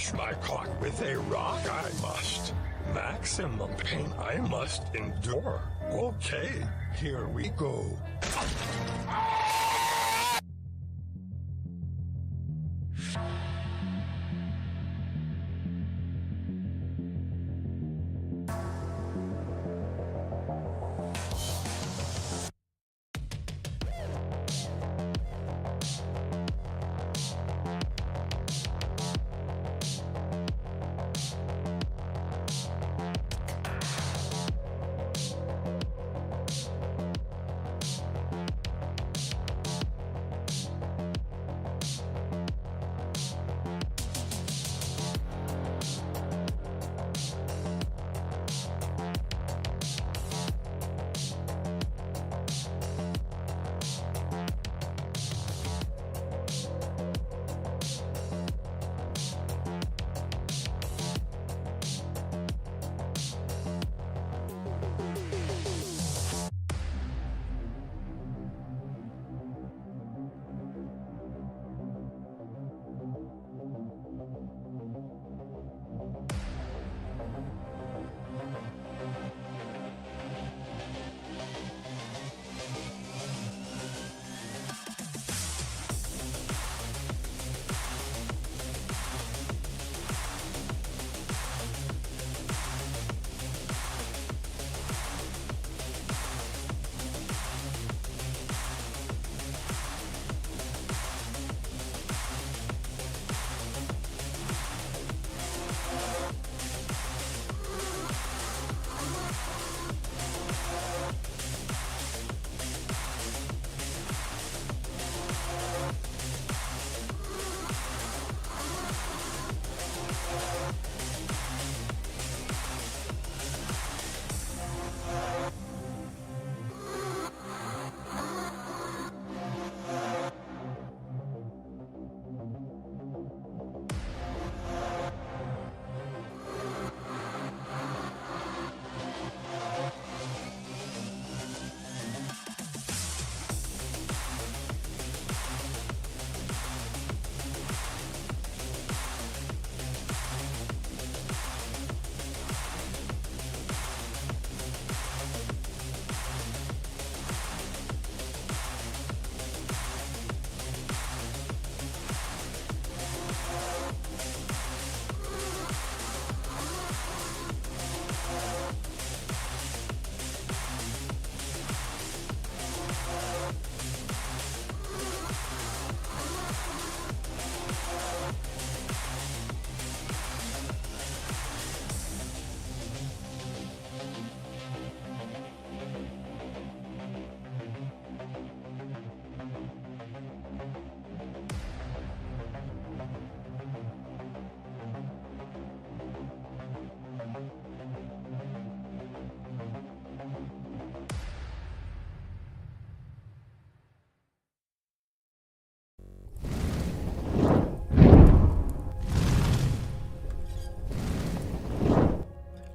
crush my cock with a rock, I must. Maximum pain I must endure. Okay, here we go.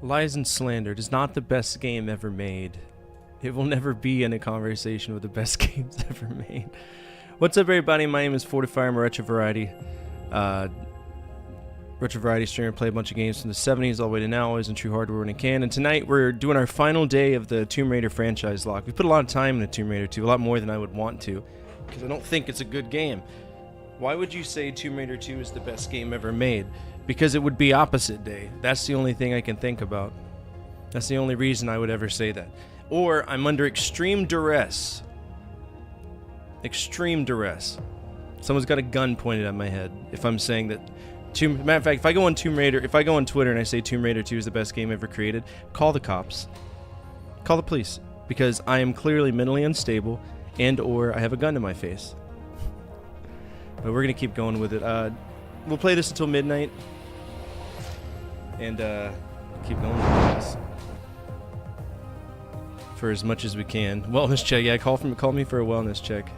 Lies and Slandered is not the best game ever made. It will never be in a conversation with the best games ever made. What's up, everybody? My name is Fortifier. I'm a Retro Variety. Retro Variety streamer. Play a bunch of games from the 70s all the way to now, always in true hardware when I can. And tonight we're doing our final day of the Tomb Raider franchise lock. We put a lot of time into Tomb Raider 2, a lot more than I would want to, because I don't think it's a good game. Why would you say Tomb Raider 2 is the best game ever made? Because it would be opposite day. That's the only thing I can think about. That's the only reason I would ever say that. Or I'm under extreme duress. Extreme duress. Someone's got a gun pointed at my head if I'm saying that. Matter of fact, if I go on Tomb Raider, if I go on Twitter and I say Tomb Raider 2 is the best game ever created, call the cops. Call the police. Because I am clearly mentally unstable and or I have a gun to my face. But we're going to keep going with it. We'll play this until midnight. And keep going with this. For as much as we can. Wellness check. Yeah, call me for a wellness check.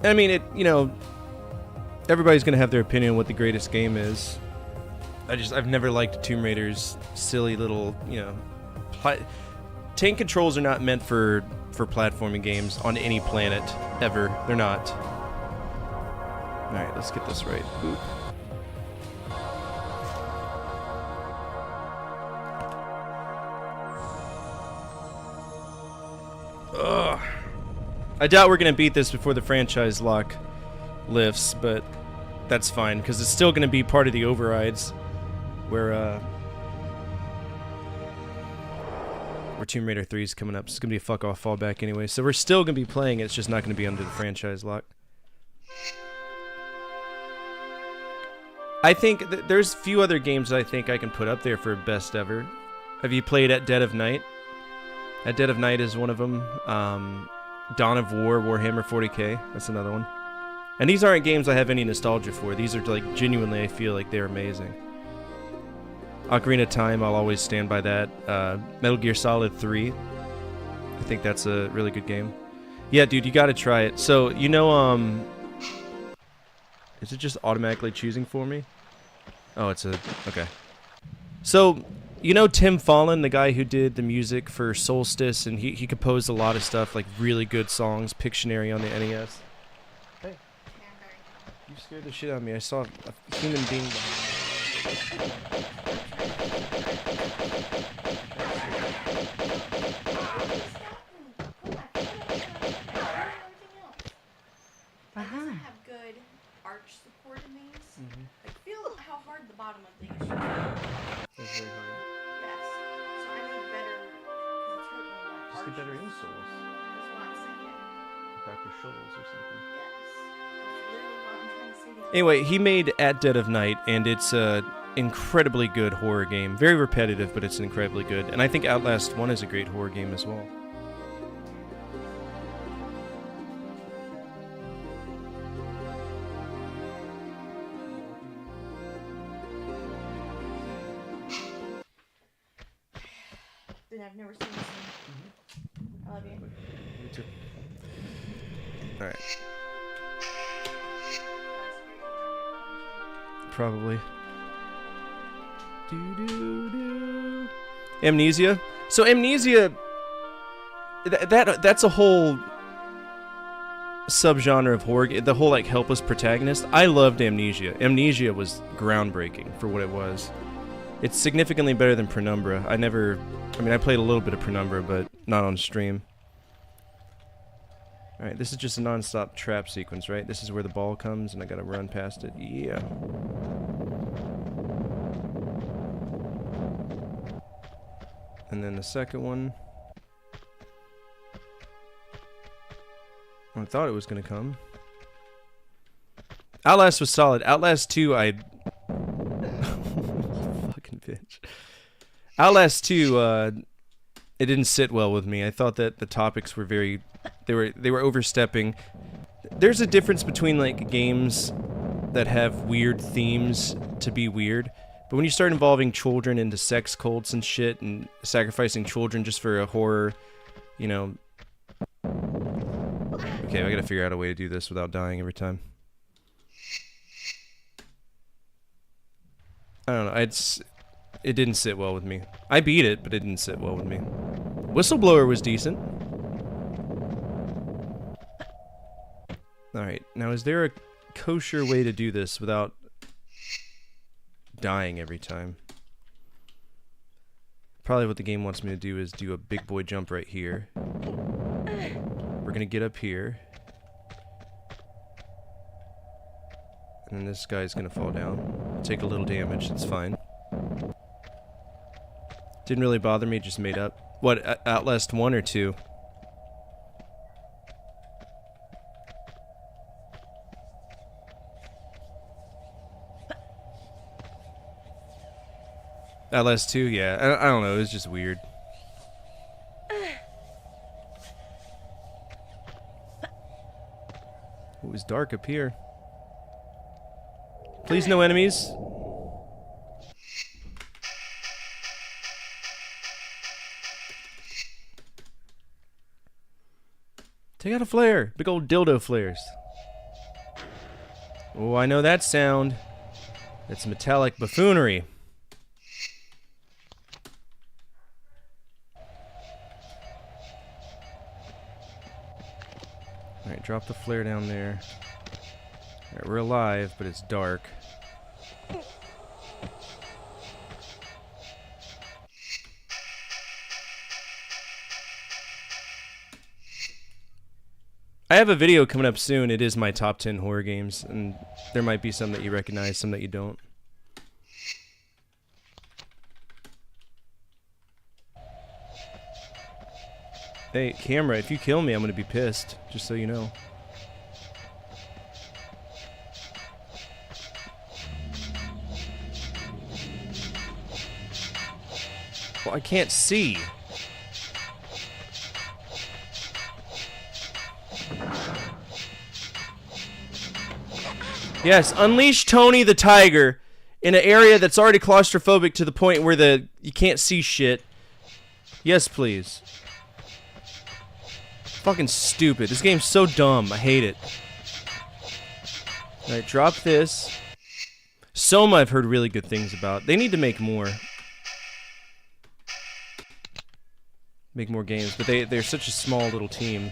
I mean, everybody's going to have their opinion on what the greatest game is. I've never liked Tomb Raider's silly little, tank controls are not meant for platforming games on any planet, ever. They're not. Alright, let's get this right. Boop. Ugh. I doubt we're gonna beat this before the franchise lock lifts, but that's fine, because it's still gonna be part of the overrides where Tomb Raider 3 is coming up. It's gonna be a fuck off fallback anyway, so we're still gonna be playing it, it's just not gonna be under the franchise lock. I think there's a few other games that I think I can put up there for best ever. Have you played At Dead of Night? At Dead of Night is one of them. Dawn of War, Warhammer 40k, that's another one. And these aren't games I have any nostalgia for. These are like genuinely, I feel like they're amazing. Ocarina of Time, I'll always stand by that. Metal Gear Solid 3, I think that's a really good game. Yeah, dude, you gotta try it. So, you know, is it just automatically choosing for me? Oh, it's a... okay. So, you know Tim Fallon, the guy who did the music for Solstice, and he composed a lot of stuff, like really good songs, Pictionary on the NES. Hey. You scared the shit out of me. I saw a human being behind me. I feel how hard the bottom of these should be. It's very hard. Yes. So I need better, because it's hurting me like Just get better insoles. That's what I'm saying. Dr. Scholl's or something. Yes. That's literally what I'm trying to say to you. Anyway, he made At Dead of Night, and it's a incredibly good horror game. Very repetitive, but it's incredibly good. And I think Outlast 1 is a great horror game as well. I've never seen this one. I love you. Me too. Alright. Probably. Do. Amnesia. So Amnesia, that's a whole subgenre of horror. The whole like helpless protagonist. I loved Amnesia. Amnesia was groundbreaking for what it was. It's significantly better than Penumbra. I played a little bit of Penumbra, but not on stream. Alright, this is just a non-stop trap sequence, right? This is where the ball comes, and I gotta run past it. Yeah. And then the second one. I thought it was gonna come. Outlast was solid. Outlast 2, fucking bitch. Outlast 2, it didn't sit well with me. I thought that the topics were very... They were overstepping. There's a difference between, like, games that have weird themes to be weird. But when you start involving children into sex cults and shit, and sacrificing children just for a horror, you know... Okay, I gotta figure out a way to do this without dying every time. I don't know, it didn't sit well with me. I beat it, but it didn't sit well with me. Whistleblower was decent. Alright, now is there a kosher way to do this without dying every time? Probably what the game wants me to do is do a big boy jump right here. We're gonna get up here. And then this guy's gonna fall down. Take a little damage, it's fine. Didn't really bother me, just made up. What, Outlast 1 or 2? Outlast 2, yeah. I don't know, it was just weird. It was dark up here. Please no enemies. Take out a flare. Big old dildo flares. Oh, I know that sound. It's metallic buffoonery. Alright, drop the flare down there. Alright, we're alive, but it's dark. I have a video coming up soon. It is my top 10 horror games, and there might be some that you recognize, some that you don't. Hey, camera, if you kill me, I'm gonna be pissed, just so you know. Well, I can't see. Yes, unleash Tony the Tiger in an area that's already claustrophobic to the point where you can't see shit. Yes, please. Fucking stupid. This game's so dumb. I hate it. Alright, drop this. Soma I've heard really good things about. They need to make more. Make more games, but they're such a small little team.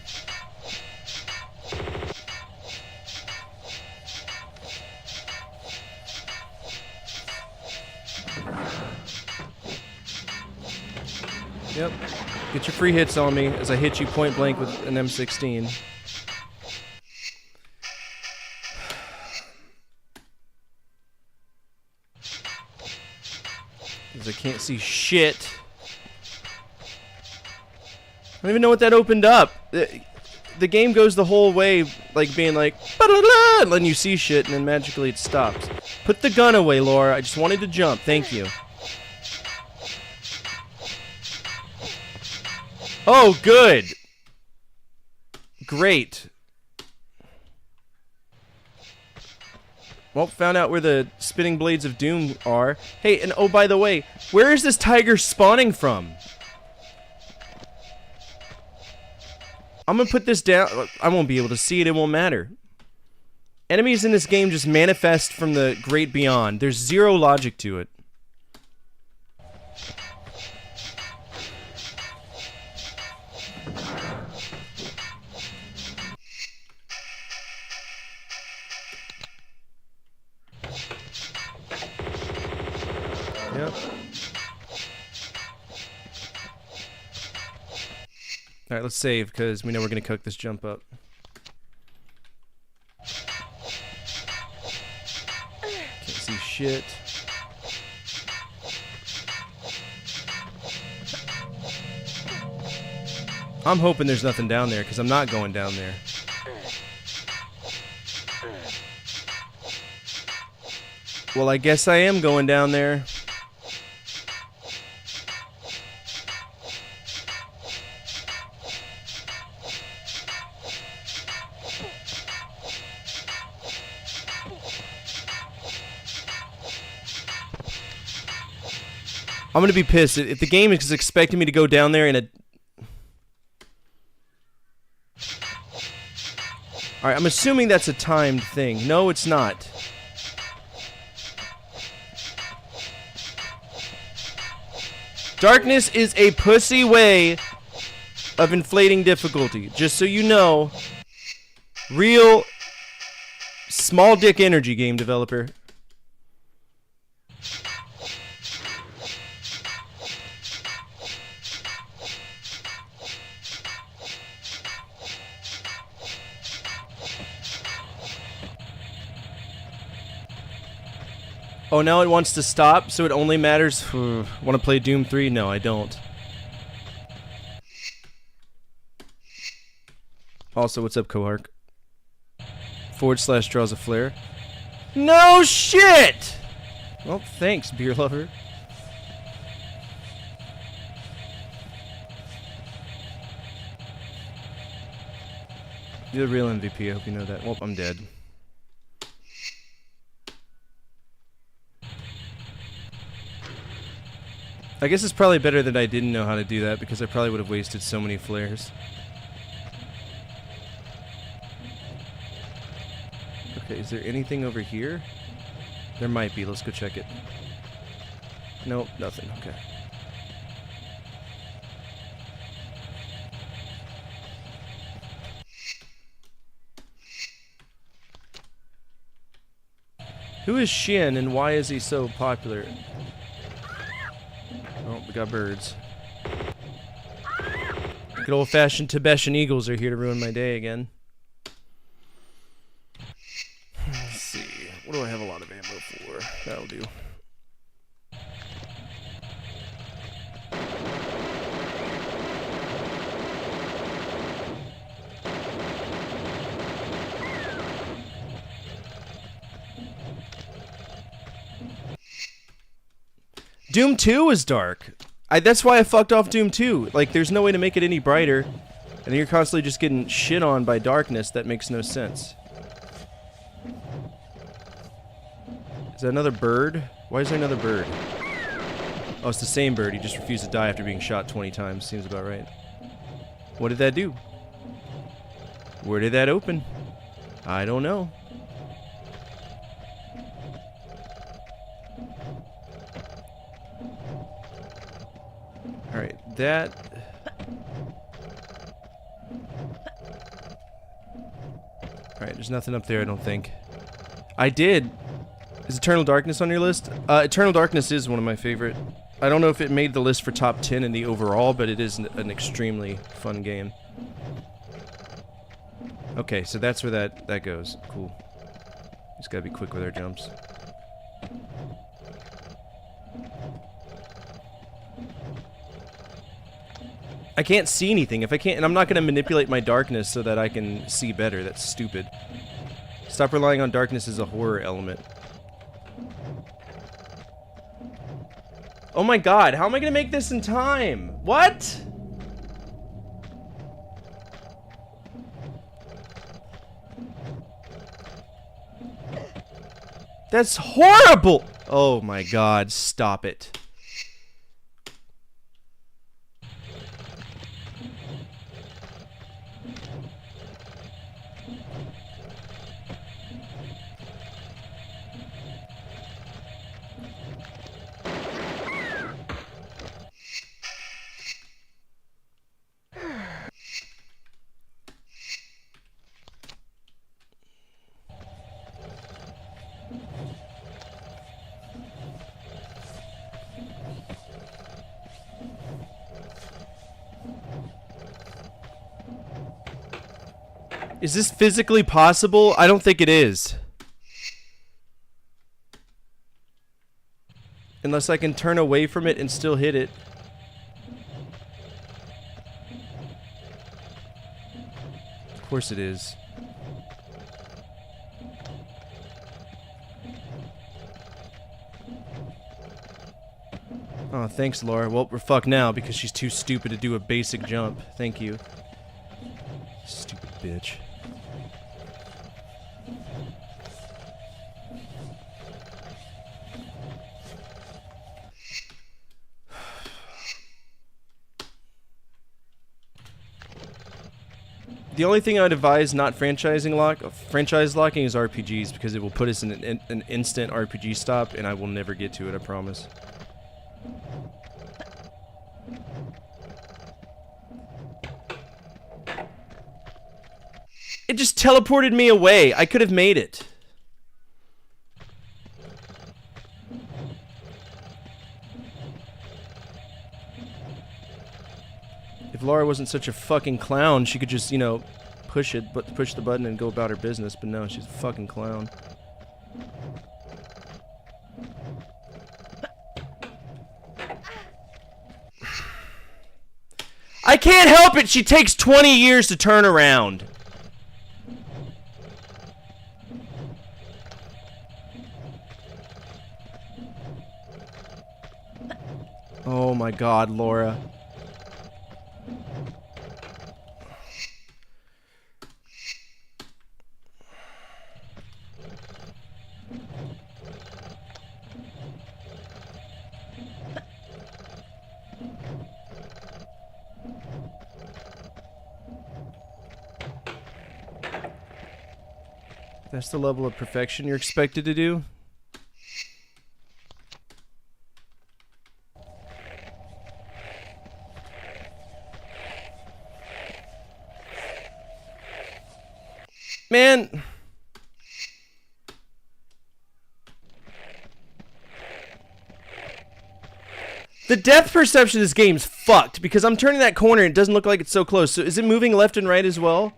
Yep. Get your free hits on me as I hit you point blank with an M16. Because I can't see shit. I don't even know what that opened up. The game goes the whole way like being like, ba-da-da, and letting you see shit, and then magically it stops. Put the gun away, Laura. I just wanted to jump. Thank you. Oh, good. Great. Well, found out where the spinning blades of doom are. Hey, and oh, by the way, where is this tiger spawning from? I'm gonna put this down. I won't be able to see it. It won't matter. Enemies in this game just manifest from the great beyond. There's zero logic to it. Yep. Alright, let's save, because we know we're going to cook this jump up. Can't see shit. I'm hoping there's nothing down there, because I'm not going down there. Well, I guess I am going down there. I'm gonna be pissed if the game is expecting me to go down there in a... Alright, I'm assuming that's a timed thing. No, it's not. Darkness is a pussy way of inflating difficulty. Just so you know. Real small dick energy, game developer. Oh, now it wants to stop, so it only matters. Want to play Doom 3? No, I don't. Also, what's up, Cohark? / draws a flare. No shit! Well, thanks, beer lover. You're the real MVP, I hope you know that. Well, I'm dead. I guess it's probably better that I didn't know how to do that, because I probably would have wasted so many flares. Okay, is there anything over here? There might be. Let's go check it. Nope, nothing. Okay. Who is Shin and why is he so popular? Oh, we got birds. Good old-fashioned Tibetan eagles are here to ruin my day again. Let's see. What do I have a lot of ammo for? That'll do. Doom 2 is dark. That's why I fucked off Doom 2. Like, there's no way to make it any brighter. And you're constantly just getting shit on by darkness. That makes no sense. Is that another bird? Why is there another bird? Oh, it's the same bird. He just refused to die after being shot 20 times. Seems about right. What did that do? Where did that open? I don't know. Alright, that... Alright, there's nothing up there, I don't think. I did! Is Eternal Darkness on your list? Eternal Darkness is one of my favorite. I don't know if it made the list for top 10 in the overall, but it is an extremely fun game. Okay, so that's where that goes. Cool. Just gotta be quick with our jumps. I can't see anything. If I can't, and I'm not gonna manipulate my darkness so that I can see better. That's stupid. Stop relying on darkness as a horror element. Oh my god, how am I gonna make this in time? What? That's horrible! Oh my god, stop it. Is this physically possible? I don't think it is. Unless I can turn away from it and still hit it. Of course it is. Oh, thanks, Laura. Well, we're fucked now because she's too stupid to do a basic jump. Thank you. Stupid bitch. The only thing I'd advise not franchise locking is RPGs because it will put us in an instant RPG stop and I will never get to it, I promise. It just teleported me away. I could have made it. If Laura wasn't such a fucking clown, she could just, you know, push the button and go about her business, but no, she's a fucking clown. I can't help it! She takes 20 years to turn around. Oh my god, Laura. That's the level of perfection you're expected to do? Man. The depth perception of this game's fucked because I'm turning that corner and it doesn't look like it's so close. So is it moving left and right as well?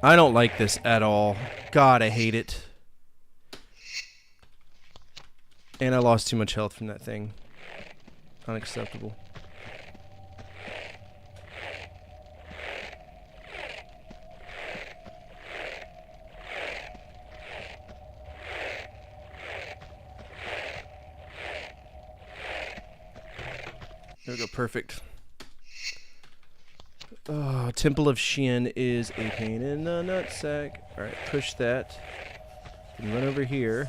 I don't like this at all. God, I hate it. And I lost too much health from that thing. Unacceptable. There we go, perfect. Oh, Temple of Xian is a pain in the nutsack. Alright, push that. Then run over here.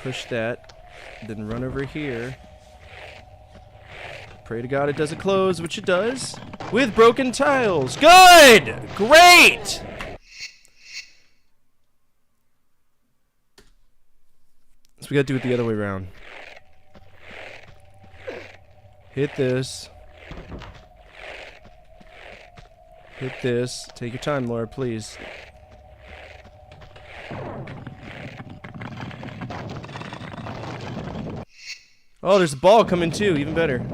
Push that. Then run over here. Pray to God it doesn't close, which it does. With broken tiles. Good! Great! So we gotta do it the other way around. Hit this. Hit this. Take your time, Laura, please. Oh, there's a ball coming too. Even better.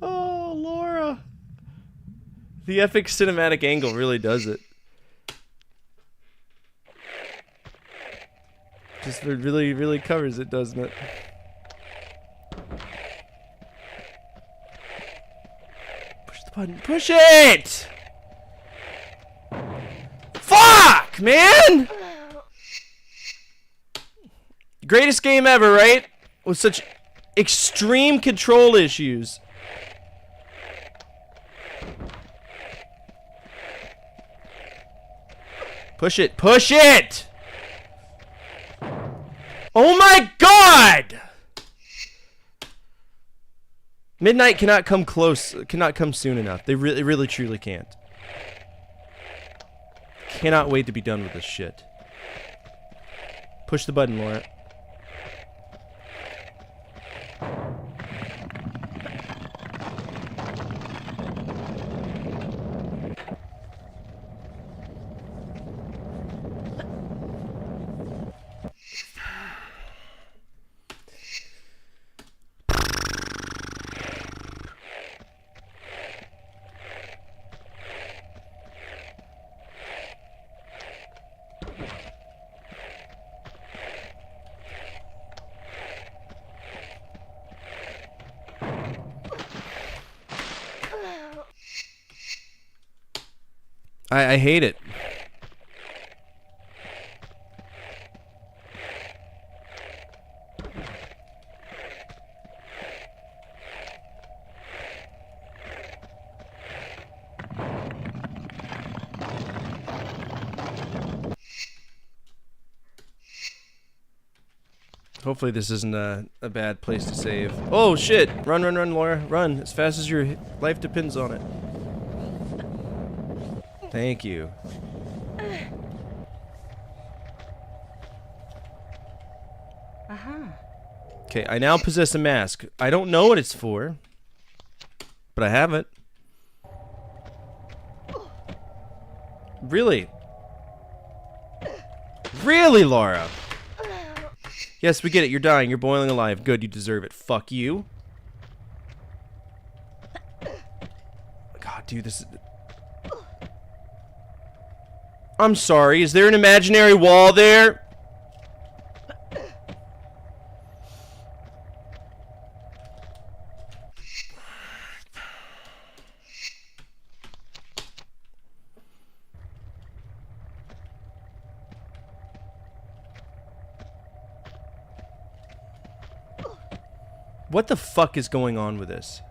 Oh, Laura. The epic cinematic angle really does it. Just really, really covers it, doesn't it? Push the button. Push it! Fuck, man! Greatest game ever, right? With such extreme control issues. Push it. Push it! Oh my God! Midnight cannot come close, cannot come soon enough. They really truly can't. Cannot wait to be done with this shit. Push the button, Laura. I hate it. Hopefully this isn't a bad place to save. Oh shit! Run, run, run, Laura. Run as fast as your life depends on it. Thank you. Okay, I now possess a mask. I don't know what it's for, but I have it. Really? Really, Laura? Yes, we get it. You're dying. You're boiling alive. Good, you deserve it. Fuck you. God, dude, this is... I'm sorry, is there an imaginary wall there? What the fuck is going on with this?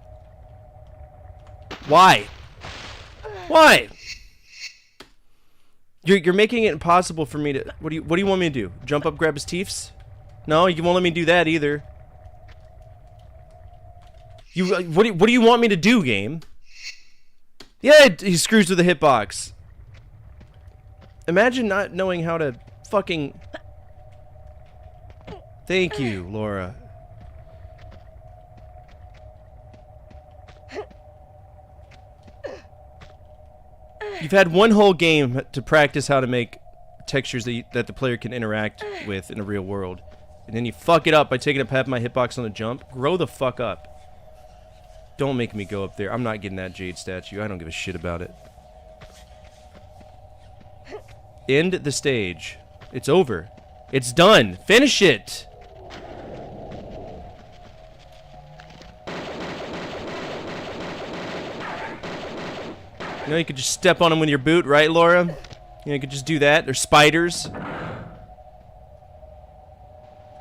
Why? Why? You're making it impossible for me to... What do you want me to do? Jump up, grab his teeths? No, you won't let me do that either. What do you want me to do, game? Yeah, he screws with the hitbox. Imagine not knowing how to fucking... Thank you, Laura. You've had one whole game to practice how to make textures that the player can interact with in the real world. And then you fuck it up by taking a half my hitbox on the jump. Grow the fuck up. Don't make me go up there. I'm not getting that jade statue. I don't give a shit about it. End the stage. It's over. It's done. Finish it. You know, you could just step on them with your boot, right, Laura? You know, you could just do that. They're spiders.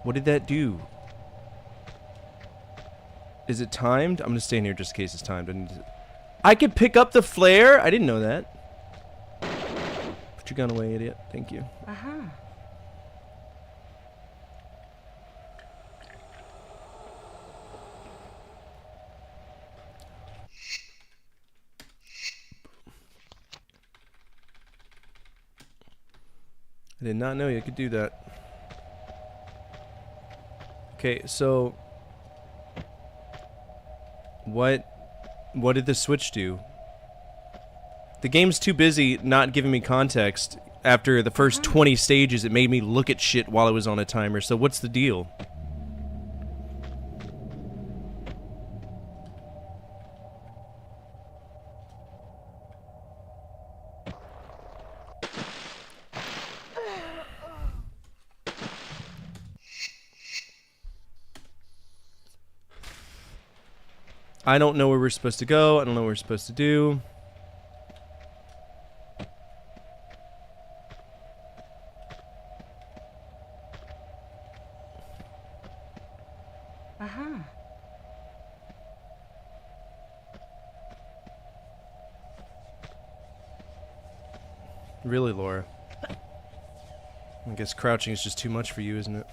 What did that do? Is it timed? I'm gonna stay in here just in case it's timed. I could pick up the flare? I didn't know that. Put your gun away, idiot. Thank you. Uh-huh. I did not know you could do that. Okay, so what did the switch do? The game's too busy not giving me context. After the first 20 stages, it made me look at shit while I was on a timer. So what's the deal? I don't know where we're supposed to go. I don't know what we're supposed to do. Uh-huh. Really, Laura? I guess crouching is just too much for you, isn't it?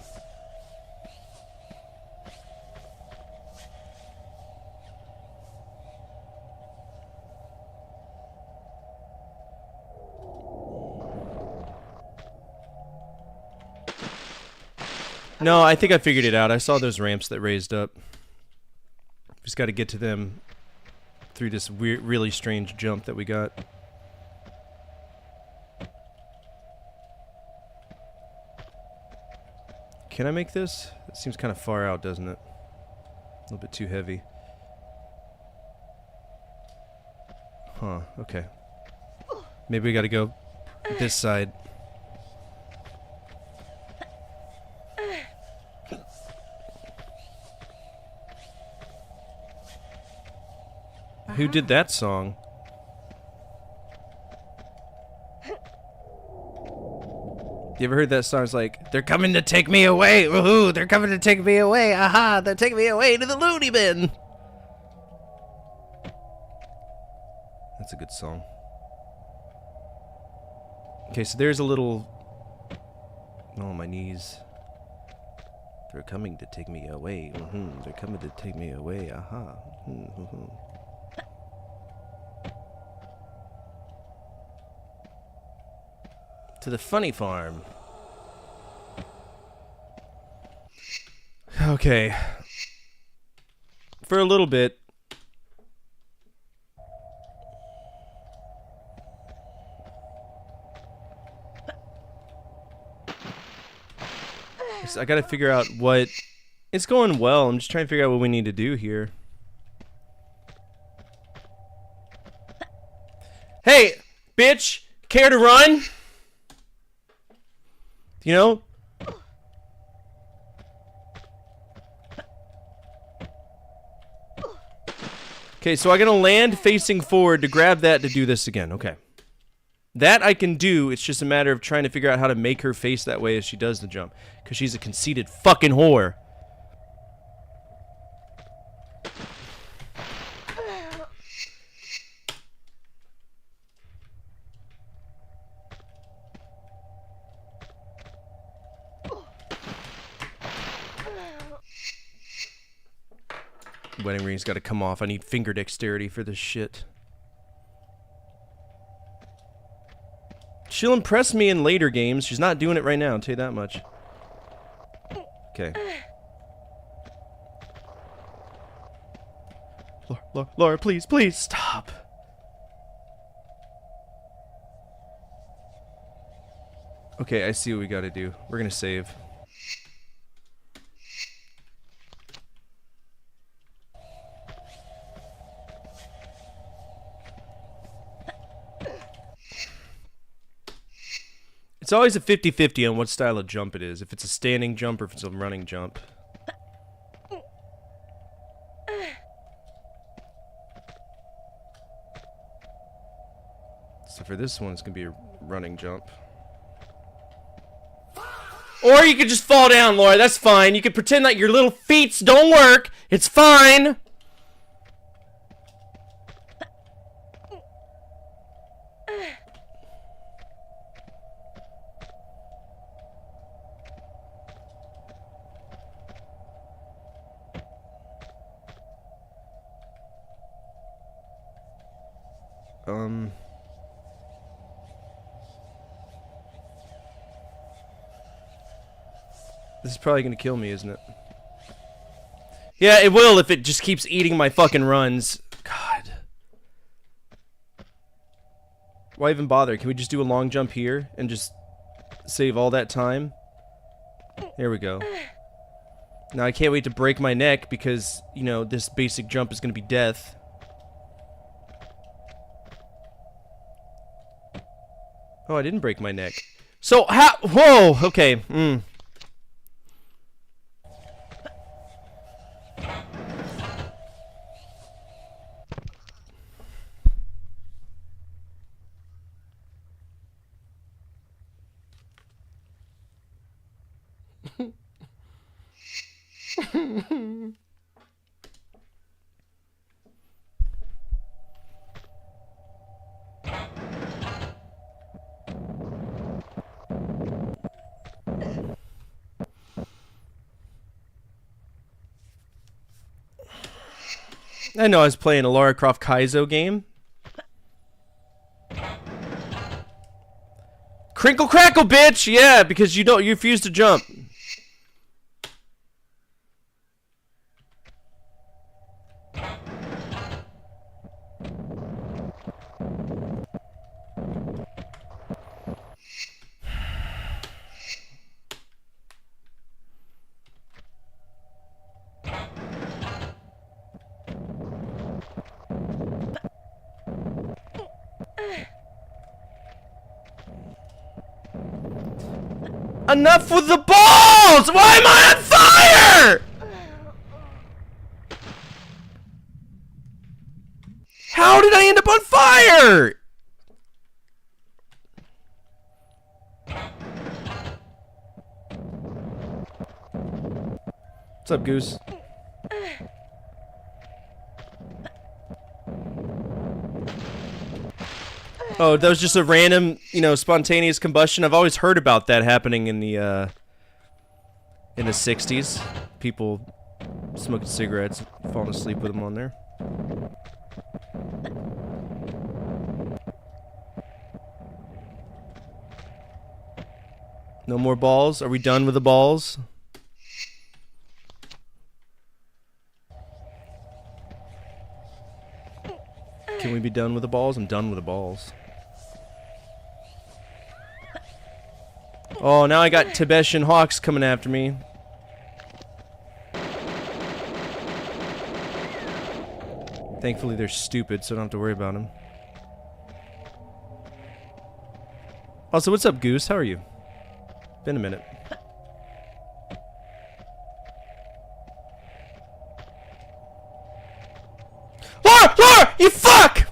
No, I think I figured it out. I saw those ramps that raised up. Just got to get to them through this weird, really strange jump that we got. Can I make this? It seems kind of far out, doesn't it? A little bit too heavy. Huh, okay. Maybe we got to go this side. Who did that song? You ever heard that song? It's like, they're coming to take me away. Woohoo! They're coming to take me away. Aha! They're taking me away to the loony bin. That's a good song. Okay, so there's a little... Oh, my knees. They're coming to take me away. They're coming to take me away. Aha. To the funny farm. Okay. For a little bit. I gotta figure out what... It's going well. I'm just trying to figure out what we need to do here. Hey, bitch! Care to run? You know? Okay, so I'm gonna land facing forward to grab that to do this again. Okay. That I can do. It's just a matter of trying to figure out how to make her face that way as she does the jump. Because she's a conceited fucking whore. Wedding ring's got to come off. I need finger dexterity for this shit. She'll impress me in later games. She's not doing it right now, I'll tell you that much. Okay. Laura, please, please, stop. Okay, I see what we gotta do. We're gonna save. It's always a 50-50 on what style of jump it is. If it's a standing jump or if it's a running jump. So for this one, it's gonna be a running jump. Or you could just fall down, Laura. That's fine. You could pretend that your little feet don't work. It's fine. This is probably gonna kill me, isn't it? Yeah, it will if it just keeps eating my fucking runs. God. Why even bother? Can we just do a long jump here and just save all that time? There we go. Now I can't wait to break my neck because, you know, this basic jump is gonna be death. Oh, I didn't break my neck. So, how? Whoa, okay. I know I was playing a Lara Croft Kaizo game. Crinkle crackle, bitch! Yeah, because you refuse to jump. Enough with the balls! Why am I on fire? How did I end up on fire? What's up, Goose? Oh, that was just a random, you know, spontaneous combustion. I've always heard about that happening in the 60s. People smoking cigarettes, falling asleep with them on there. No more balls? Are we done with the balls? Can we be done with the balls? I'm done with the balls. Oh, now I got Tibetan hawks coming after me. Thankfully they're stupid, so I don't have to worry about them. Also, what's up, Goose? How are you? Been a minute. Laura! Laura! You fuck!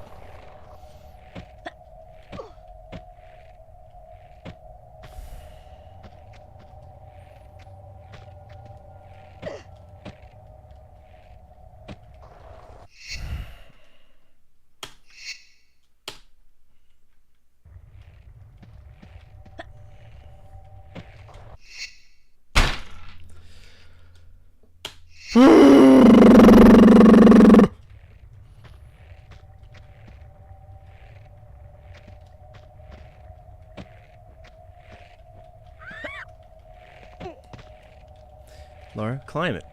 Laura, climb it.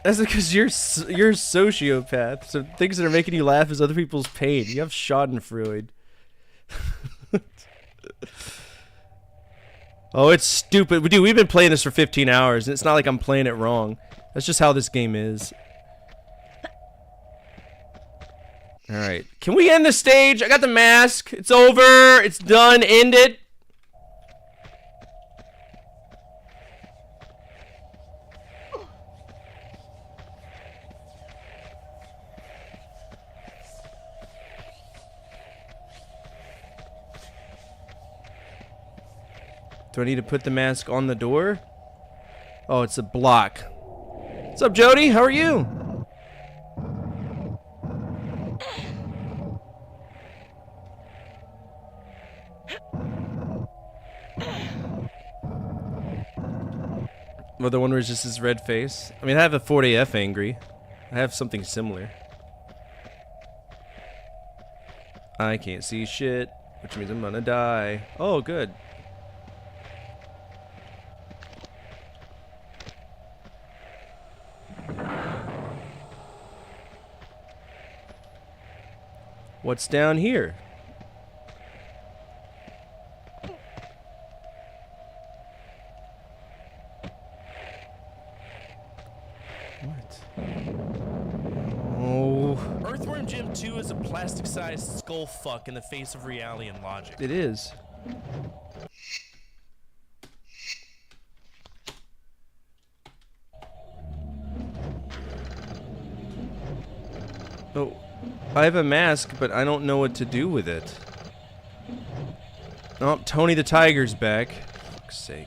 That's because you're a sociopath. So things that are making you laugh is other people's pain. You have Schadenfreude. Oh, it's stupid. Dude, we've been playing this for 15 hours, and it's not like I'm playing it wrong. That's just how this game is. Alright. Can we end the stage? I got the mask. It's over. It's done. End it. Do I need to put the mask on the door? Oh, it's a block. What's up, Jody? How are you? Well, the one where it's just his red face. I mean, I have a 40F angry. I have something similar. I can't see shit, which means I'm gonna die. Oh, good. What's down here? What? Oh. Earthworm Jim 2 is a plastic-sized skull fuck in the face of reality and logic. It is. Oh. I have a mask, but I don't know what to do with it. Oh, Tony the Tiger's back. For fuck's sake.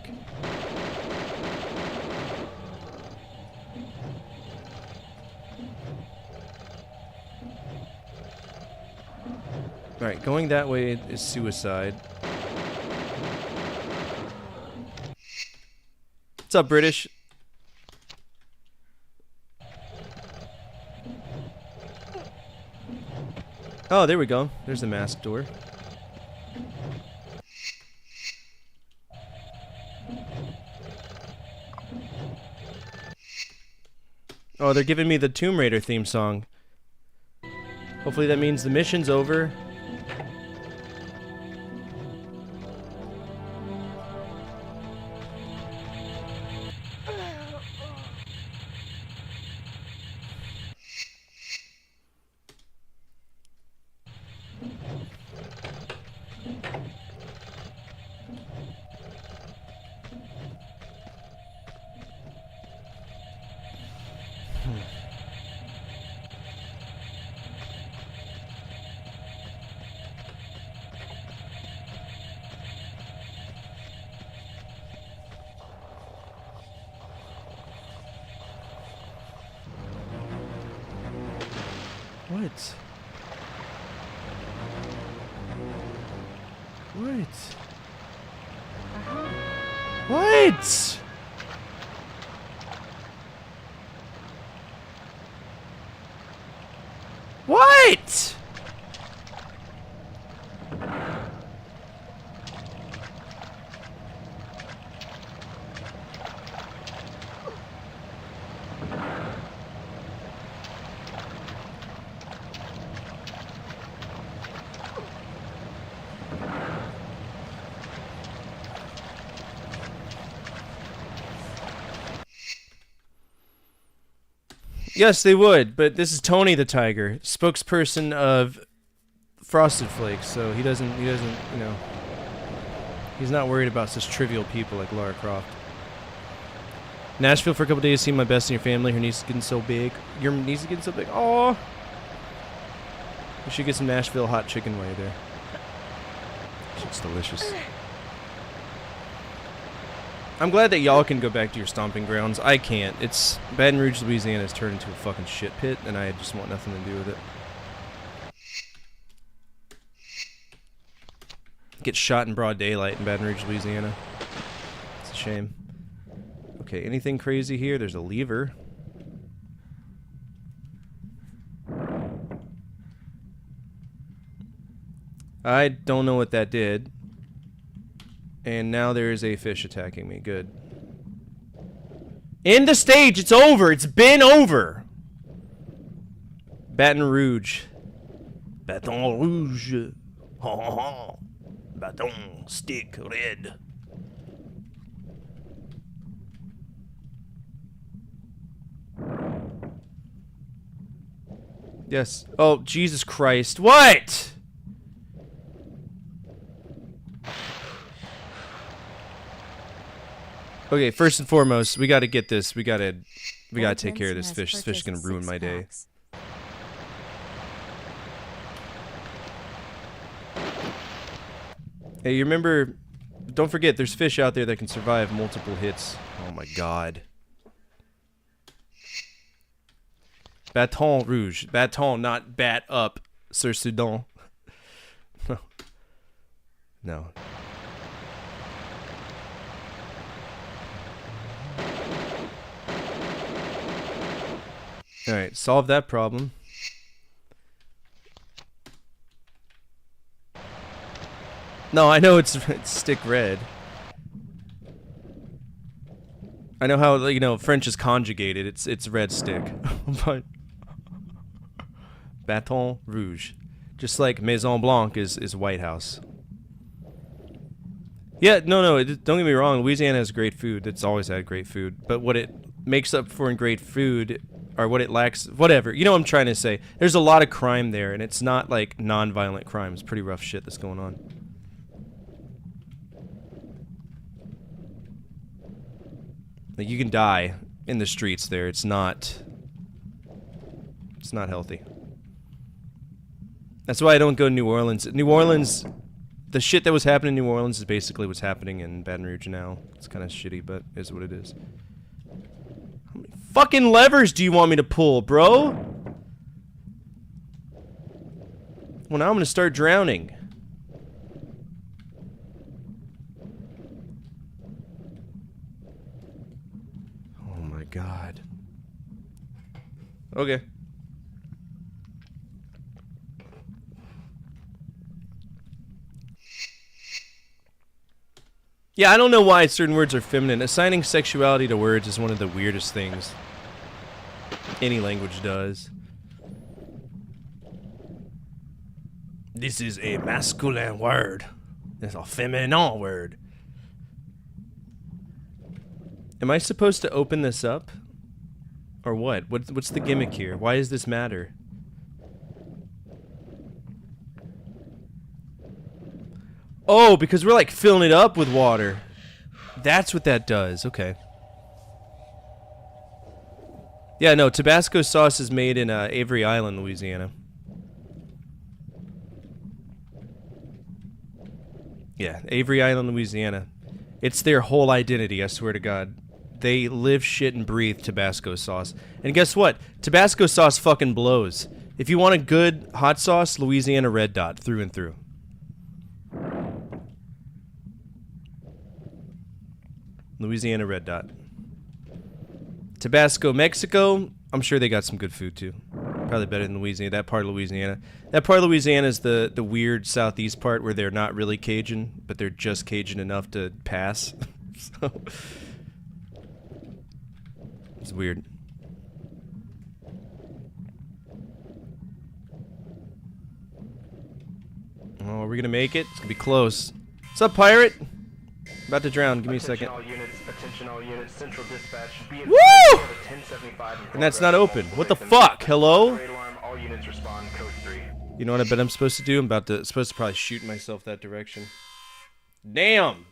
Alright, going that way is suicide. What's up, British? Oh, there we go. There's the mask door. Oh, they're giving me the Tomb Raider theme song. Hopefully that means the mission's over. What? What? What? What? Yes, they would, but this is Tony the Tiger, spokesperson of Frosted Flakes, so he doesn't, you know, he's not worried about such trivial people like Lara Croft. Nashville for a couple days, seeing my best in your family. Her niece is getting so big. Your niece is getting so big. Aww. We should get some Nashville hot chicken while you're there. Shit's delicious. I'm glad that y'all can go back to your stomping grounds. I can't. It's Baton Rouge, Louisiana has turned into a fucking shit pit, and I just want nothing to do with it. Get shot in broad daylight in Baton Rouge, Louisiana. It's a shame. Okay, anything crazy here? There's a lever. I don't know what that did. And now there is a fish attacking me. Good. End the stage. It's over. It's been over. Baton Rouge. Baton Rouge. Ha ha ha. Baton stick red. Yes. Oh, Jesus Christ. What? Okay, first and foremost, we gotta get this. We gotta take care of this fish. This fish is gonna ruin my day. Hey, you remember... Don't forget, there's fish out there that can survive multiple hits. Oh my god. Baton Rouge. Baton, not bat up. Sir Sudan. No. No. Alright, solve that problem. No, I know it's stick red. I know how, you know, French is conjugated. It's red stick. But Baton Rouge. Just like Maison Blanc is White House. Yeah, no, don't get me wrong. Louisiana has great food. It's always had great food. But what it makes up for in great food, or what it lacks, whatever. You know what I'm trying to say. There's a lot of crime there, and it's not like non-violent crime. It's pretty rough shit that's going on. Like, you can die in the streets there. It's not healthy. That's why I don't go to New Orleans. New Orleans, the shit that was happening in New Orleans is basically what's happening in Baton Rouge now. It's kind of shitty, but it is what it is. How many fucking levers do you want me to pull, bro? Well, now I'm gonna start drowning. God. Okay. Yeah, I don't know why certain words are feminine. Assigning sexuality to words is one of the weirdest things any language does. This is a masculine word. It's a feminine word. Am I supposed to open this up? Or what? What's the gimmick here? Why does this matter? Oh, because we're like filling it up with water. That's what that does. Okay. Yeah, no, Tabasco sauce is made in Avery Island, Louisiana. Yeah, Avery Island, Louisiana. It's their whole identity, I swear to God. They live, shit, and breathe Tabasco sauce. And guess what? Tabasco sauce fucking blows. If you want a good hot sauce, Louisiana Red Dot, through and through. Louisiana Red Dot. Tabasco, Mexico, I'm sure they got some good food too. Probably better than Louisiana, that part of Louisiana. That part of Louisiana is the weird southeast part where they're not really Cajun, but they're just Cajun enough to pass. So... It's weird. Oh, are we gonna make it? It's gonna be close. What's up, pirate? About to drown. Give me a second. Attention all units, central dispatch. Woo! And that's not open. What the fuck? Hello? All units respond, code 3. You know what I bet I'm supposed to do? I'm supposed to probably shoot myself that direction. Damn!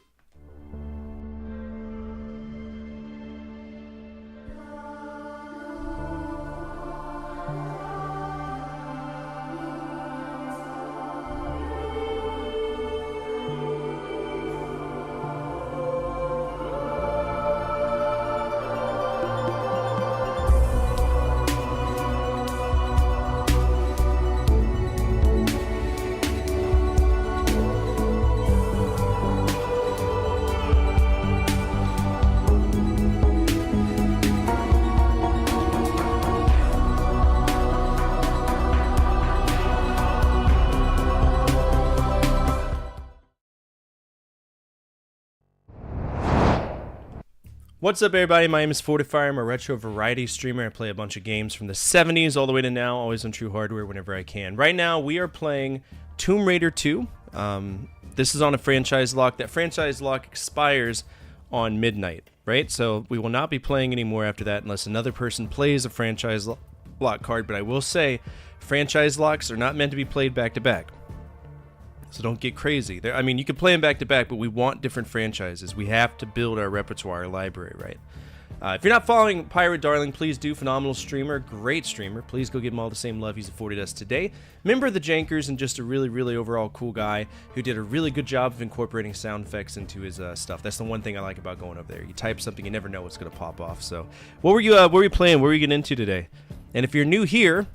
What's up, everybody? My name is Fortifier. I'm a retro variety streamer. I play a bunch of games from the 70s all the way to now, always on True Hardware whenever I can. Right now, we are playing Tomb Raider 2. This is on a franchise lock. That franchise lock expires on midnight, right? So we will not be playing anymore after that unless another person plays a franchise lock card. But I will say, franchise locks are not meant to be played back-to-back. So don't get crazy. I mean, you can play them back-to-back, but we want different franchises. We have to build our repertoire, our library, right? If you're not following Pirate Darling, please do. Phenomenal streamer, great streamer. Please go give him all the same love he's afforded us today. Member of the Jankers and just a really, really overall cool guy who did a really good job of incorporating sound effects into his stuff. That's the one thing I like about going over there. You type something, you never know what's going to pop off. So what were you playing? What were you getting into today? And if you're new here,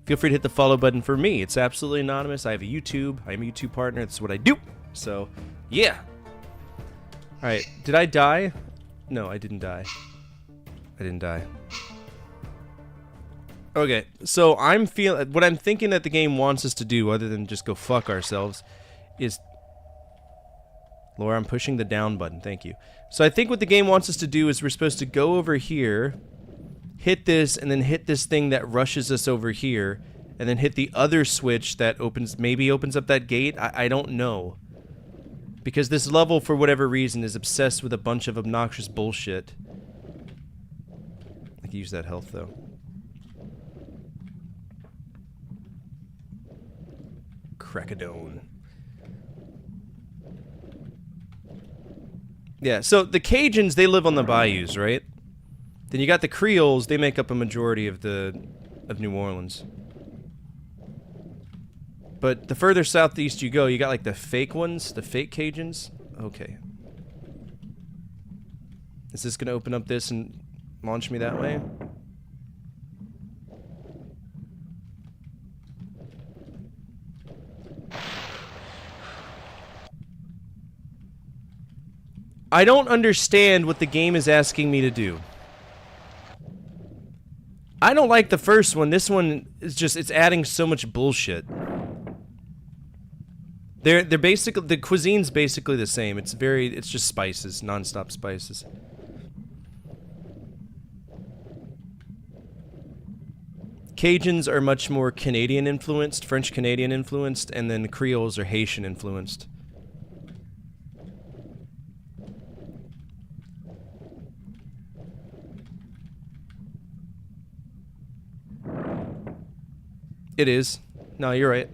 feel free to hit the follow button for me. It's absolutely anonymous. I have a YouTube. I am a YouTube partner. That's what I do. So, yeah. Alright, did I die? No, I didn't die. I didn't die. Okay, so what I'm thinking that the game wants us to do, other than just go fuck ourselves, is... Laura, I'm pushing the down button. Thank you. So I think what the game wants us to do is we're supposed to go over here, hit this, and then hit this thing that rushes us over here, and then hit the other switch that maybe opens up that gate. I don't know. Because this level, for whatever reason, is obsessed with a bunch of obnoxious bullshit. I can use that health, though. Crackadone. Yeah, so the Cajuns, they live on the bayous, right? Then you got the Creoles, they make up a majority of New Orleans. But the further southeast you go, you got like the fake ones, the fake Cajuns. Okay. Is this gonna open up this and launch me that way? I don't understand what the game is asking me to do. I don't like the first one. This one is just, it's adding so much bullshit. They're basically, the cuisine's basically the same. It's just spices, non-stop spices. Cajuns are much more Canadian influenced, French Canadian influenced, and then Creoles are Haitian influenced. It is. No, you're right.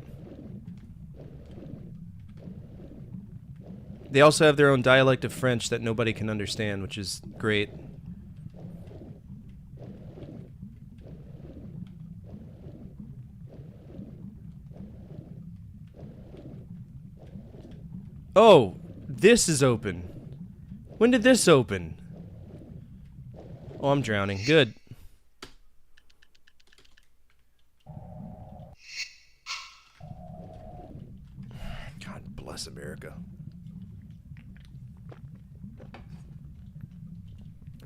They also have their own dialect of French that nobody can understand, which is great. Oh, this is open. When did this open? Oh, I'm drowning. Good. God bless America.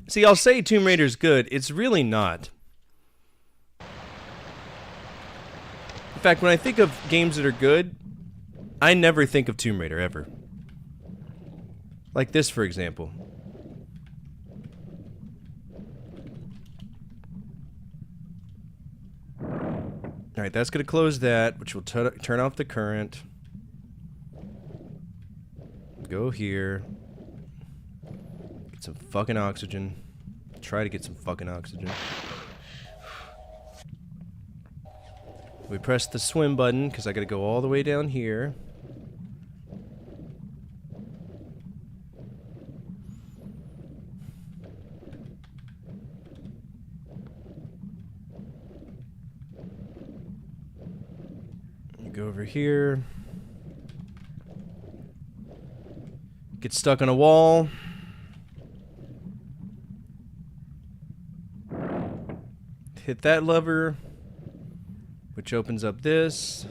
See, I'll say Tomb Raider's good. It's really not. In fact, when I think of games that are good, I never think of Tomb Raider, ever. Like this, for example. Alright, that's going to close that, which will turn off the current. Go here. Get some fucking oxygen. Try to get some fucking oxygen. We press the swim button, because I gotta go all the way down here. You go over here. Get stuck on a wall. Hit that lever, which opens up this.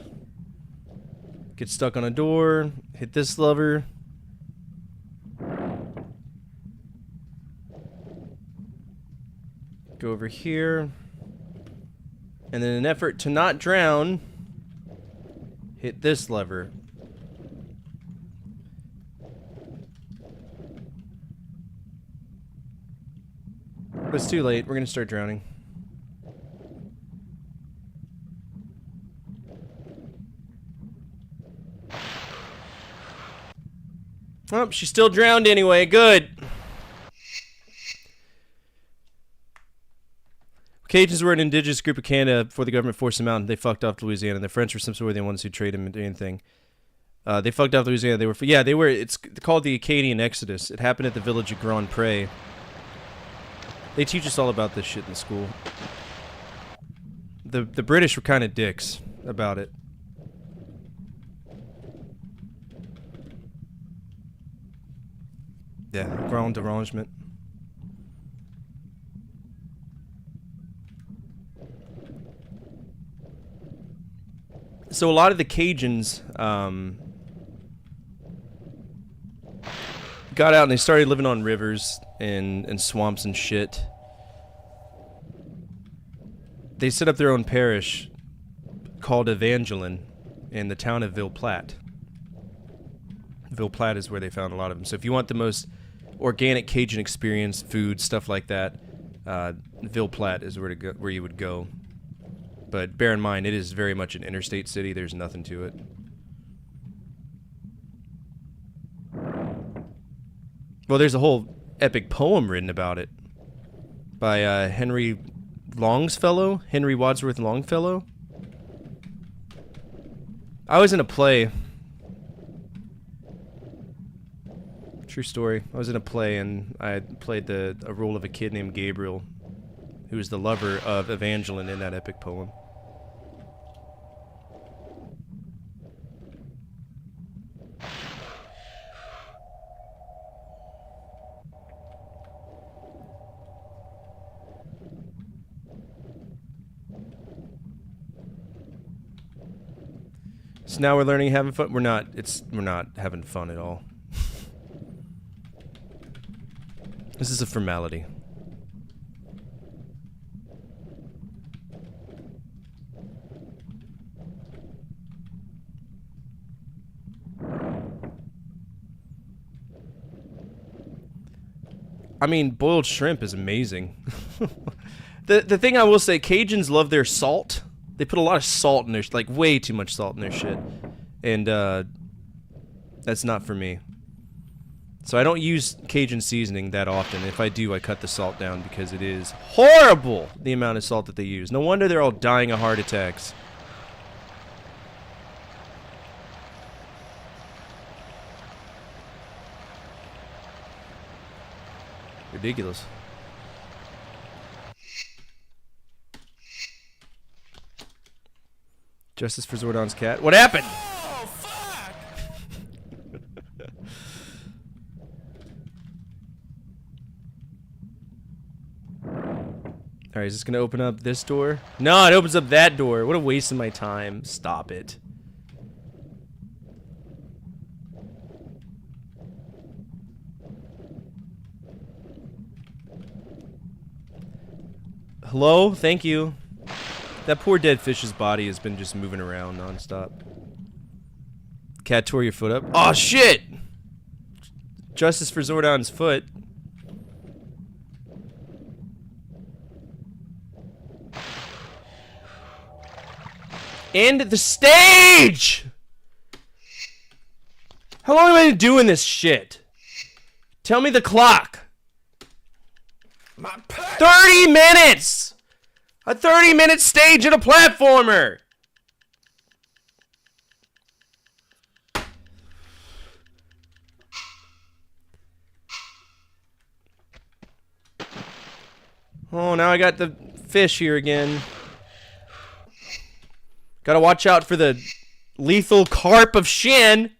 Get stuck on a door. Hit this lever. Go over here. And in an effort to not drown, hit this lever. But it's too late. We're gonna start drowning. Oh, she's still drowned anyway. Good. Cajuns were an indigenous group of Canada before the government forced them out, and they fucked off Louisiana. The French were some sort of the ones who traded them into anything. They fucked off Louisiana. They were. It's called the Acadian Exodus. It happened at the village of Grand Pre. They teach us all about this shit in school. The British were kind of dicks about it. Yeah, Grand Derangement. So a lot of the Cajuns got out and they started living on rivers and swamps and shit. They set up their own parish called Evangeline in the town of Ville Platte. Ville Platte is where they found a lot of them. So if you want the most organic Cajun experience, food, stuff like that, Ville Platte is where you would go. But bear in mind, it is very much an interstate city. There's nothing to it. Well, there's a whole epic poem written about it by Henry Wadsworth Longfellow. I was in a play. True story. I was in a play and I played a role of a kid named Gabriel, who was the lover of Evangeline in that epic poem. So now we're learning having fun. We're not having fun at all. This is a formality. I mean, boiled shrimp is amazing. The thing I will say, Cajuns love their salt. They put a lot of salt in their, like way too much salt in their shit. And that's not for me. So I don't use Cajun seasoning that often. If I do, I cut the salt down because it is horrible, the amount of salt that they use. No wonder they're all dying of heart attacks. Ridiculous. Justice for Zordon's cat. What happened? Oh, fuck! Alright, is this gonna open up this door? No, it opens up that door. What a waste of my time. Stop it. Hello? Thank you. That poor dead fish's body has been just moving around nonstop. Cat tore your foot up. Oh shit! Justice for Zordon's foot. End the stage! How long have I been doing this shit? Tell me the clock. My pet! 30 minutes! A 30-minute stage at a platformer! Oh, now I got the fish here again. Gotta watch out for the lethal carp of Shin.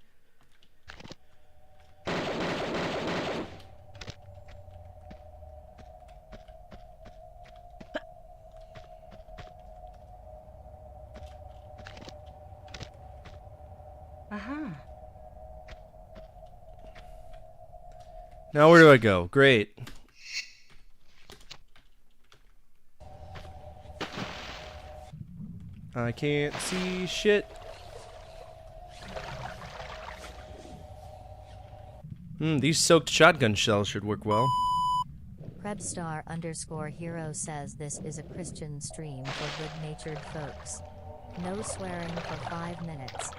Now where do I go? Great. I can't see shit. These soaked shotgun shells should work well. Krebstar_hero says this is a Christian stream for good-natured folks. No swearing for 5 minutes.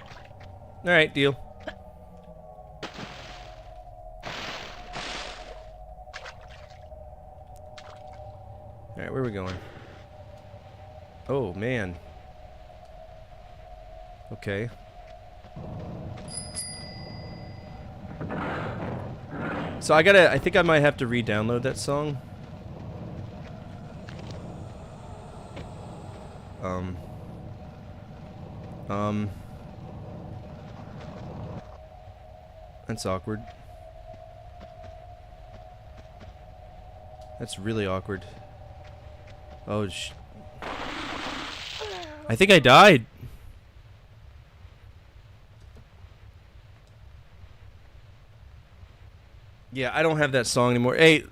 Alright, deal. Alright, where are we going? Oh, man. Okay. So I think I might have to re-download that song. That's awkward. That's really awkward. Oh, I think I died. Yeah, I don't have that song anymore. Hey,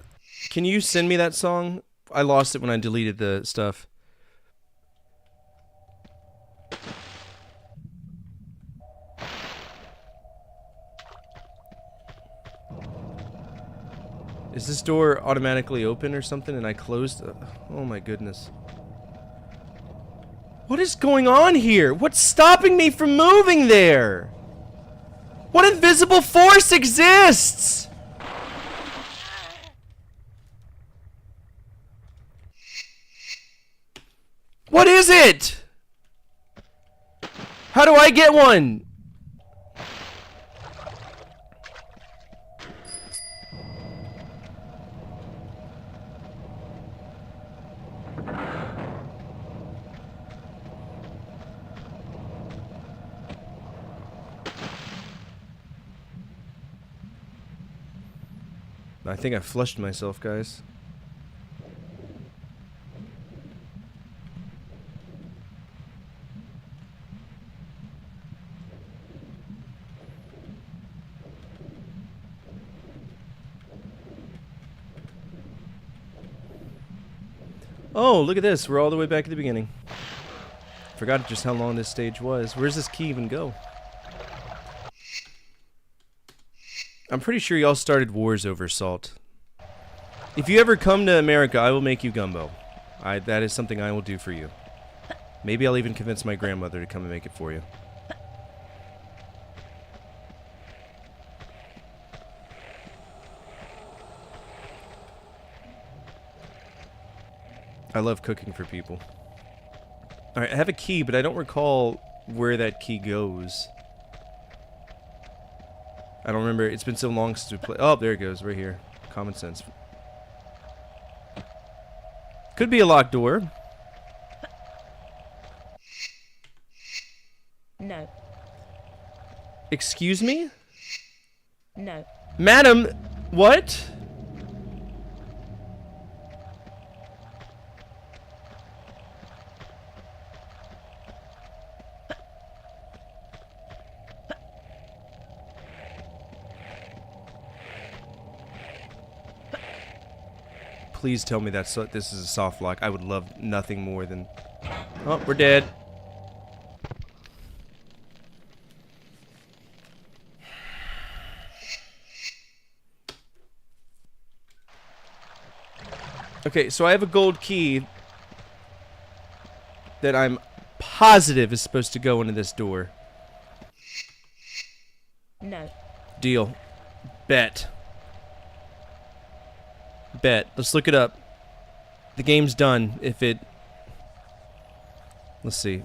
can you send me that song? I lost it when I deleted the stuff. Is this door automatically open or something and I closed? Oh my goodness. What is going on here? What's stopping me from moving there? What invisible force exists? What is it? How do I get one? I think I flushed myself, guys. Oh, look at this. We're all the way back at the beginning. Forgot just how long this stage was. Where's this key even go? I'm pretty sure y'all started wars over salt. If you ever come to America, I will make you gumbo. That is something I will do for you. Maybe I'll even convince my grandmother to come and make it for you. I love cooking for people. Alright, I have a key, but I don't recall where that key goes. I don't remember. It's been so long since we played. Oh, there it goes, right here. Common sense. Could be a locked door. No. Excuse me? No. Madam, what? Please tell me this is a soft lock. I would love nothing more than... Oh, we're dead. Okay, so I have a gold key that I'm positive is supposed to go into this door. No. Deal. Bet. Bet. Let's look it up. The game's done. If it... Let's see.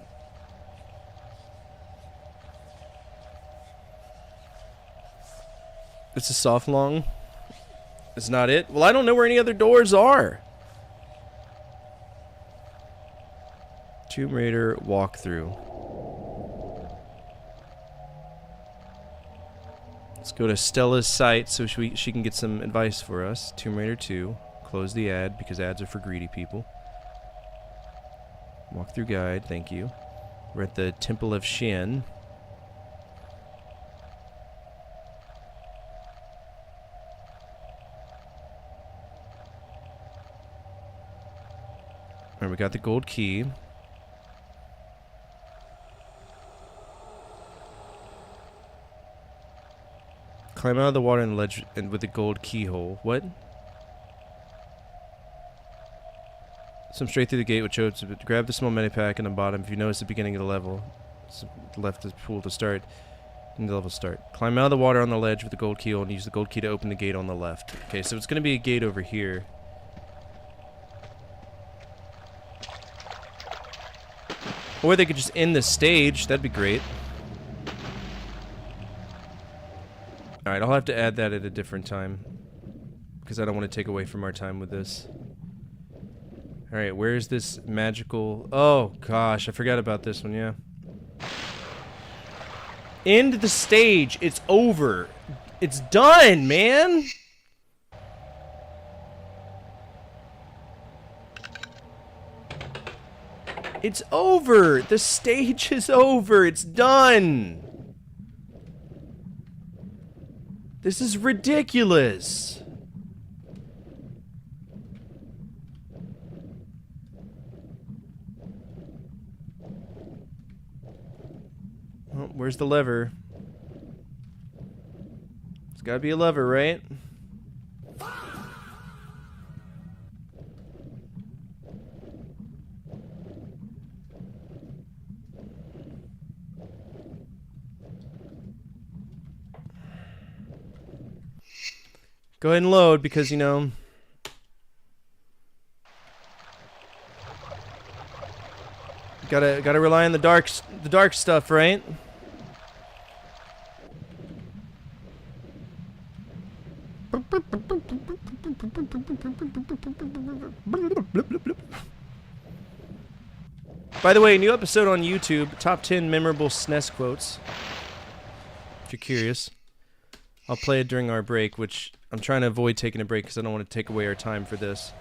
It's a soft long. It's not it? Well, I don't know where any other doors are. Tomb Raider walkthrough. Let's go to Stella's site so she can get some advice for us. Tomb Raider 2. Close the ad because ads are for greedy people. Walkthrough guide, thank you. We're at the Temple of Shen. Alright, we got the gold key. Climb out of the water and ledge and with the gold keyhole. What? Swim straight through the gate with Chotes. Grab the small medipack in the bottom. If you notice the beginning of the level, left the pool to start. And the level start. Climb out of the water on the ledge with the gold key and use the gold key to open the gate on the left. Okay, so it's going to be a gate over here. Or they could just end the stage. That'd be great. Alright, I'll have to add that at a different time. Because I don't want to take away from our time with this. Alright, where's this magical... Oh, gosh, I forgot about this one, yeah. End the stage. It's over. It's done, man! It's over! The stage is over! It's done! This is ridiculous! Oh, where's the lever? There's gotta be a lever, right? Go ahead and load because, you know, gotta rely on the dark stuff, right? By the way, new episode on YouTube, top 10 memorable SNES quotes. If you're curious, I'll play it during our break, which I'm trying to avoid taking a break because I don't want to take away our time for this.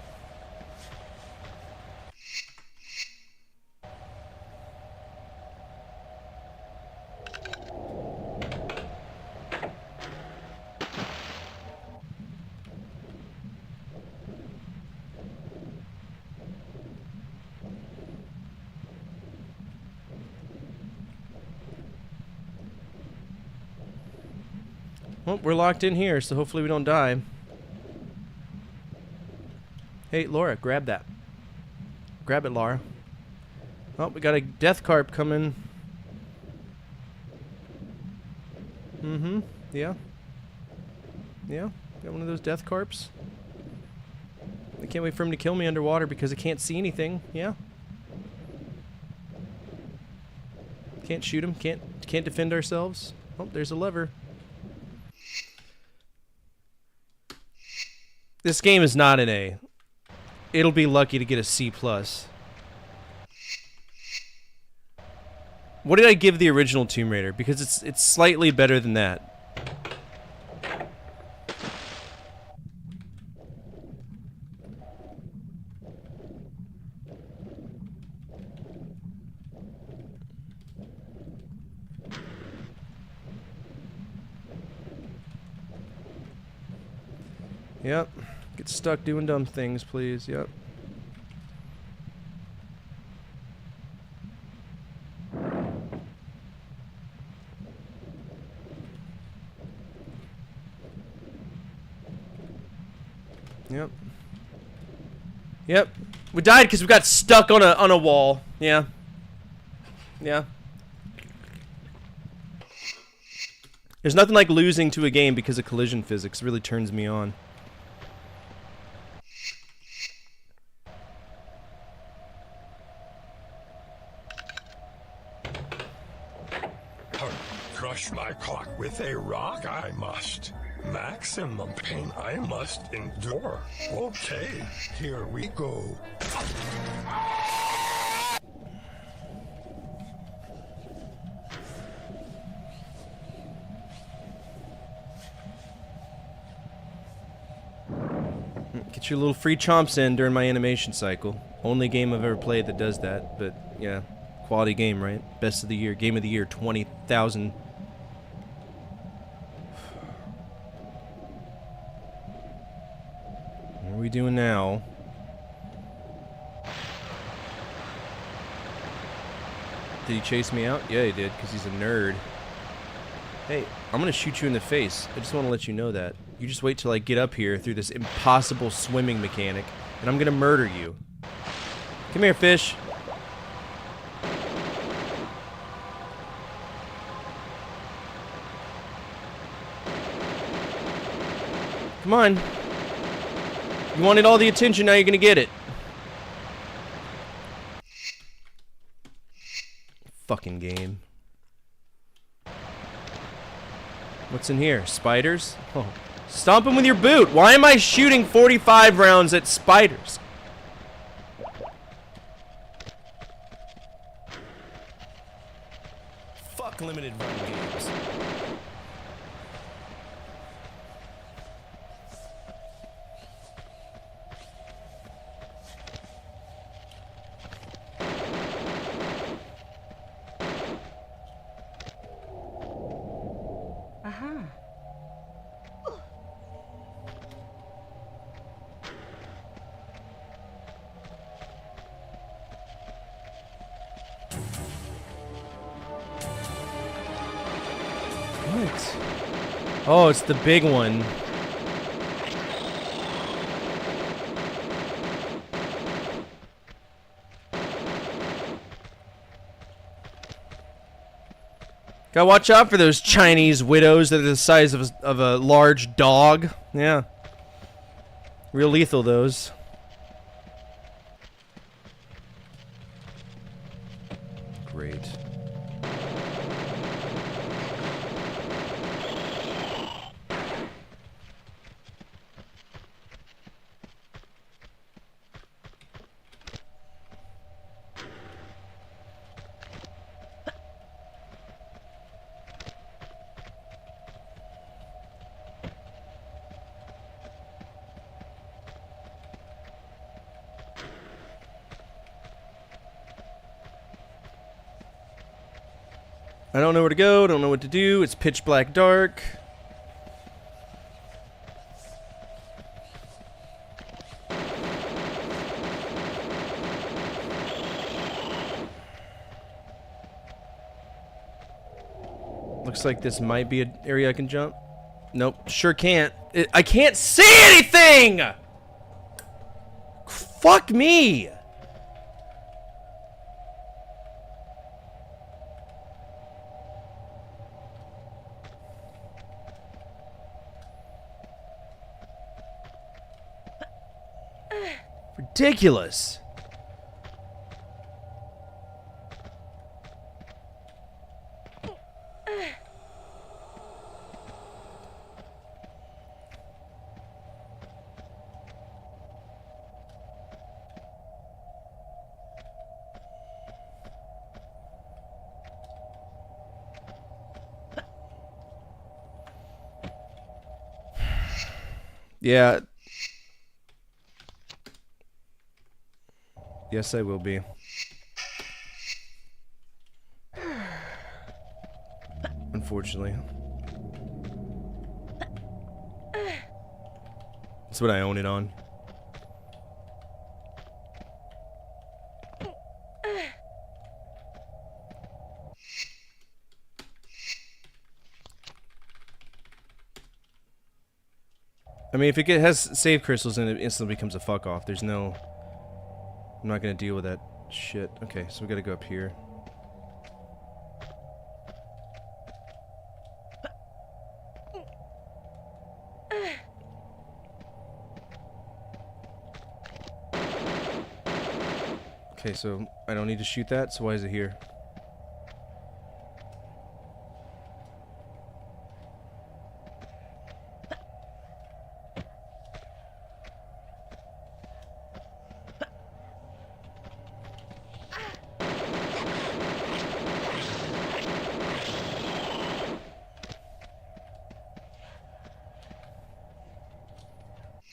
Well, we're locked in here, so hopefully we don't die. Hey, Laura, grab that. Grab it, Laura. Oh, we got a death carp coming. Mm-hmm. Yeah. Yeah, got one of those death carps. I can't wait for him to kill me underwater because I can't see anything. Yeah. Can't shoot him. Can't defend ourselves. Oh, there's a lever. This game is not an A. It'll be lucky to get a C+. What did I give the original Tomb Raider? Because it's slightly better than that. Yep. Get stuck doing dumb things, please. Yep. Yep. Yep. We died because we got stuck on a wall. Yeah. Yeah. There's nothing like losing to a game because of collision physics. It really turns me on. Crush my cock with a rock I must. Maximum pain I must endure. Okay, here we go. Get your little free chomps in during my animation cycle. Only game I've ever played that does that, but yeah. Quality game, right? Best of the year. Game of the year, 20,000. What are we doing now? Did he chase me out? Yeah, he did, because he's a nerd. Hey, I'm gonna shoot you in the face. I just want to let you know that. You just wait till I get up here through this impossible swimming mechanic, and I'm gonna murder you. Come here, fish. Come on. You wanted all the attention, now you're gonna get it. Fucking game. What's in here? Spiders? Oh. Stomp them with your boot. Why am I shooting 45 rounds at spiders? Fuck limited run games. What? Oh, it's the big one. Gotta watch out for those Chinese widows that are the size of a large dog. Yeah. Real lethal, those. Great. I don't know where to go, don't know what to do. It's pitch black dark. Looks like this might be an area I can jump. Nope, sure can't. I can't see anything! Fuck me! Ridiculous. Yeah. Yes, I will be. Unfortunately. That's what I own it on. I mean, if it has save crystals in it, instantly becomes a fuck off. There's no... I'm not gonna deal with that shit. Okay, so we gotta go up here. Okay, so I don't need to shoot that, so why is it here?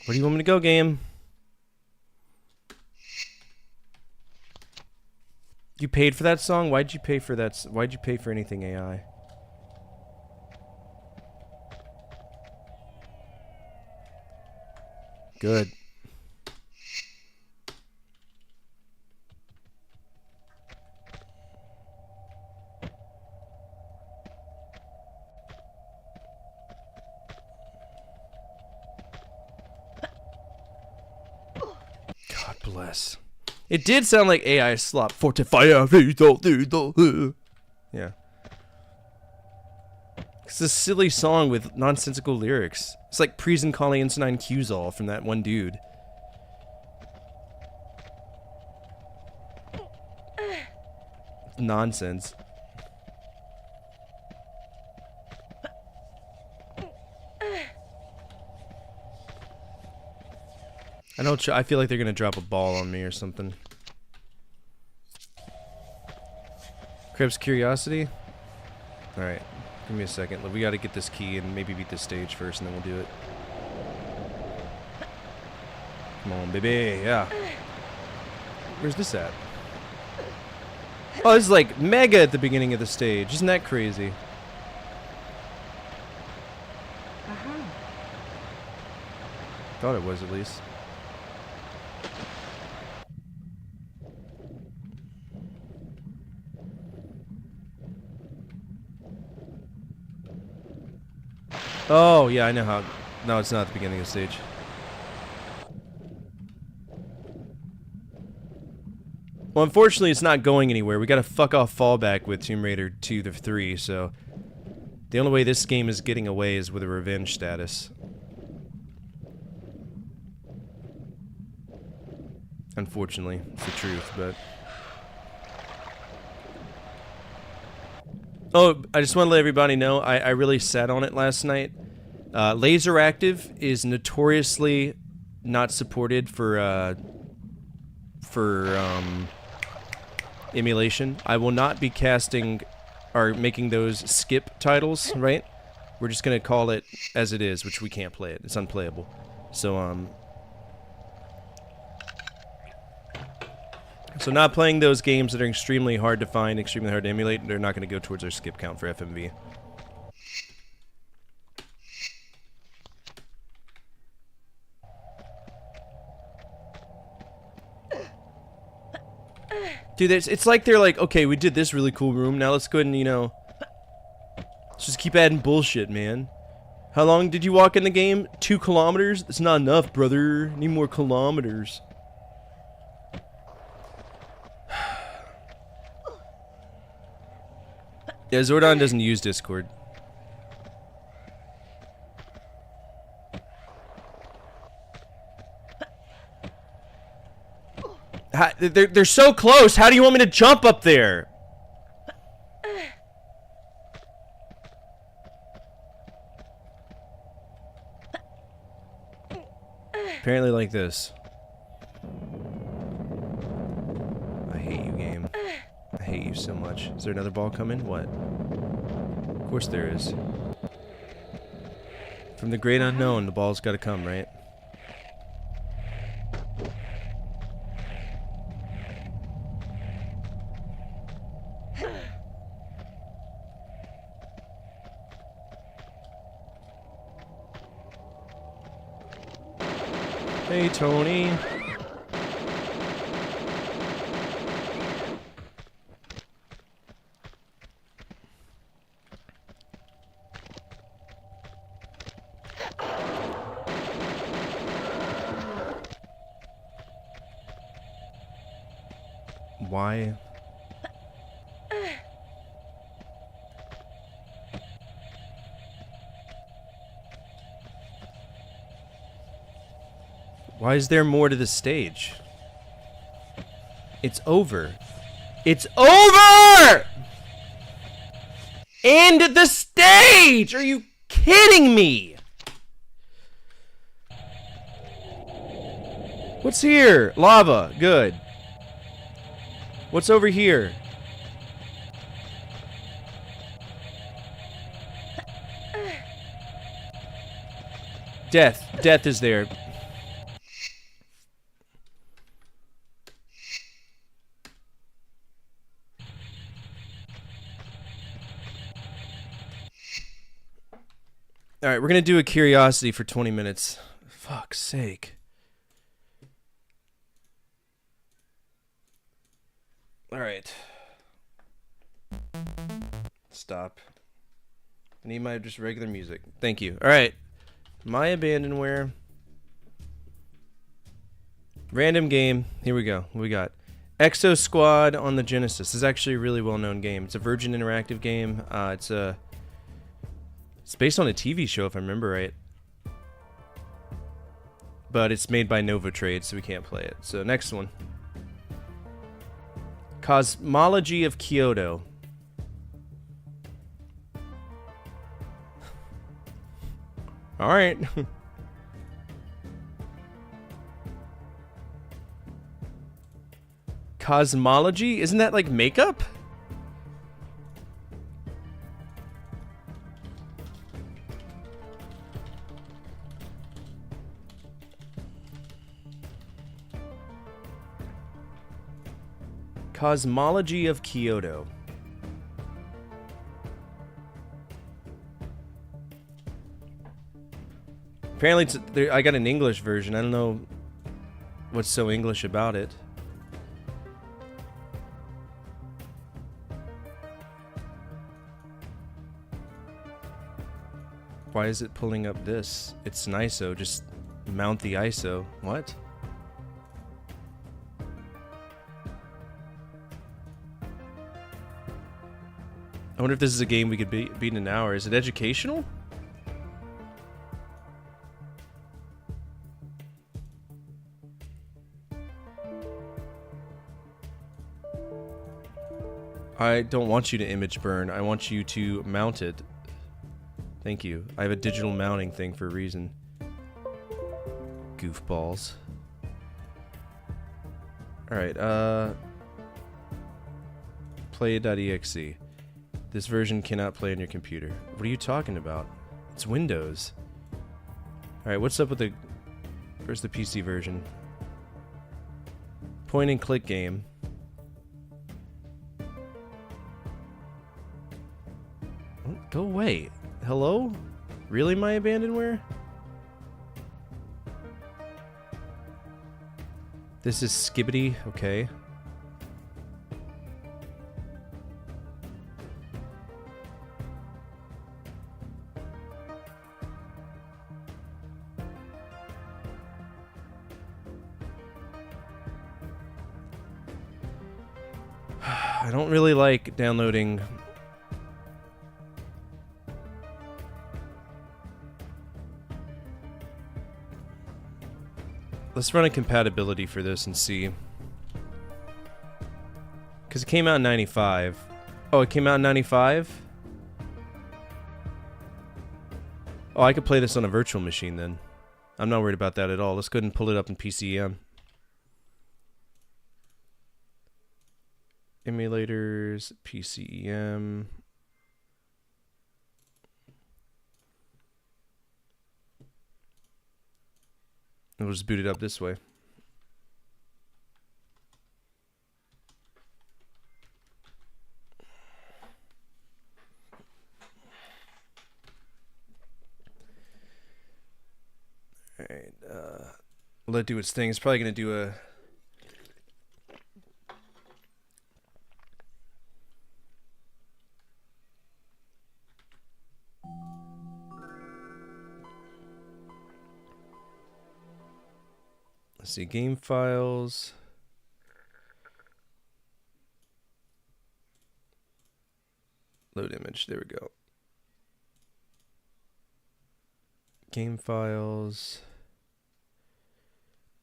Where do you want me to go, game? You paid for that song? Why'd you pay for that? Why'd you pay for anything, AI? Good. God bless. It did sound like AI slop. Fortify. Yeah. It's a silly song with nonsensical lyrics. It's like Prison calling Incinine Qzol from that one dude. Nonsense. I feel like they're gonna drop a ball on me or something. Krebs Curiosity? Alright, give me a second. We gotta get this key and maybe beat this stage first and then we'll do it. Come on, baby, yeah. Where's this at? Oh, this is like mega at the beginning of the stage. Isn't that crazy? Thought it was at least. Oh, yeah, I know how. No, it's not at the beginning of the stage. Well, unfortunately, it's not going anywhere. We got a fuck off fallback with Tomb Raider 2 to 3, so the only way this game is getting away is with a revenge status. Unfortunately, it's the truth, but... Oh, I just want to let everybody know, I really sat on it last night. Laser Active is notoriously not supported for emulation. I will not be casting or making those skip titles, right? We're just gonna call it as it is, which we can't play it. It's unplayable. So so not playing those games that are extremely hard to find, extremely hard to emulate, they're not gonna go towards our skip count for FMV. Dude, it's like they're like, okay, we did this really cool room, now let's go ahead and, you know, let's just keep adding bullshit, man. How long did you walk in the game? 2 kilometers? That's not enough, brother. Need more kilometers. Yeah, Zordon doesn't use Discord. They're so close. How do you want me to jump up there? Apparently like this. I hate you, game. I hate you so much. Is there another ball coming? What? Of course there is. From the great unknown, the ball's gotta come, right? Hey, Tony. Why? Why is there more to the stage? It's over. It's over! End the stage! Are you kidding me? What's here? Lava. Good. What's over here? Death. Death is there. Alright, we're gonna do a curiosity for 20 minutes. Fuck's sake. Alright. Stop. I need my just regular music. Thank you. Alright. My abandonware. Random game. Here we go. What we got? Exo Squad on the Genesis. This is actually a really well-known game. It's a Virgin Interactive game. It's based on a TV show, if I remember right. But it's made by Nova Trade, so we can't play it. So next one. Cosmology of Kyoto. All right. Cosmology? Isn't that like makeup? Cosmology of Kyoto. Apparently, I got an English version. I don't know what's so English about it. Why is it pulling up this? It's an ISO. Just mount the ISO. What? I wonder if this is a game we could beat in an hour. Is it educational? I don't want you to image burn. I want you to mount it. Thank you. I have a digital mounting thing for a reason. Goofballs. Alright, play.exe. This version cannot play on your computer. What are you talking about? It's Windows. Alright, what's up with the... Where's the PC version? Point and click game. Go away. Hello? Really, my abandonware? This is Skibbity. Okay. I don't really like downloading... Let's run a compatibility for this and see. Because it came out in 95. Oh, it came out in 95? Oh, I could play this on a virtual machine then. I'm not worried about that at all. Let's go ahead and pull it up in PCM. Emulators, PCEM. And we'll just boot it up this way. Alright, let it do its thing. It's probably going to do a... Let's see, game files. Load image, there we go. Game files.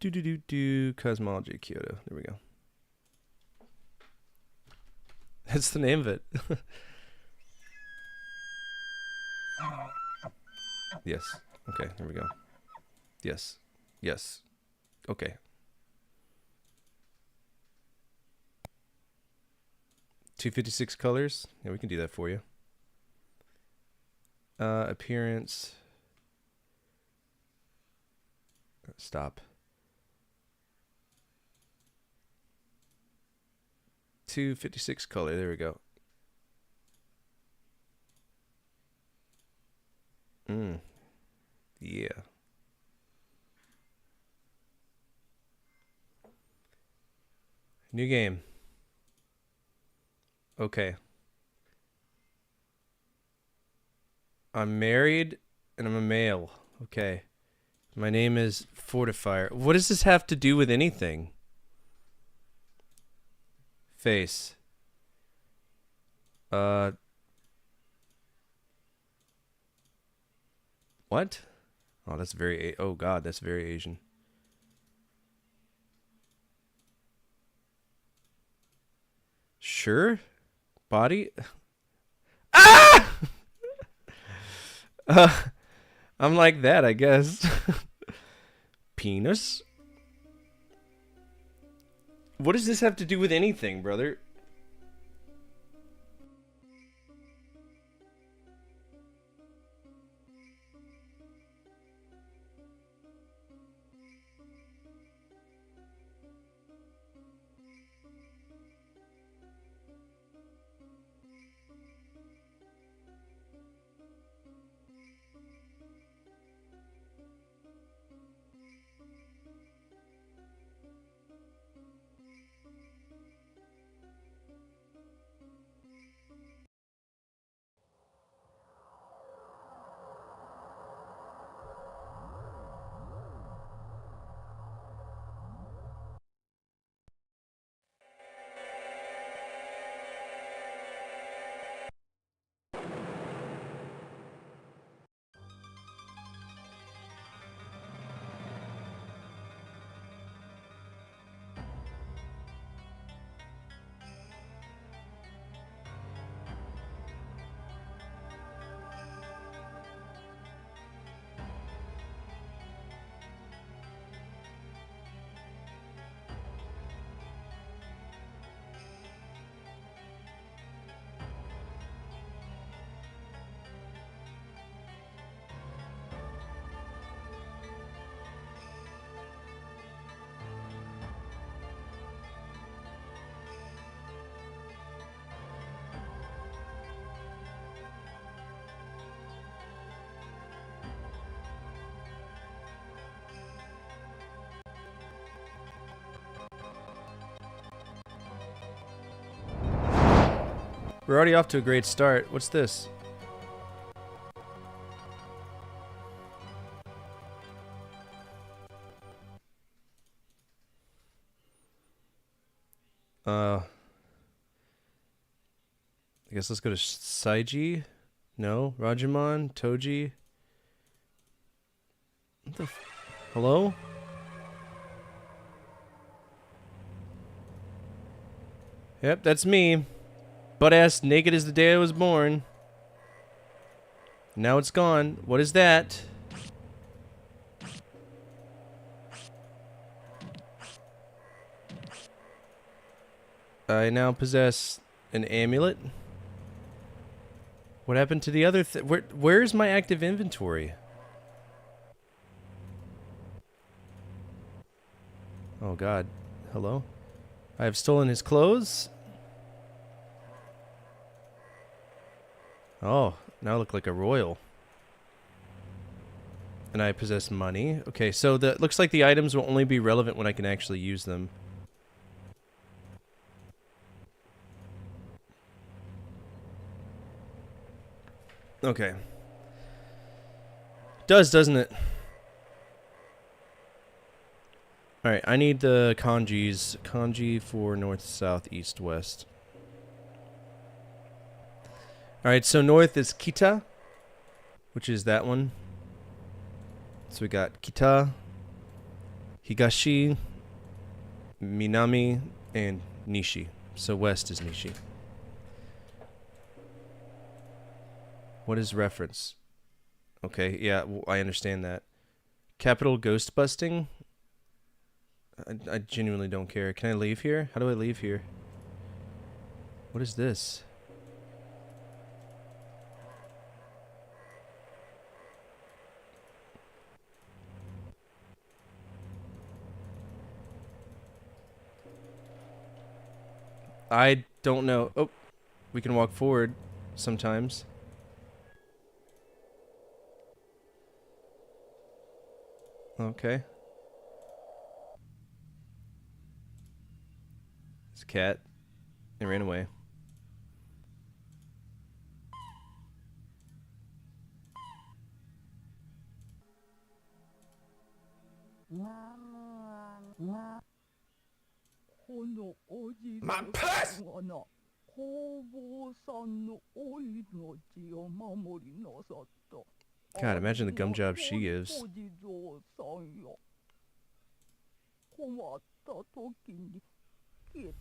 Cosmology Kyoto. There we go. That's the name of it. Yes. Okay, there we go. Yes. Yes. Okay. $256 colors. Yeah, we can do that for you. Appearance. Stop. 256 color. There we go. Yeah. New game. Okay. I'm married and I'm a male. Okay. My name is Fortifier. What does this have to do with anything? Face. What? Oh, that's very... Oh, God, that's very Asian. Sure. Body? Ah! I'm like that, I guess. Penis? What does this have to do with anything, brother? We're already off to a great start. What's this? I guess let's go to Saiji. No, Rajamon, Toji. What the hello? Yep, that's me. Butt-ass naked as the day I was born. Now it's gone. What is that? I now possess an amulet. What happened to the other where's my active inventory? Oh God. Hello? I have stolen his clothes. Oh, now I look like a royal. And I possess money. Okay, so that looks like the items will only be relevant when I can actually use them. Okay. Does, doesn't it? Alright, I need the kanjis. Kanji for north, south, east, west. Alright, so north is Kita, which is that one. So we got Kita, Higashi, Minami, and Nishi. So west is Nishi. What is reference? Okay, yeah, I understand that. Capital ghost busting? I genuinely don't care. Can I leave here? How do I leave here? What is this? I don't know. Oh, we can walk forward sometimes. Okay. It's a cat. It ran away. My purse! God, imagine the gum job she gives. 困った時にきっ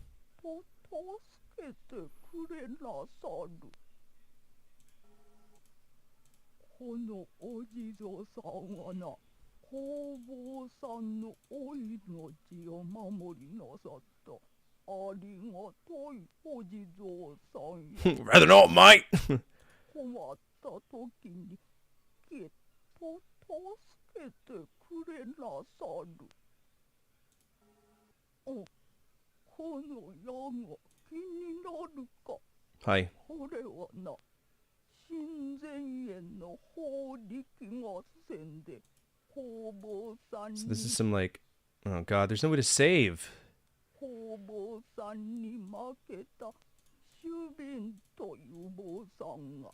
と助けてくれなさる。このお地蔵さんはな、工房さんのお命を守りなさった。ありがといお地蔵さんよ。Rather not, mate. 困った時にきっと助けてくれなさる。この矢が気になるか。 Hi. これはな、神前園の法力合戦で工房さんに So this is some like, oh god, there's no way to save. 工房さんに負けた主便という坊さんが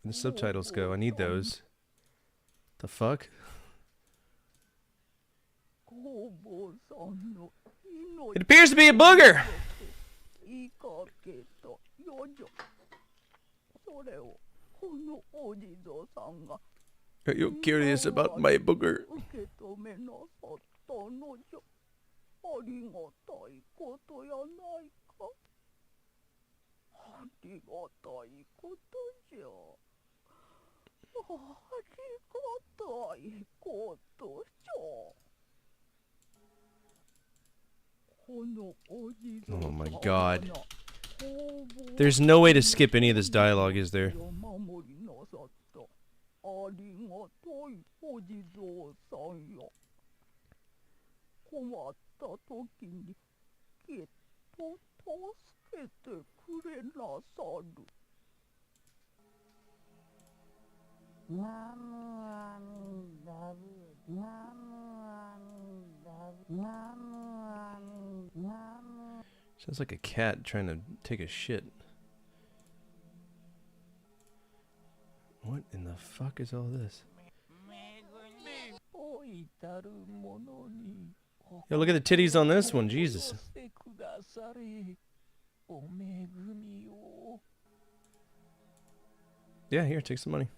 The subtitles go. I need those. The fuck? 工房さんの It appears to be a booger. 言いかけたよじょ。それをこのお地蔵さんが Are you curious about my booger? 受け止めなさったのじゃ。ありがたいことやないか。ありがたいことじゃ。ありがたいことじゃ。このお地蔵さん Oh my god. な There's no way to skip any of this dialogue, is there? 守りなさった。ありがといお地蔵さんよ。困った時にきっと助けてくれなさる。Sounds like a cat trying to take a shit. What in the fuck is all this? Yo, look at the titties on this one, Jesus. Yeah, here, take some money.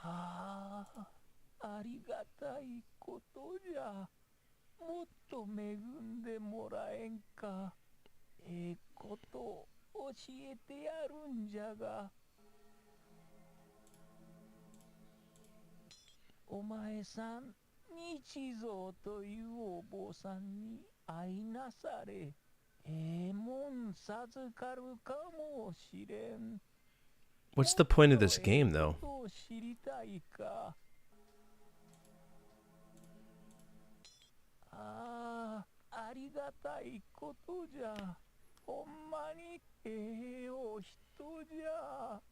Ah, ありがたいことじゃ。もっと恵んでもらえんか。ええこと教えてやるんじゃが。お前さん、日蔵というお坊さんに会いなされ。ええもん授かるかもしれん。 What's the point of this game, though? 知りたいか。ああ、ありがたいことじゃ。ほんまにええお人じゃ。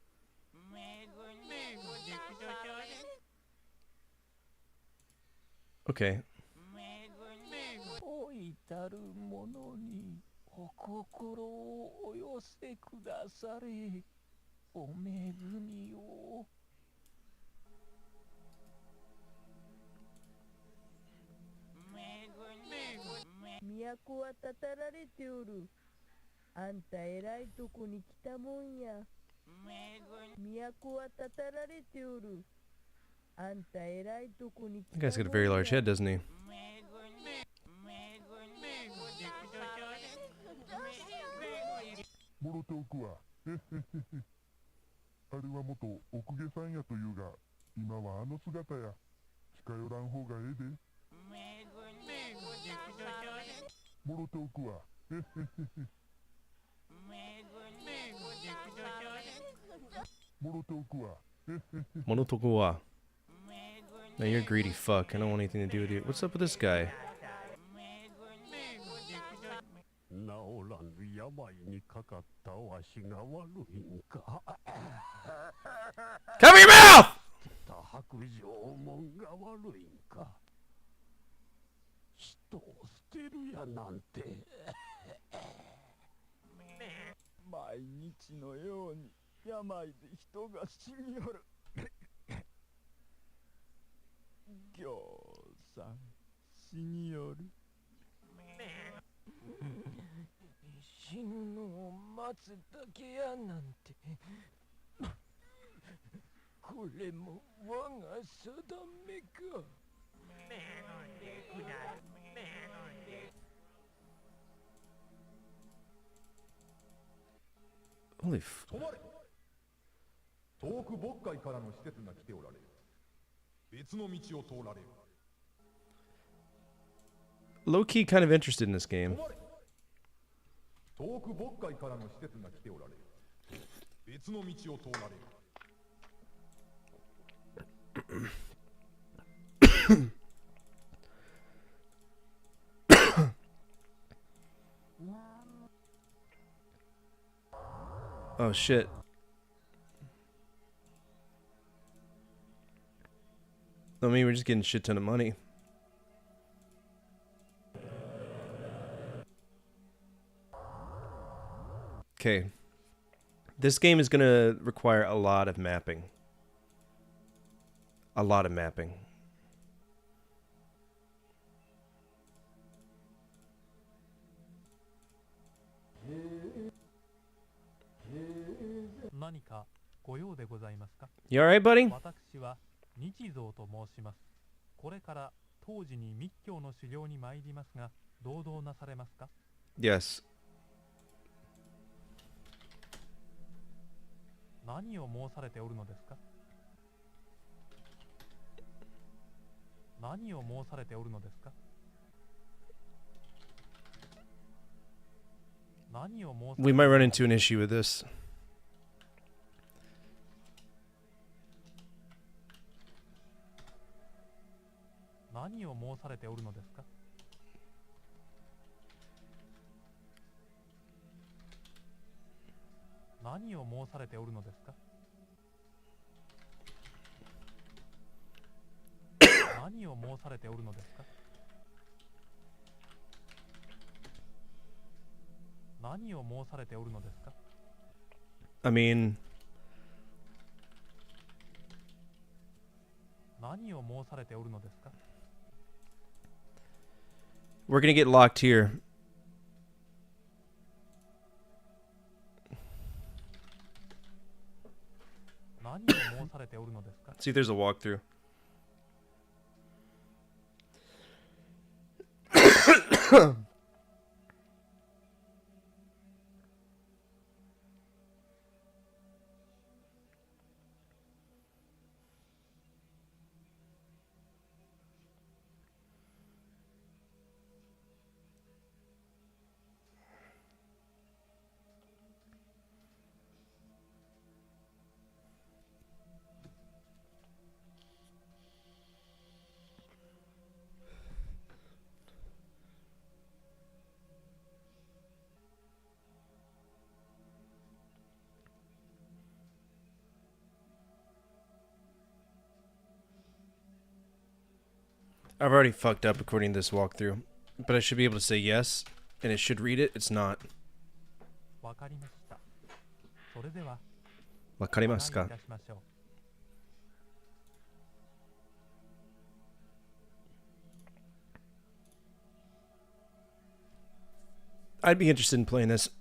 Okay. 老いたる者にお心をお寄せくだされ。お恵みを。都はたたられておる。あんたえらいとこに来たもんや。都はたたられておる。あんたえらいとこに来たもんや。 That guy's got a very large head, doesn't he? もろておくわ。あれは元奥下さんやというが、今はあの姿や。近寄らん方がええで。もろておくわ。もろておくわ。 Monotokuwa. No, you're a greedy fuck. I don't want anything to do with you. What's up with this guy? 治らぬ病にかかったわしが悪いんか。 Cover your mouth! 白状門が悪いんか。人を捨てるやなんて。毎日のように病で人が死による。ぎょうさん死による。死ぬのを待つだけやなんて。これも我が定めか。Holy f- 止まれ。遠く渤海からの施設が来ておられる。別の道を通られる。 Low key kind of interested in this game. 止まれ。遠く渤海からの施設が来ておられる。別の道を通られる。Oh shit. I mean, we're just getting a shit ton of money. Okay. This game is gonna require a lot of mapping. A lot of mapping. You alright, buddy? 私は日蔵と申します。これから当時に密教の修行に参りますが、同道なされますか？ Yes. 何を申されておるのですか？何を申されておるのですか？何を申されておるのですか？ We might run into an issue with this. 何を申されておるのですか？何を申されておるのですか？何を申されておるのですか？何を申されておるのですか？ I mean, 何を申されておるのですか？ we're gonna get locked here. 何を申されておるのですか？ See if there's a walkthrough. I've already fucked up according to this walkthrough, but I should be able to say yes, and it should read it. It's not. わかりました。それでは、わかりますか? お願いいたしましょう。 I'd be interested in playing this.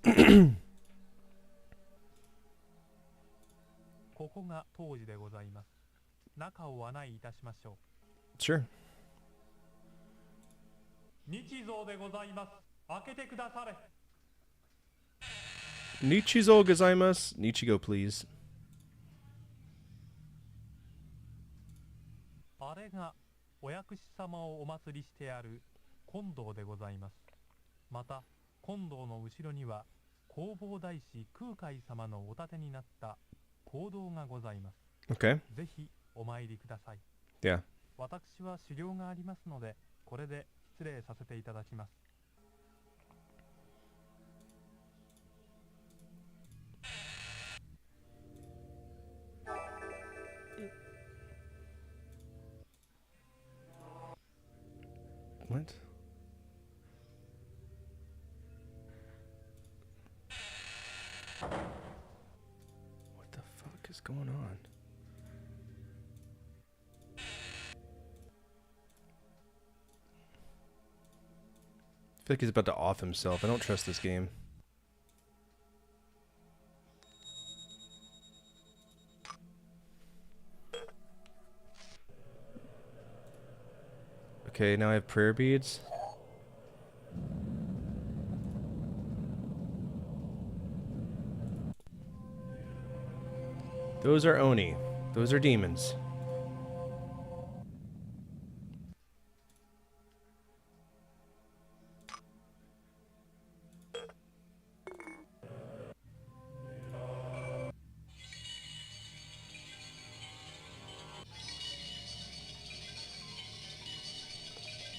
ここが当時でございます。中を案内いたしましょ Sure. う。日蔵でございます。開けてくだされ。 Nichizo gozaimasu. Nichigo, please. あれがお薬師様をお祭りしてある金堂でございます。また金堂の後ろには弘法大師空海様のお立てになった講堂がございます。 Okay. ぜひお参りください。 Yeah. 私は修行がありますので、これで失礼させていただきます。 What? What going on? I feel like he's about to off himself. I don't trust this game. Okay, now I have prayer beads. Those are Oni. Those are demons.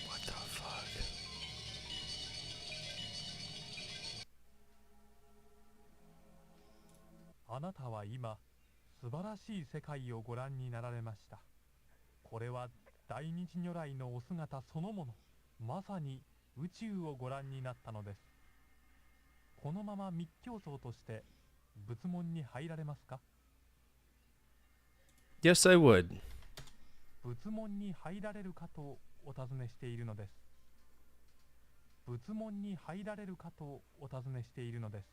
What the fuck? あなたは今、素晴らしい世界をご覧になられました。これは大日如来のお姿そのもの、まさに宇宙をご覧になったのです。このまま密教僧として仏門に入られますか？ Yes, I would. 仏門に入られるかとお尋ねしているのです。仏門に入られるかとお尋ねしているのです。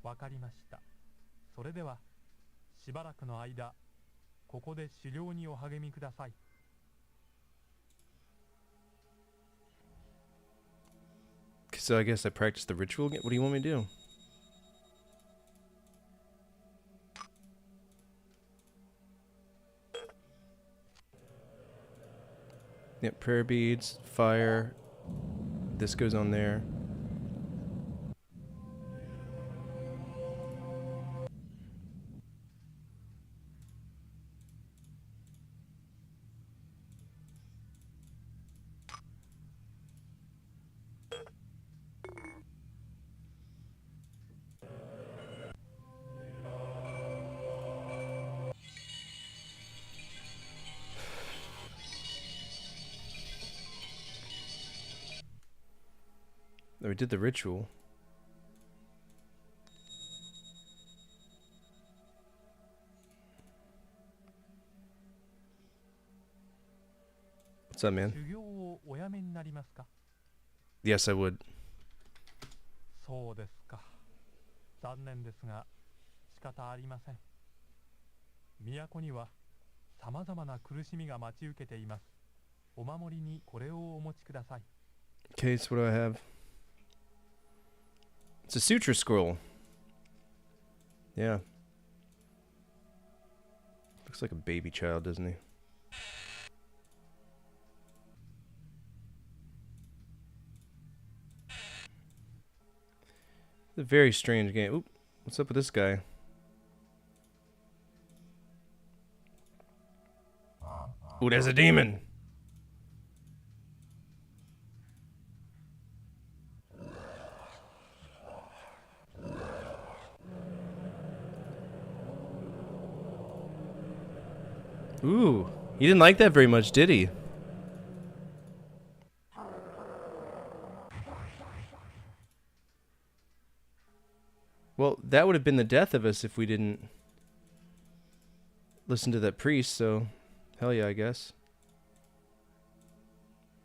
わかりました。それではしばらくの間ここで修行にお励みください。So I guess I practice the ritual again. What do you want me to do? Yep, prayer beads, fire. This goes on there. We did the ritual. What's up, man? 修行をおやめになりますか？ Yes, I would. そうですか。残念ですが仕方ありません。都にはさまざまな苦しみが待ち受けています。お守りにこれをお持ちください。 Okay, so what do I have? It's a suture scroll. Yeah. Looks like a baby child, doesn't he? It's a very strange game. Oop, what's up with this guy? Ooh, there's a demon. Ooh, he didn't like that very much, did he? Well, that would have been the death of us if we didn't listen to that priest, so hell yeah, I guess.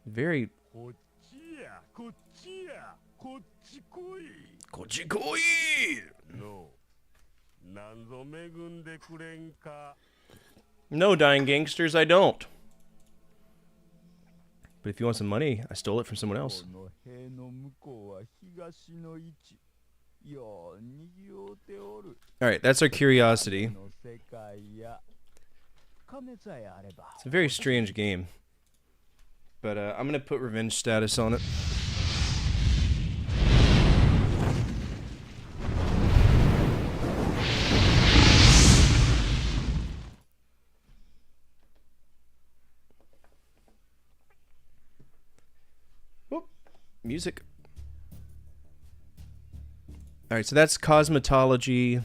Very... こっちやこっちやこっち来いこっち来いのなんぞ恵んでくれんか No, dying gangsters, I don't. But if you want some money, I stole it from someone else. この塀の向こうは東の位置。ようにぎおうておる。 Alright, that's our curiosity. の世界や金さえあれば。 It's a very strange game. But I'm going to put revenge status on it. Whoop. Music. Alright, so that's cosmetology,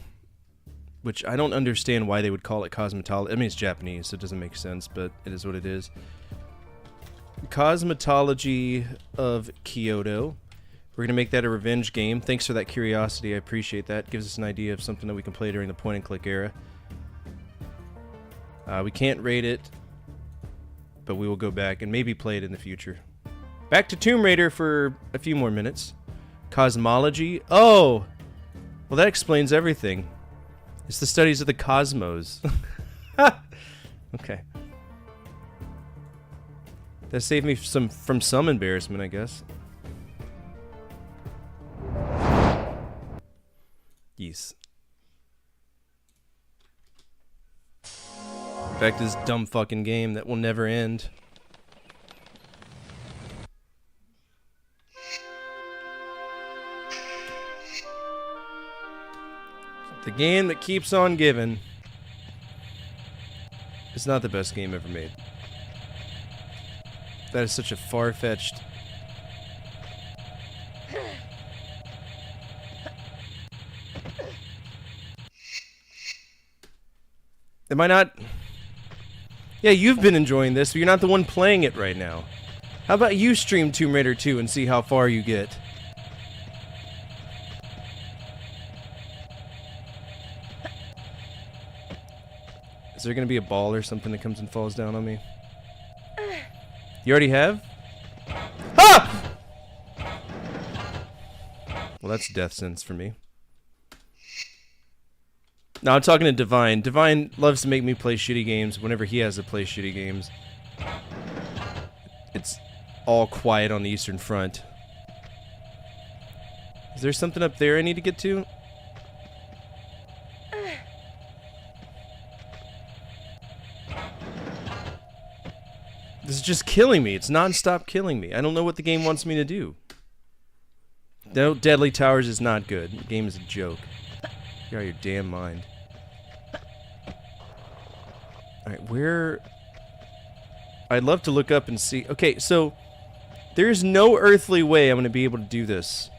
which I don't understand why they would call it cosmetology. I mean, it's Japanese, so it doesn't make sense, but it is what it is. Cosmetology of Kyoto. We're going to make that a revenge game. Thanks for that curiosity. I appreciate that. Gives us an idea of something that we can play during the point-and-click era. We can't rate it, but we will go back and maybe play it in the future. Back to Tomb Raider for a few more minutes. Cosmology? Oh! Well, that explains everything. It's the studies of the cosmos. Okay. That saved me from some embarrassment, I guess. Yes. Back to this dumb fucking game that will never end. The game that keeps on giving. It's not the best game ever made. That is such a far-fetched... Am I not... Yeah, you've been enjoying this, but you're not the one playing it right now. How about you stream Tomb Raider 2 and see how far you get? Is there gonna be a ball or something that comes and falls down on me? You already have? Ah! Well, that's death sentence for me. No, I'm talking to Divine. Divine loves to make me play shitty games whenever he has to play shitty games. It's all quiet on the Eastern Front. Is there something up there I need to get to? This is just killing me. It's non-stop killing me. I don't know what the game wants me to do. No, Deadly Towers is not good. The game is a joke. You're out of your damn mind. Alright, where... I'd love to look up and see... Okay, so... There's no earthly way I'm going to be able to do this.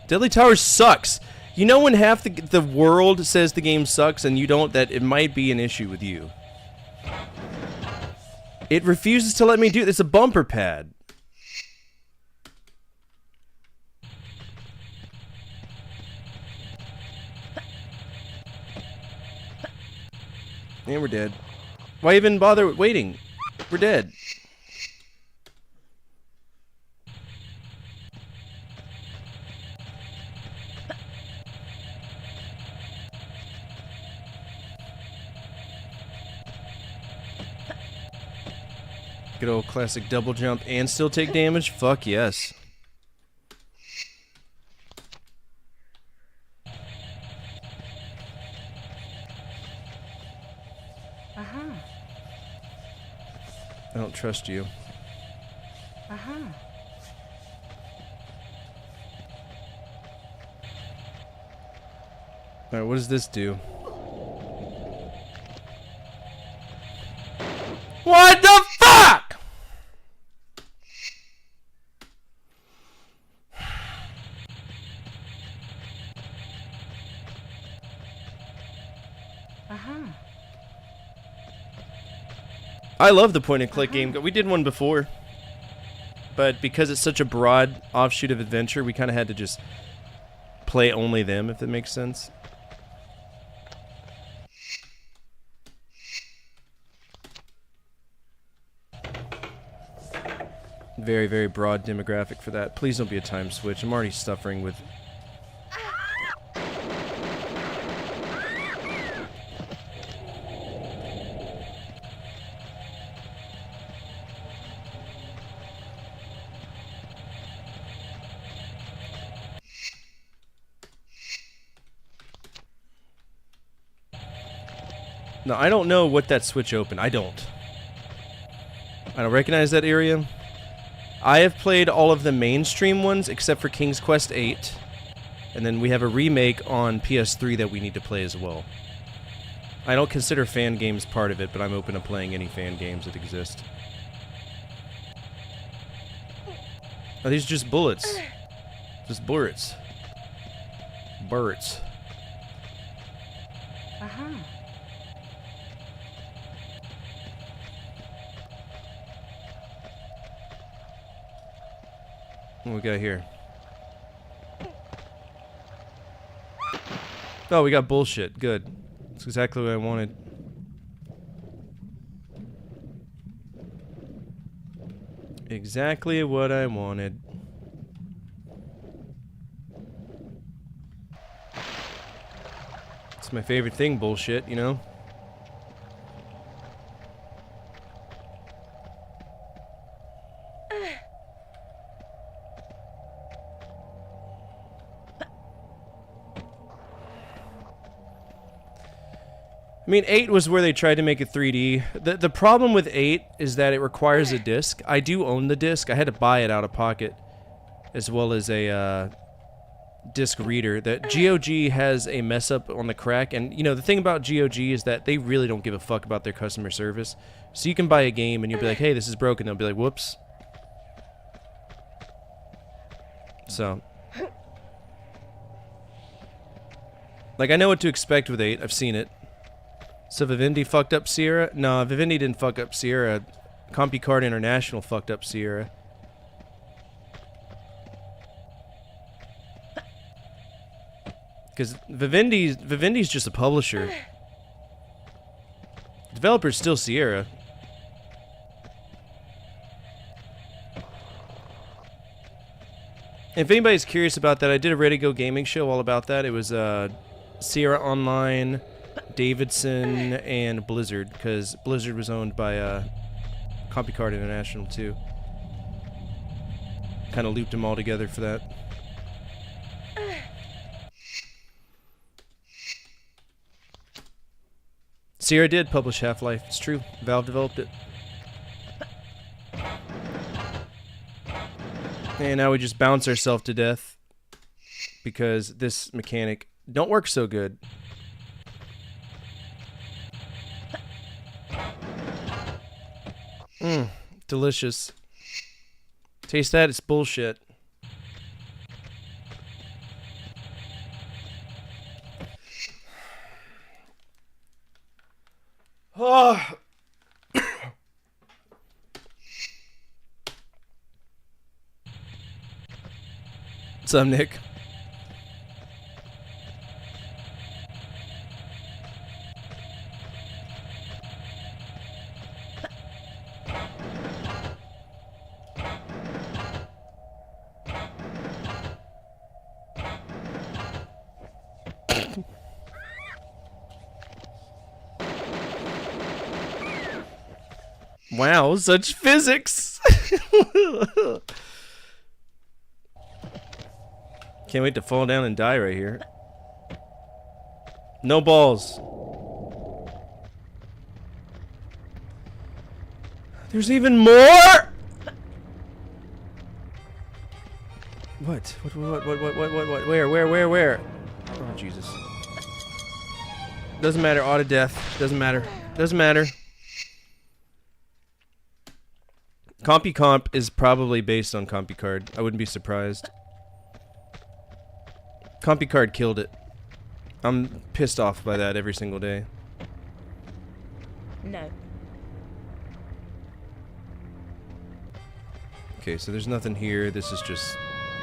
Deadly Towers sucks! You know when half the world says the game sucks and you don't, that it might be an issue with you. It refuses to let me do it. It's a bumper pad. And we're dead. Why even bother waiting? We're dead. Good old classic double jump and still take damage? Fuck yes. I don't trust you. Alright, what does this do? What the fuck?! I love the point-and-click game. We did one before. But because it's such a broad offshoot of adventure, we kind of had to just play only them, if that makes sense. Very, very broad demographic for that. Please don't be a time switch. I'm already suffering with... No, I don't know what that switch opened. I don't recognize that area. I have played all of the mainstream ones except for King's Quest VIII. And then we have a remake on PS3 that we need to play as well. I don't consider fan games part of it, but I'm open to playing any fan games that exist. Are these just bullets? Just bullets. Bullets. What we got here? Oh, we got bullshit. Good. That's exactly what I wanted. Exactly what I wanted. It's my favorite thing, bullshit, you know? I mean, 8 was where they tried to make it 3D. The problem with 8 is that it requires a disc. I do own the disc. I had to buy it out of pocket, as well as a disc reader. That GOG has a mess up on the crack, and you know the thing about GOG is that they really don't give a fuck about their customer service. So you can buy a game and you'll be like, "Hey, this is broken." They'll be like, "Whoops." So, like, I know what to expect with 8. I've seen it. So Vivendi fucked up Sierra? No, Vivendi didn't fuck up Sierra. CompuCard International fucked up Sierra. Because Vivendi's just a publisher. Developer's still Sierra. If anybody's curious about that, I did a Ready Go Gaming show all about that. It was Sierra Online, Davidson, and Blizzard, because Blizzard was owned by CompuCard International too. Kind of looped them all together for that. Sierra did publish Half-Life, it's true. Valve developed it. And now we just bounce ourselves to death because this mechanic don't work so good. Delicious. Taste that, it's bullshit. Oh. What's up, Nick? Wow, such physics! Can't wait to fall down and die right here. No balls. There's even more! What? What? Where? Oh, Jesus. Doesn't matter, auto death. Doesn't matter. Doesn't matter. CompuComp is probably based on CompuCard. I wouldn't be surprised. CompuCard killed it. I'm pissed off by that every single day. No. Okay, so there's nothing here. This is just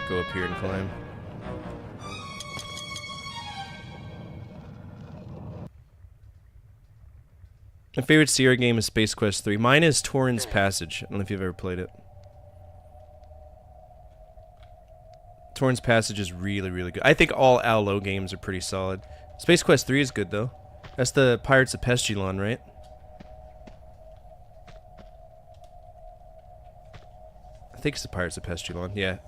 go up here and climb. My favorite Sierra game is Space Quest 3. Mine is Torrens Passage. I don't know if you've ever played it. Torrens Passage is really, really good. I think all Al-Lo games are pretty solid. Space Quest 3 is good, though. That's the Pirates of Pestilon, right? I think it's the Pirates of Pestilon, yeah.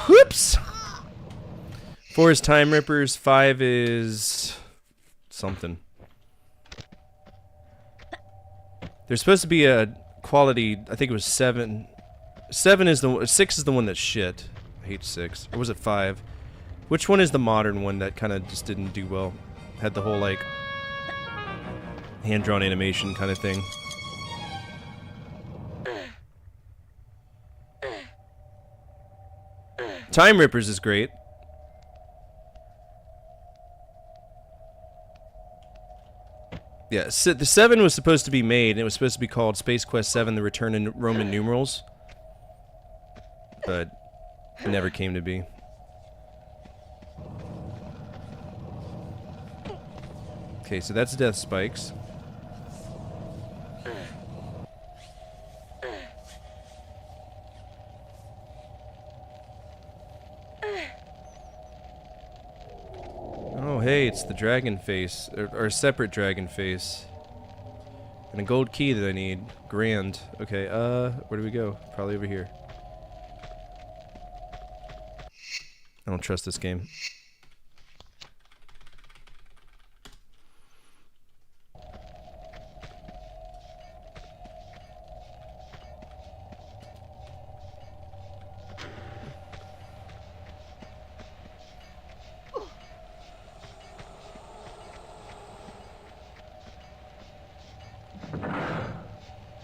Whoops! 4 is Time Rippers, 5 is something. There's supposed to be a quality, I think it was 7. 6 is the one that's shit. I hate 6. Or was it 5? Which one is the modern one that kind of just didn't do well? Had the whole, like, hand-drawn animation kind of thing. Time Rippers is great. Yeah, so the 7 was supposed to be made, and it was supposed to be called Space Quest 7: The Return in Roman Numerals. But it never came to be. Okay, so that's death spikes. Oh, hey, it's the dragon face, or a separate dragon face. And a gold key that I need. Grand. Okay, where do we go? Probably over here. I don't trust this game.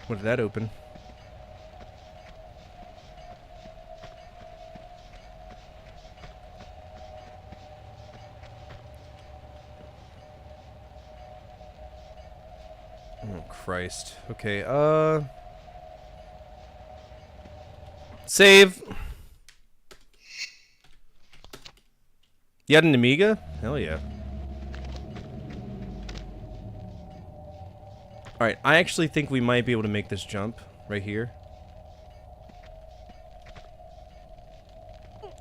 What did that open? Oh, Christ. Okay, save! You had an Amiga? Hell yeah. Alright, I actually think we might be able to make this jump right here.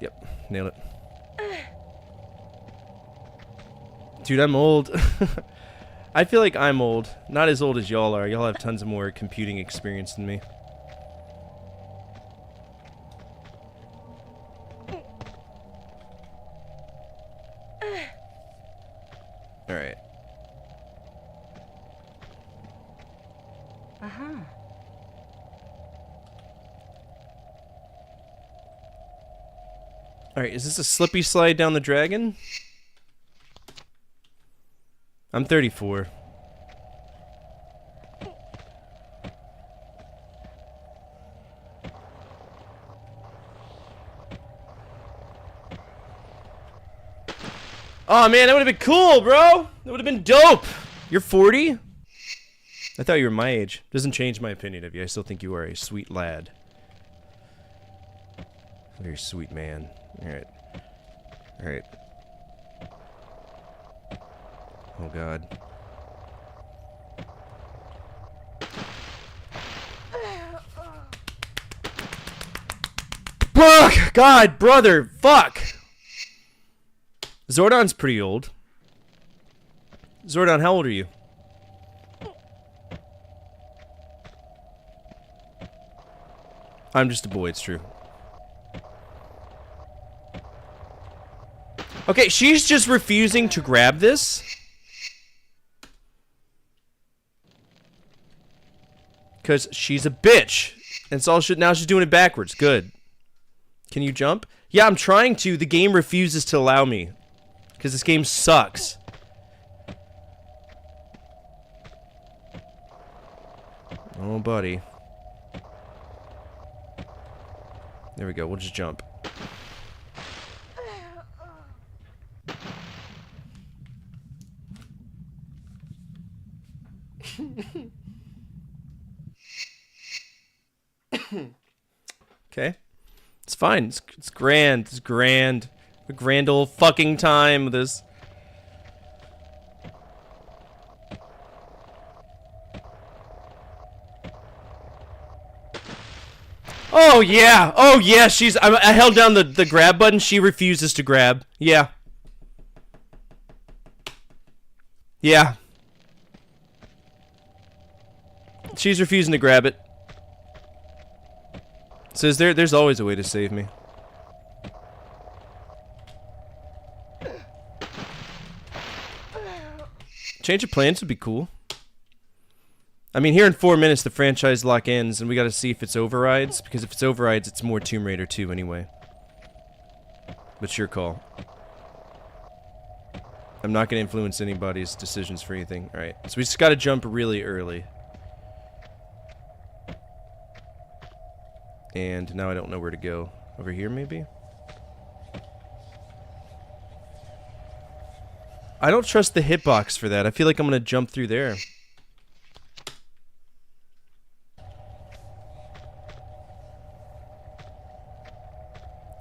Yep, nailed it. Dude, I'm old. I feel like I'm old. Not as old as y'all are. Y'all have tons of more computing experience than me. Alright. Alright, is this a slippy slide down the dragon? I'm 34. Oh man, that would have been cool, bro! That would have been dope! You're 40? I thought you were my age. Doesn't change my opinion of you. I still think you are a sweet lad. Very sweet man. Alright. Alright. Oh god. Fuck! God, brother! Fuck! Zordon's pretty old. Zordon, how old are you? I'm just a boy, it's true. Okay, she's just refusing to grab this. Because she's a bitch. And so now she's doing it backwards. Good. Can you jump? Yeah, I'm trying to. The game refuses to allow me. Because this game sucks. Oh, buddy. There we go. We'll just jump. Okay. It's fine. It's grand. It's grand. A grand old fucking time with this. Oh yeah! Oh yeah! I held down the grab button. She refuses to grab. Yeah. Yeah. She's refusing to grab it. So there's always a way to save me. Change of plans would be cool. I mean, here in 4 minutes the franchise lock ends, and we gotta see if it's overrides, because if it's overrides, it's more Tomb Raider 2 anyway. But your call. I'm not gonna influence anybody's decisions for anything. Alright, so we just gotta jump really early. And now I don't know where to go. Over here, maybe? I don't trust the hitbox for that. I feel like I'm gonna jump through there.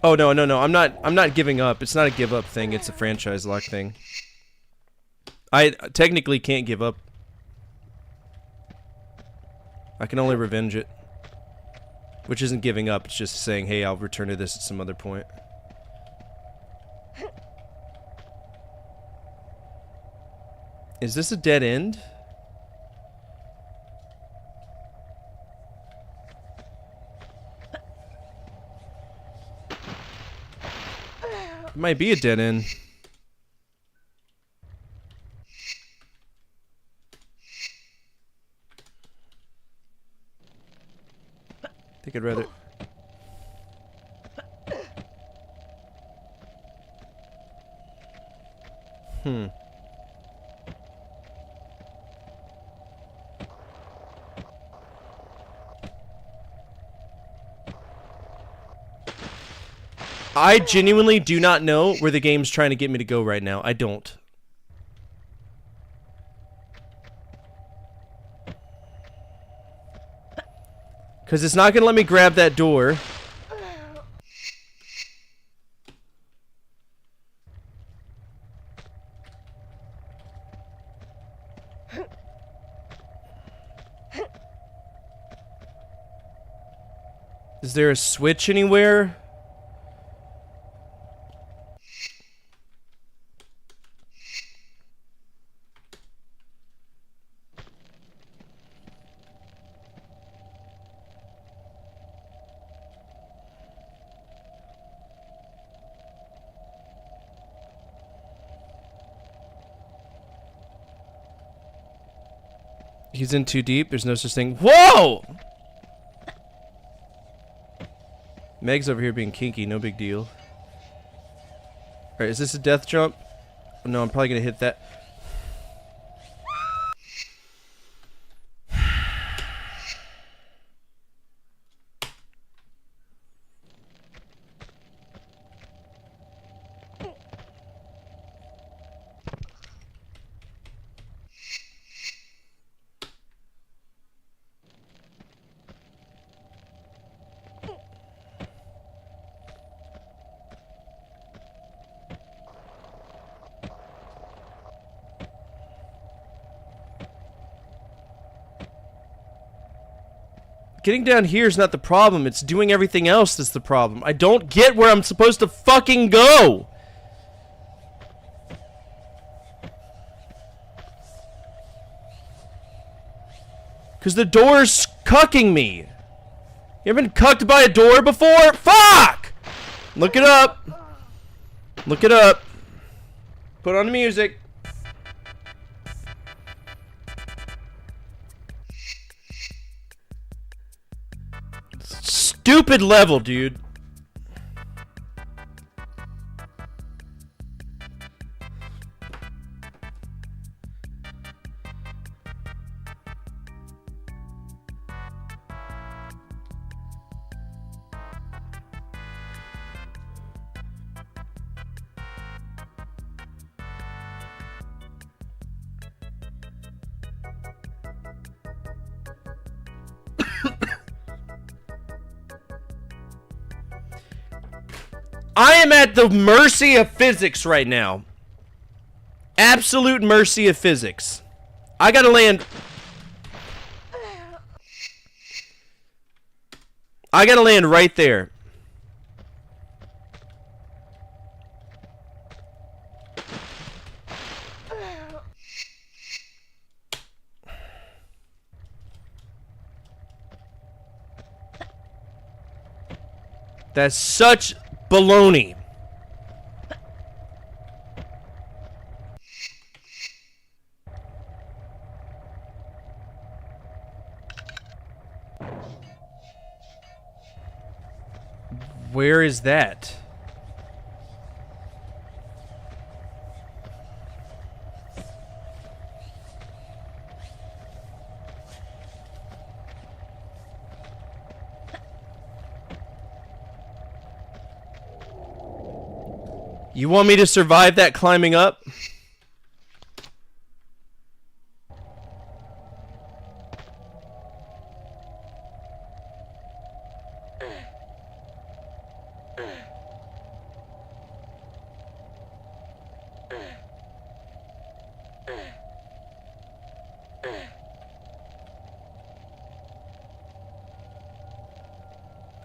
Oh no, no, no. I'm not giving up. It's not a give up thing. It's a franchise lock thing. I technically can't give up. I can only revenge it. Which isn't giving up. It's just saying, hey, I'll return to this at some other point. Is this a dead end? It might be a dead end. I think I'd rather... I genuinely do not know where the game's trying to get me to go right now. I don't. Because it's not going to let me grab that door. Is there a switch anywhere? He's in too deep. There's no such thing. Whoa! Meg's over here being kinky. No big deal. Alright, is this a death jump? No, I'm probably gonna hit that. Getting down here is not the problem. It's doing everything else that's the problem. I don't get where I'm supposed to fucking go. Because the door's cucking me. You ever been cucked by a door before? Fuck! Look it up. Look it up. Put on the music. Stupid level, dude. I am at the mercy of physics right now. Absolute mercy of physics. I gotta land. I gotta land right there. That's such baloney. Where is that? You want me to survive that climbing up?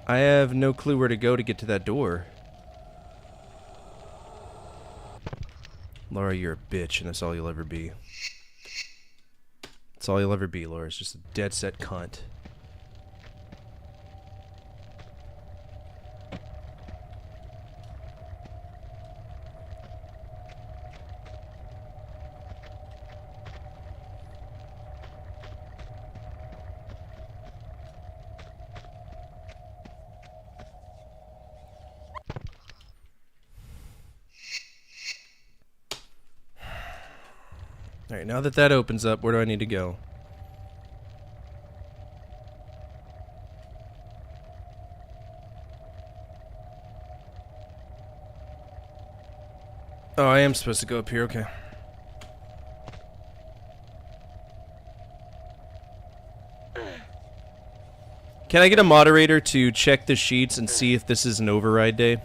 I have no clue where to go to get to that door. Laura, you're a bitch, and that's all you'll ever be. That's all you'll ever be, Laura. It's just a dead set cunt. Alright, now that that opens up, where do I need to go? Oh, I am supposed to go up here, okay. Can I get a moderator to check the sheets and see if this is an override day?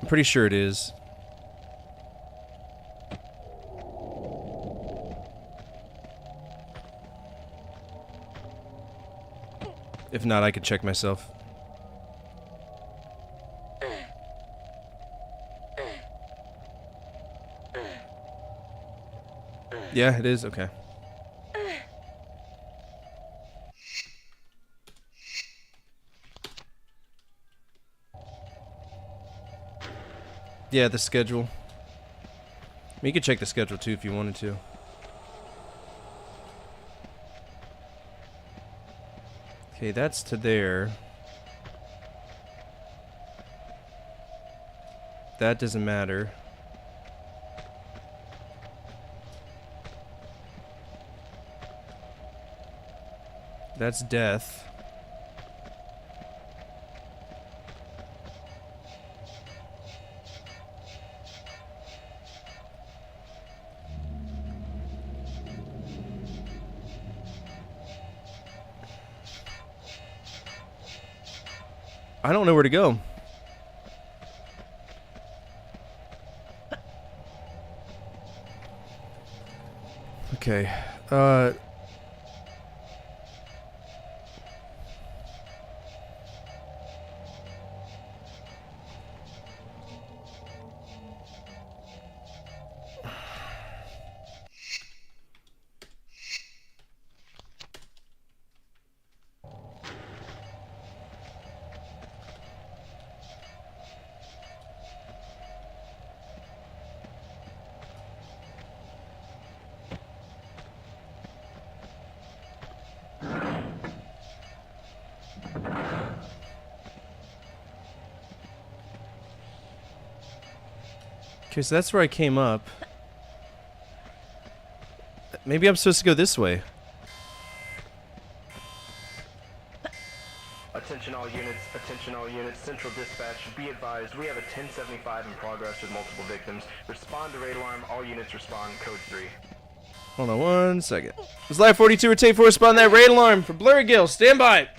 I'm pretty sure it is. If not, I could check myself. Yeah, it is. Okay. Yeah, the schedule. I mean, you could check the schedule too if you wanted to. Okay, that's to there. That doesn't matter. That's death. I don't know where to go. Okay. Okay, so that's where I came up. Maybe I'm supposed to go this way. Attention all units, Central Dispatch, be advised, we have a 1075 in progress with multiple victims. Respond to raid alarm, all units respond, code 3. Hold on 1 second. This is Live 42 or Take 4, respond to that raid alarm for Blurry Gill. Stand by!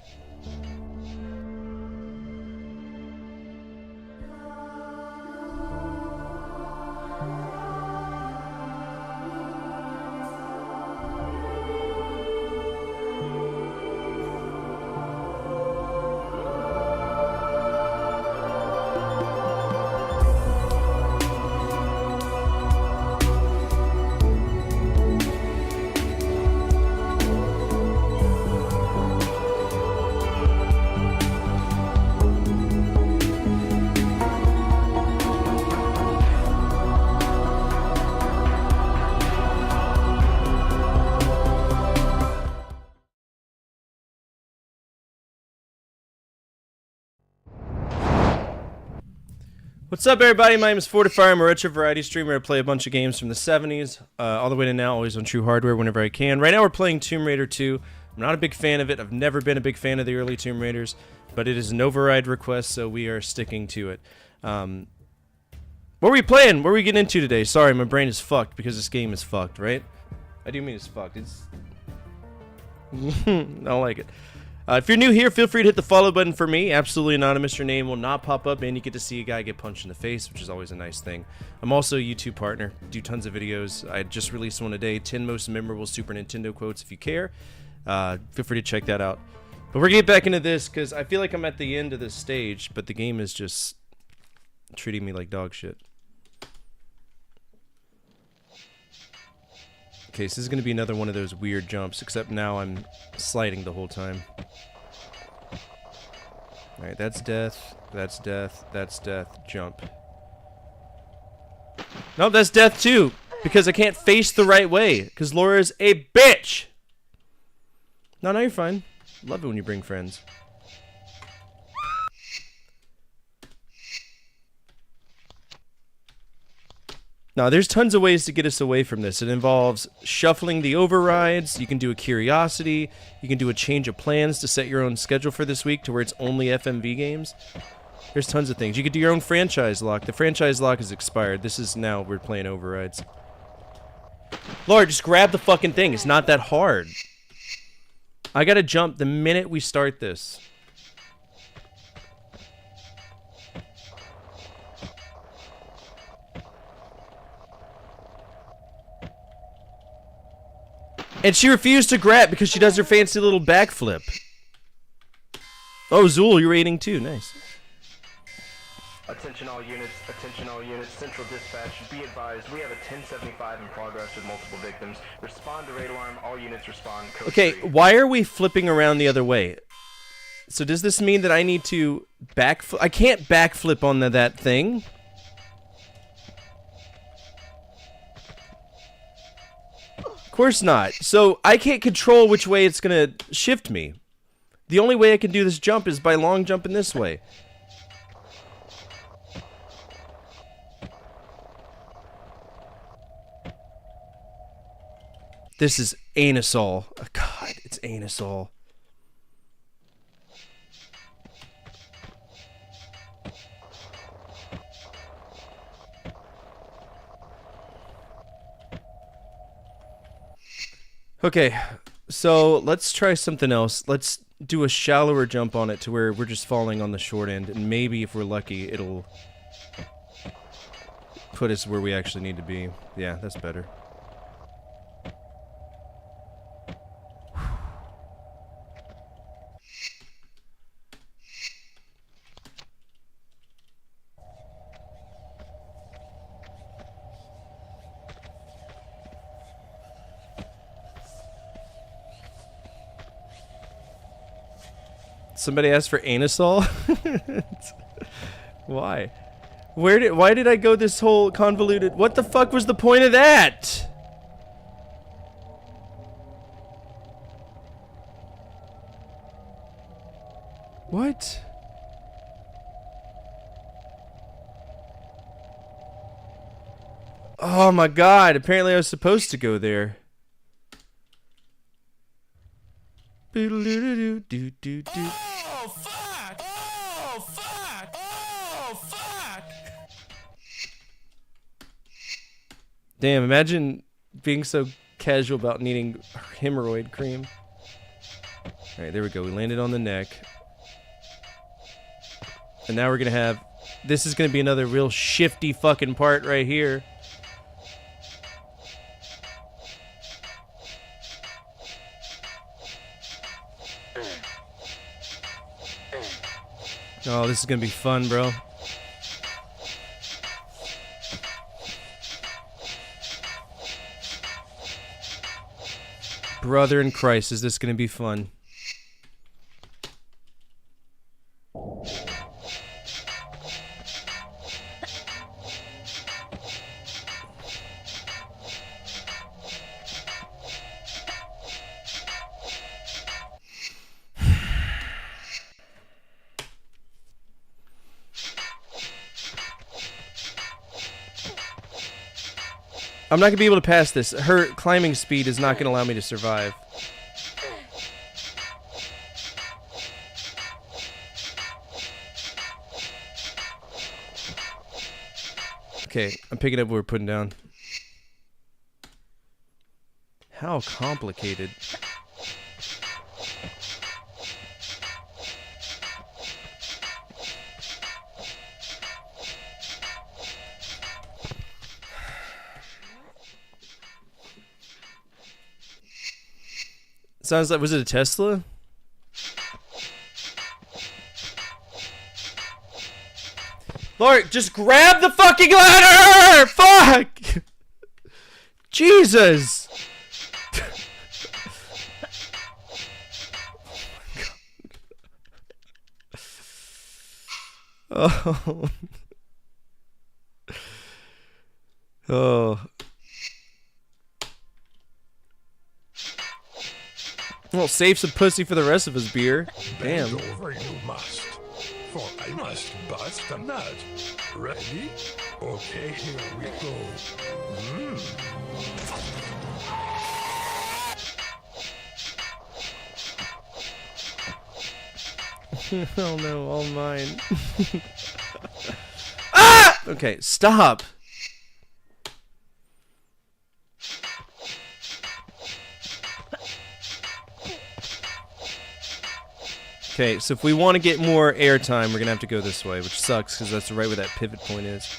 What's up, everybody? My name is Fortifier. I'm a retro variety streamer. I play a bunch of games from the 70s, all the way to now, always on True Hardware whenever I can. Right now we're playing Tomb Raider 2. I'm not a big fan of it. I've never been a big fan of the early Tomb Raiders, but it is an override request, so we are sticking to it. What are we playing? What are we getting into today? Sorry, my brain is fucked because this game is fucked, right? I do mean it's fucked. It's... I don't like it. If you're new here, feel free to hit the follow button for me. Absolutely anonymous. Your name will not pop up, and you get to see a guy get punched in the face, which is always a nice thing. I'm also a YouTube partner. Do tons of videos. I just released one today. 10 most memorable Super Nintendo quotes. If you care, feel free to check that out. But we're gonna get back into this because I feel like I'm at the end of this stage, but the game is just treating me like dog shit. Okay, so this is going to be another one of those weird jumps, except now I'm sliding the whole time. Alright, that's death, that's death, that's death, jump. Nope, that's death too, because I can't face the right way, because Laura's a bitch! No, you're fine. Love it when you bring friends. Now, there's tons of ways to get us away from this. It involves shuffling the overrides. You can do a curiosity. You can do a change of plans to set your own schedule for this week to where it's only FMV games. There's tons of things. You could do your own franchise lock. The franchise lock is expired. This is now we're playing overrides. Laura, just grab the fucking thing. It's not that hard. I gotta jump the minute we start this. And she refused to grab because she does her fancy little backflip. Oh, Zool, you're rating too. Nice. Attention all units, Central Dispatch, be advised, we have a 1075 in progress with multiple victims. Respond to raid alarm, all units respond. Code Okay, 3. why are we flipping around the other way? So does this mean that I need to backflip? I can't backflip on that thing. Of course not. So I can't control which way it's gonna shift me. The only way I can do this jump is by long jumping this way. This is anusol. Oh, God, it's anusol. Okay, so let's try something else. Let's do a shallower jump on it to where we're just falling on the short end, and maybe if we're lucky, it'll put us where we actually need to be. Yeah, that's better. Somebody asked for anusol? Why? Why did I go this whole convoluted? What the fuck was the point of that? What? Oh my God, apparently I was supposed to go there. Boodle-doo-doo-doo-doo-doo. Oh, fuck! Oh, fuck! Oh, fuck! Damn, imagine being so casual about needing hemorrhoid cream. Alright, there we go. We landed on the neck. And now we're gonna have... This is gonna be another real shifty fucking part right here. Oh, this is gonna be fun, bro. Brother in Christ, is this gonna be fun? I'm not gonna be able to pass this. Her climbing speed is not gonna allow me to survive. Okay, I'm picking up what we're putting down. How complicated. Sounds like, was it a Tesla? Lord, just grab the fucking ladder! Fuck! Jesus! Oh. Oh. Well, save some pussy for the rest of his beer. Damn. Bend over you must, for I must bust a nut. Ready? Okay, here we go. Oh no, all mine. Ah! Okay, stop. Okay, so if we want to get more airtime, we're gonna have to go this way, which sucks because that's right where that pivot point is.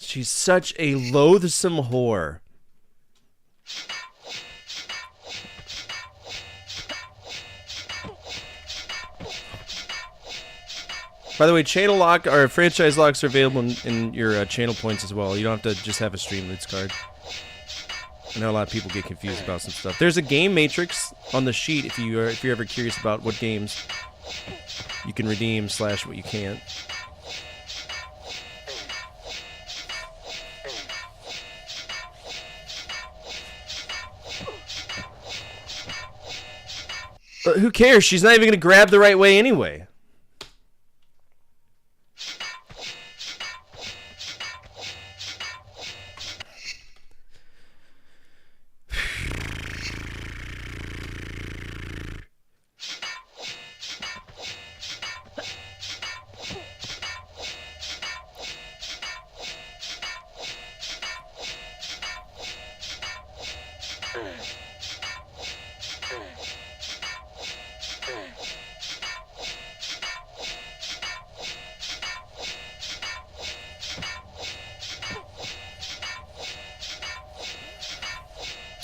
She's such a loathsome whore. By the way, channel lock or franchise locks are available in your channel points as well. You don't have to just have a Streamloots card. I know a lot of people get confused about some stuff. There's a game matrix on the sheet if you're ever curious about what games you can redeem / what you can't. But who cares? She's not even gonna grab the right way anyway.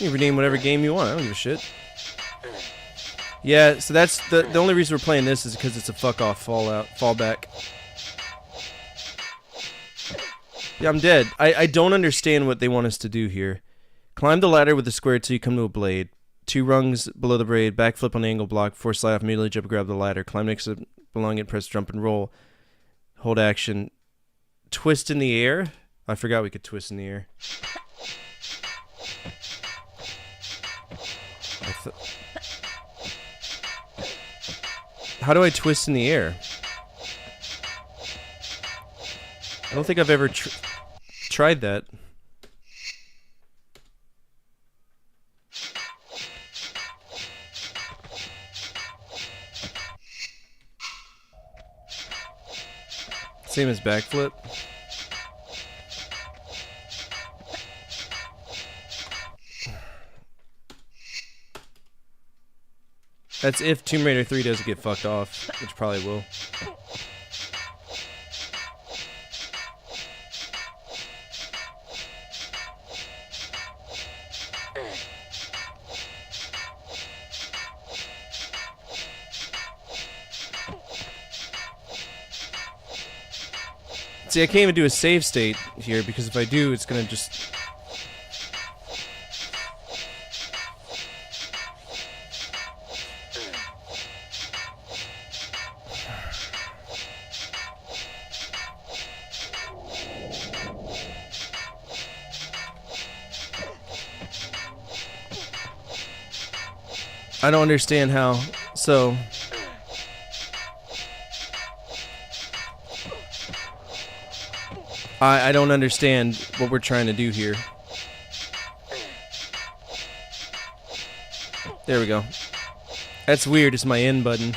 You can redeem whatever game you want. I don't give a shit. Yeah, so that's the only reason we're playing this is because it's a fuck off fallback. Yeah, I'm dead. I don't understand what they want us to do here. Climb the ladder with the square till you come to a blade. 2 rungs below the blade. Backflip on the angle block. Before slide off, immediately jump and grab the ladder. Climb next to belonging, press jump and roll. Hold action. Twist in the air. I forgot we could twist in the air. How do I twist in the air? I don't think I've ever tried that. Same as backflip. That's if Tomb Raider 3 doesn't get fucked off, which probably will. See, I can't even do a save state here because if I do, it's gonna just... I don't understand how. So... I don't understand what we're trying to do here. There we go. That's weird, it's my N button.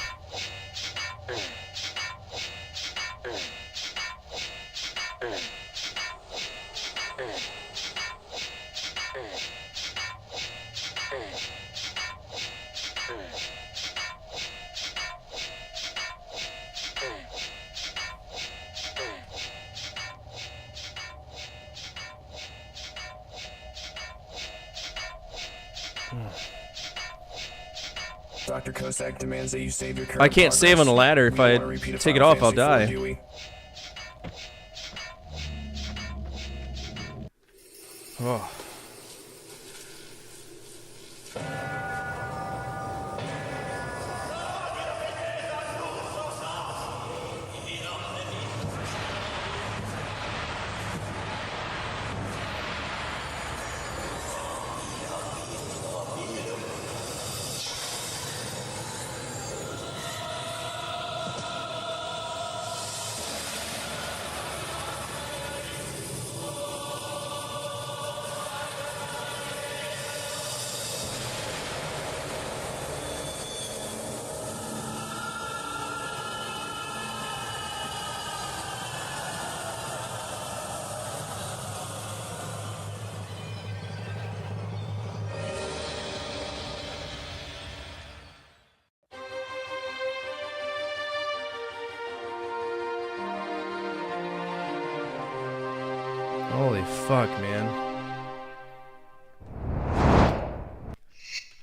Dr. Kosak demands that you save your I can't save on the ladder. If I take it off, I'll die. Oh. Holy fuck, man.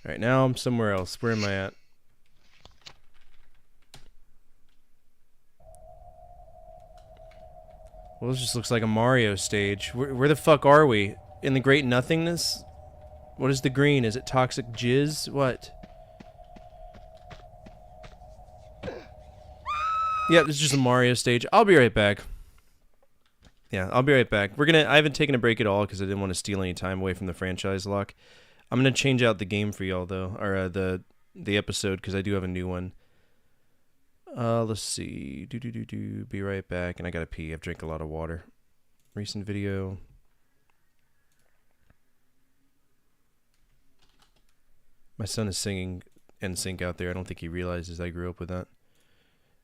Alright, now I'm somewhere else. Where am I at? Well, this just looks like a Mario stage. Where the fuck are we? In the great nothingness? What is the green? Is it toxic jizz? What? Yeah, this is just a Mario stage. I'll be right back. Yeah, I'll be right back. I haven't taken a break at all because I didn't want to steal any time away from the franchise lock. I'm gonna change out the game for y'all though, or the episode, because I do have a new one. Let's see. Be right back, and I gotta pee. I've drank a lot of water. Recent video. My son is singing NSYNC out there. I don't think he realizes I grew up with that.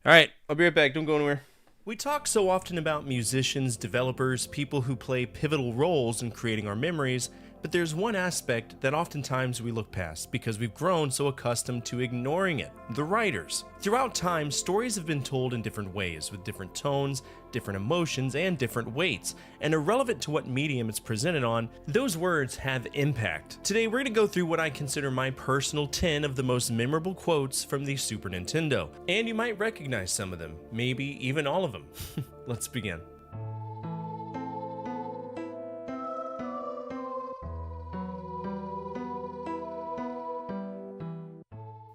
All right, I'll be right back. Don't go anywhere. We talk so often about musicians, developers, people who play pivotal roles in creating our memories, but there's one aspect that oftentimes we look past because we've grown so accustomed to ignoring it: the writers. Throughout time, stories have been told in different ways, with different tones, different emotions, and different weights, and irrelevant to what medium it's presented on, those words have impact. Today we're going to go through what I consider my personal 10 of the most memorable quotes from the Super Nintendo, and you might recognize some of them, maybe even all of them. Let's begin.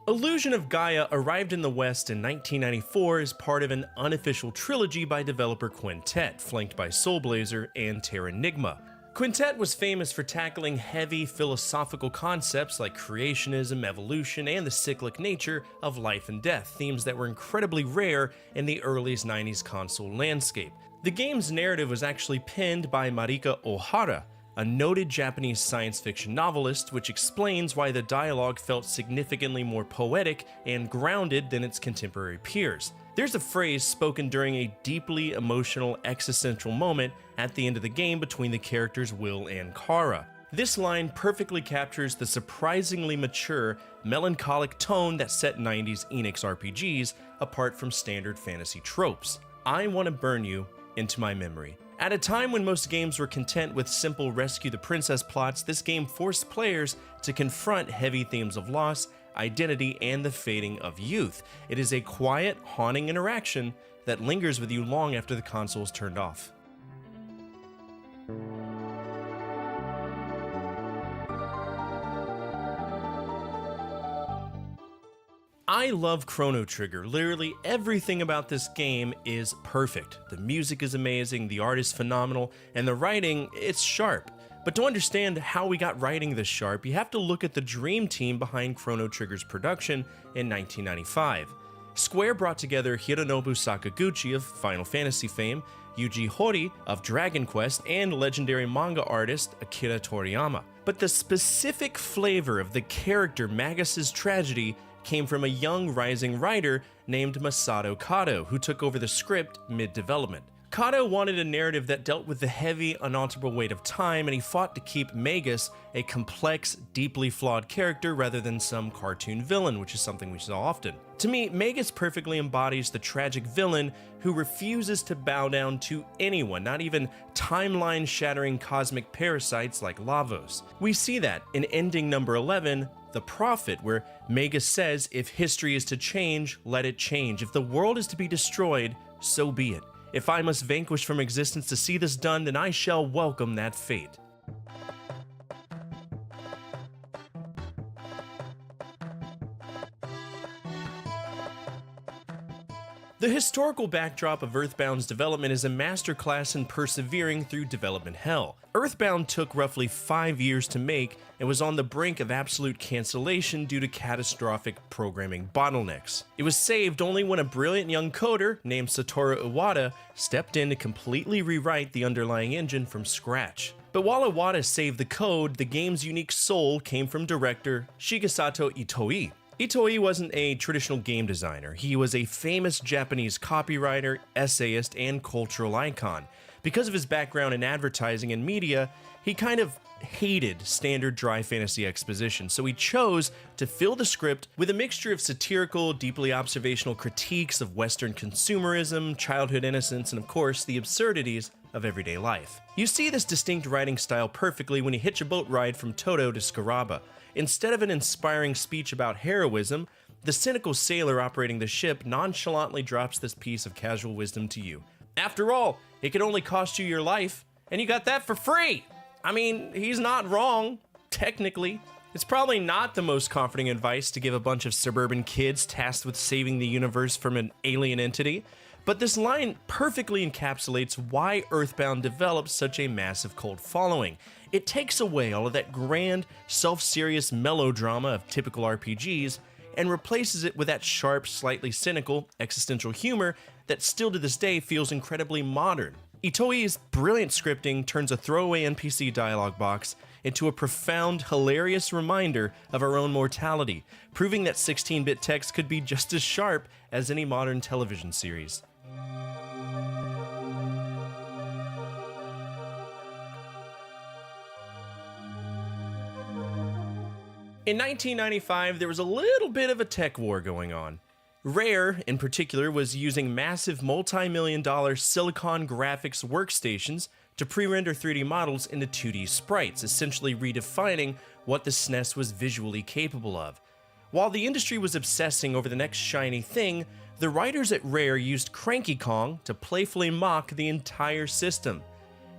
Illusion of Gaia arrived in the West in 1994 as part of an unofficial trilogy by developer Quintet, flanked by Soul Blazer and Terranigma. Quintet was famous for tackling heavy philosophical concepts like creationism, evolution, and the cyclic nature of life and death, themes that were incredibly rare in the early 90s console landscape. The game's narrative was actually penned by Marika Ohara, a noted Japanese science fiction novelist, which explains why the dialogue felt significantly more poetic and grounded than its contemporary peers. There's a phrase spoken during a deeply emotional existential moment at the end of the game between the characters Will and Kara. This line perfectly captures the surprisingly mature, melancholic tone that set 90s Enix RPGs apart from standard fantasy tropes. I want to burn you into my memory. At a time when most games were content with simple rescue the princess plots, this game forced players to confront heavy themes of loss, identity, and the fading of youth. It is a quiet, haunting interaction that lingers with you long after the console is turned off. I love Chrono Trigger. Literally everything about this game is perfect. The music is amazing, the art is phenomenal, and the writing, it's sharp. But to understand how we got writing this sharp, you have to look at the dream team behind Chrono Trigger's production in 1995. Square brought together Hironobu Sakaguchi of Final Fantasy fame, Yuji Horii of Dragon Quest, and legendary manga artist Akira Toriyama. But the specific flavor of the character Magus's tragedy came from a young rising writer named Masato Kato, who took over the script mid-development. Kato wanted a narrative that dealt with the heavy, unalterable weight of time, and he fought to keep Magus a complex, deeply flawed character rather than some cartoon villain, which is something we saw often. To me, Magus perfectly embodies the tragic villain who refuses to bow down to anyone, not even timeline-shattering cosmic parasites like Lavos. We see that in ending number 11, The Prophet, where Magus says, if history is to change, let it change. If the world is to be destroyed, so be it. If I must vanquish from existence to see this done, then I shall welcome that fate. The historical backdrop of Earthbound's development is a masterclass in persevering through development hell. Earthbound took roughly 5 years to make and was on the brink of absolute cancellation due to catastrophic programming bottlenecks. It was saved only when a brilliant young coder named Satoru Iwata stepped in to completely rewrite the underlying engine from scratch. But while Iwata saved the code, the game's unique soul came from director Shigesato Itoi. Itoi wasn't a traditional game designer. He was a famous Japanese copywriter, essayist, and cultural icon. Because of his background in advertising and media, he kind of hated standard dry fantasy exposition, so he chose to fill the script with a mixture of satirical, deeply observational critiques of Western consumerism, childhood innocence, and of course, the absurdities of everyday life. You see this distinct writing style perfectly when you hitch a boat ride from Todo to Scaraba. Instead of an inspiring speech about heroism, the cynical sailor operating the ship nonchalantly drops this piece of casual wisdom to you. After all, it could only cost you your life, and you got that for free! I mean, he's not wrong, technically. It's probably not the most comforting advice to give a bunch of suburban kids tasked with saving the universe from an alien entity, but this line perfectly encapsulates why Earthbound developed such a massive cult following. It takes away all of that grand, self-serious melodrama of typical RPGs and replaces it with that sharp, slightly cynical, existential humor that still to this day feels incredibly modern. Itoi's brilliant scripting turns a throwaway NPC dialogue box into a profound, hilarious reminder of our own mortality, proving that 16-bit text could be just as sharp as any modern television series. In 1995, there was a little bit of a tech war going on. Rare, in particular, was using massive multi-million-dollar silicon graphics workstations to pre-render 3D models into 2D sprites, essentially redefining what the SNES was visually capable of. While the industry was obsessing over the next shiny thing, the writers at Rare used Cranky Kong to playfully mock the entire system.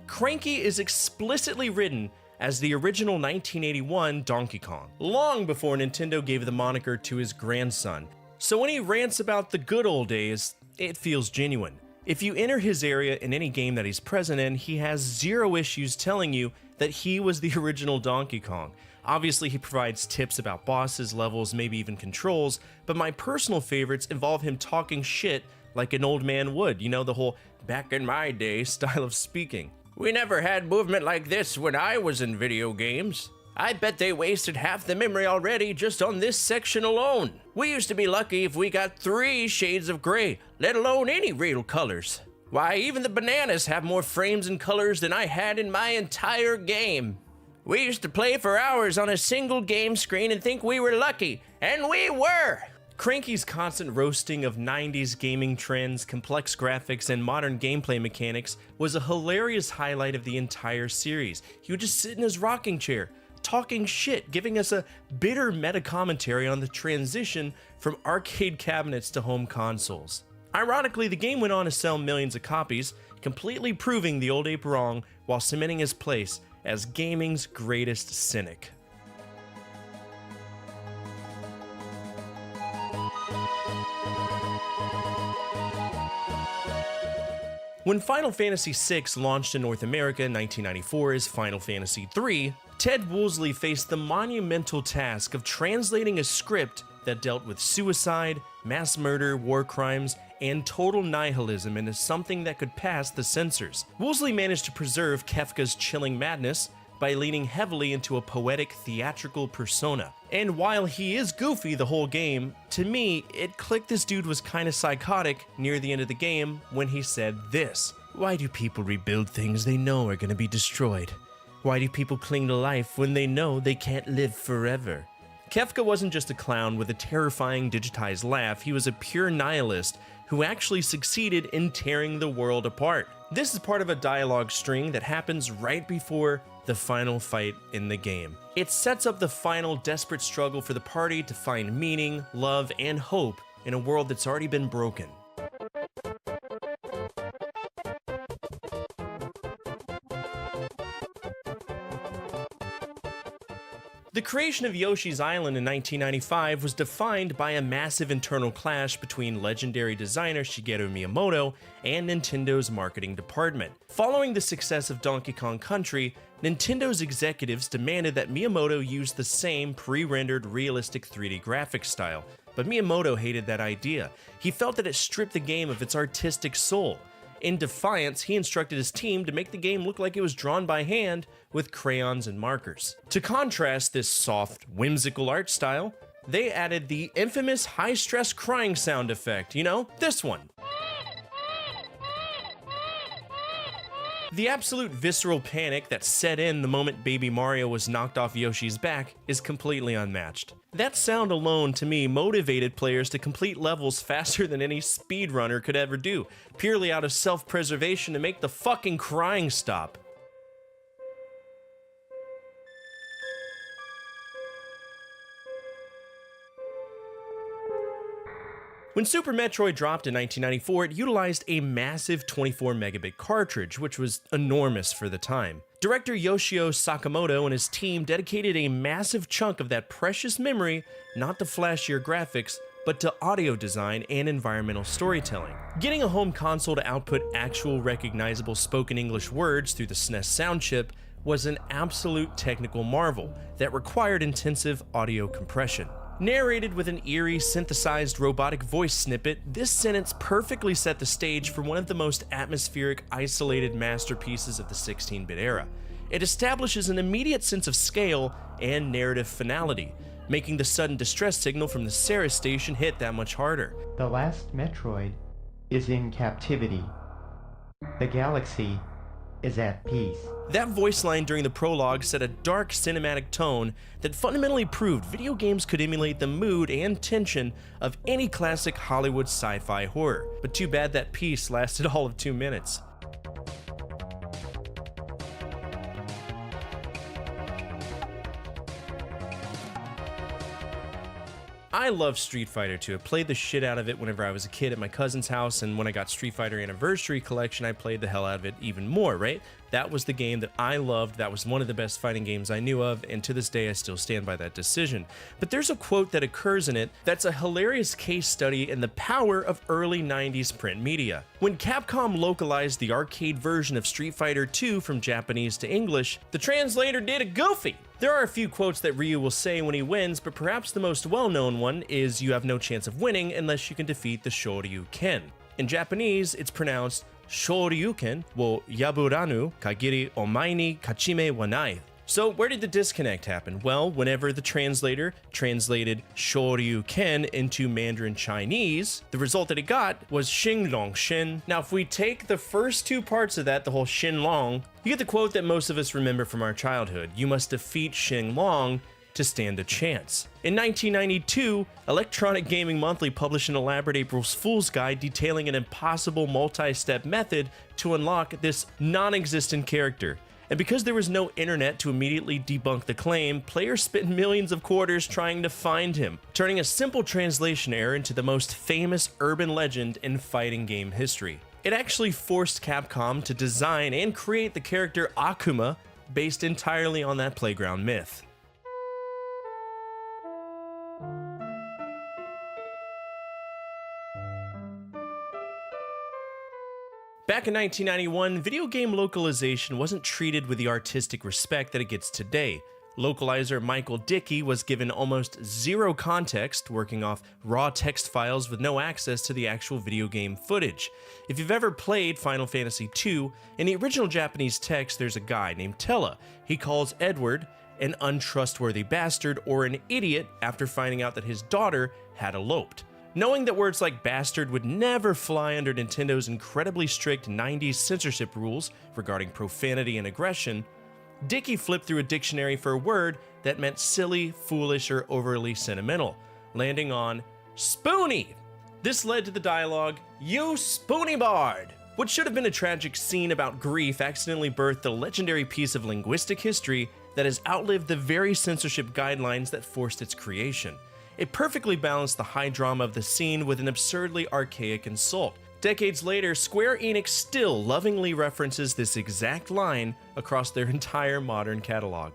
Cranky is explicitly written as the original 1981 Donkey Kong, long before Nintendo gave the moniker to his grandson. So when he rants about the good old days, it feels genuine. If you enter his area in any game that he's present in, he has zero issues telling you that he was the original Donkey Kong. Obviously, he provides tips about bosses, levels, maybe even controls, but my personal favorites involve him talking shit like an old man would, you know, the whole back in my day style of speaking. We never had movement like this when I was in video games. I bet they wasted half the memory already just on this section alone. We used to be lucky if we got 3 shades of gray, let alone any real colors. Why, even the bananas have more frames and colors than I had in my entire game. We used to play for hours on a single game screen and think we were lucky, and we were! Cranky's constant roasting of 90s gaming trends, complex graphics, and modern gameplay mechanics was a hilarious highlight of the entire series. He would just sit in his rocking chair, talking shit, giving us a bitter meta-commentary on the transition from arcade cabinets to home consoles. Ironically, the game went on to sell millions of copies, completely proving the old ape wrong while cementing his place as gaming's greatest cynic. When Final Fantasy VI launched in North America in 1994 as Final Fantasy III, Ted Woolsey faced the monumental task of translating a script that dealt with suicide, mass murder, war crimes, and total nihilism into something that could pass the censors. Woolsey managed to preserve Kefka's chilling madness by leaning heavily into a poetic, theatrical persona. And while he is goofy the whole game, to me, it clicked this dude was kinda psychotic near the end of the game when he said this. Why do people rebuild things they know are going to be destroyed? Why do people cling to life when they know they can't live forever? Kefka wasn't just a clown with a terrifying digitized laugh, he was a pure nihilist who actually succeeded in tearing the world apart. This is part of a dialogue string that happens right before the final fight in the game. It sets up the final desperate struggle for the party to find meaning, love, and hope in a world that's already been broken. The creation of Yoshi's Island in 1995 was defined by a massive internal clash between legendary designer Shigeru Miyamoto and Nintendo's marketing department. Following the success of Donkey Kong Country, Nintendo's executives demanded that Miyamoto use the same pre-rendered realistic 3D graphics style, but Miyamoto hated that idea. He felt that it stripped the game of its artistic soul. In defiance, he instructed his team to make the game look like it was drawn by hand with crayons and markers. To contrast this soft, whimsical art style, they added the infamous high-stress crying sound effect, you know, this one. The absolute visceral panic that set in the moment Baby Mario was knocked off Yoshi's back is completely unmatched. That sound alone, to me, motivated players to complete levels faster than any speedrunner could ever do, purely out of self-preservation to make the fucking crying stop. When Super Metroid dropped in 1994, it utilized a massive 24 megabit cartridge, which was enormous for the time. Director Yoshio Sakamoto and his team dedicated a massive chunk of that precious memory not to flashier graphics, but to audio design and environmental storytelling. Getting a home console to output actual recognizable spoken English words through the SNES sound chip was an absolute technical marvel that required intensive audio compression. Narrated with an eerie, synthesized robotic voice snippet, this sentence perfectly set the stage for one of the most atmospheric, isolated masterpieces of the 16-bit era. It establishes an immediate sense of scale and narrative finality, making the sudden distress signal from the Ceres station hit that much harder. The last Metroid is in captivity. The galaxy is at peace. That voice line during the prologue set a dark cinematic tone that fundamentally proved video games could emulate the mood and tension of any classic Hollywood sci-fi horror. But too bad that piece lasted all of 2 minutes. I love Street Fighter 2. I played the shit out of it whenever I was a kid at my cousin's house, and when I got Street Fighter Anniversary Collection, I played the hell out of it even more, right? That was the game that I loved. That was one of the best fighting games I knew of, and to this day I still stand by that decision. But there's a quote that occurs in it that's a hilarious case study in the power of early 90s print media. When Capcom localized the arcade version of Street Fighter 2 from Japanese to English, the translator did a goofy. There are a few quotes that Ryu will say when he wins, but perhaps the most well-known one is, "You have no chance of winning unless you can defeat the Shoryuken." In Japanese, it's pronounced Shoryuken wo yaburanu kagiri omae ni kachime wa nai. So where did the disconnect happen? Well, whenever the translator translated Shoryuken into Mandarin Chinese, the result that it got was Xinglong Shin. Now, if we take the first two parts of that, the whole Xinlong, you get the quote that most of us remember from our childhood. You must defeat Xinlong to stand a chance. In 1992, Electronic Gaming Monthly published an elaborate April Fool's guide detailing an impossible multi-step method to unlock this non-existent character. And because there was no internet to immediately debunk the claim, players spent millions of quarters trying to find him, turning a simple translation error into the most famous urban legend in fighting game history. It actually forced Capcom to design and create the character Akuma based entirely on that playground myth. Back in 1991, video game localization wasn't treated with the artistic respect that it gets today. Localizer Michael Dickey was given almost zero context, working off raw text files with no access to the actual video game footage. If you've ever played Final Fantasy II, in the original Japanese text there's a guy named Tella. He calls Edward an untrustworthy bastard or an idiot after finding out that his daughter had eloped. Knowing that words like bastard would never fly under Nintendo's incredibly strict 90s censorship rules regarding profanity and aggression, Dickey flipped through a dictionary for a word that meant silly, foolish, or overly sentimental, landing on spoony. This led to the dialogue, "You spoony bard!" What should have been a tragic scene about grief accidentally birthed a legendary piece of linguistic history that has outlived the very censorship guidelines that forced its creation. It perfectly balanced the high drama of the scene with an absurdly archaic insult. Decades later, Square Enix still lovingly references this exact line across their entire modern catalog.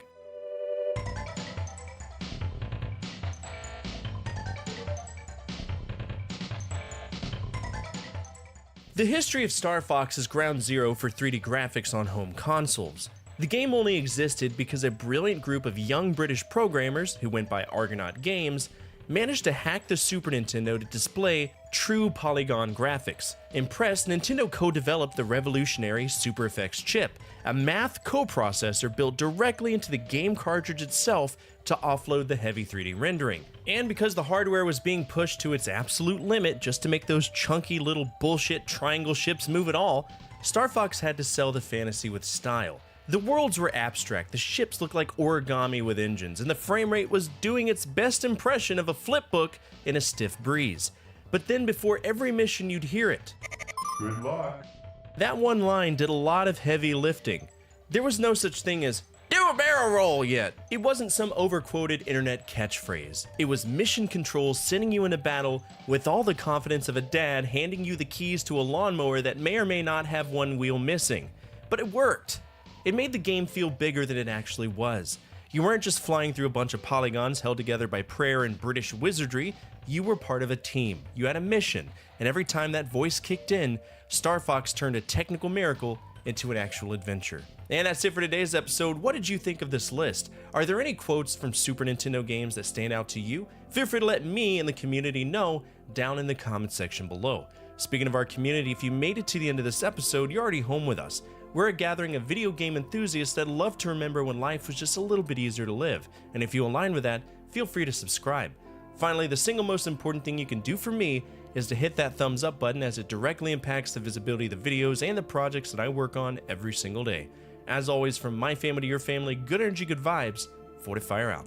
The history of Star Fox is ground zero for 3D graphics on home consoles. The game only existed because a brilliant group of young British programmers, who went by Argonaut Games, managed to hack the Super Nintendo to display true polygon graphics. Impressed, Nintendo co-developed the revolutionary Super FX chip, a math coprocessor built directly into the game cartridge itself to offload the heavy 3D rendering. And because the hardware was being pushed to its absolute limit just to make those chunky little bullshit triangle ships move at all, Star Fox had to sell the fantasy with style. The worlds were abstract, the ships looked like origami with engines, and the frame rate was doing its best impression of a flipbook in a stiff breeze. But then before every mission you'd hear it. Good luck. That one line did a lot of heavy lifting. There was no such thing as, "Do a barrel roll" yet. It wasn't some overquoted internet catchphrase. It was mission control sending you into battle with all the confidence of a dad handing you the keys to a lawnmower that may or may not have one wheel missing. But it worked. It made the game feel bigger than it actually was. You weren't just flying through a bunch of polygons held together by prayer and British wizardry, you were part of a team. You had a mission, and every time that voice kicked in, Star Fox turned a technical miracle into an actual adventure. And that's it for today's episode. What did you think of this list? Are there any quotes from Super Nintendo games that stand out to you? Feel free to let me and the community know down in the comment section below. Speaking of our community, if you made it to the end of this episode, you're already home with us. We're a gathering of video game enthusiasts that love to remember when life was just a little bit easier to live. And if you align with that, feel free to subscribe. Finally, the single most important thing you can do for me is to hit that thumbs up button, as it directly impacts the visibility of the videos and the projects that I work on every single day. As always, from my family to your family, good energy, good vibes. Fortifire out.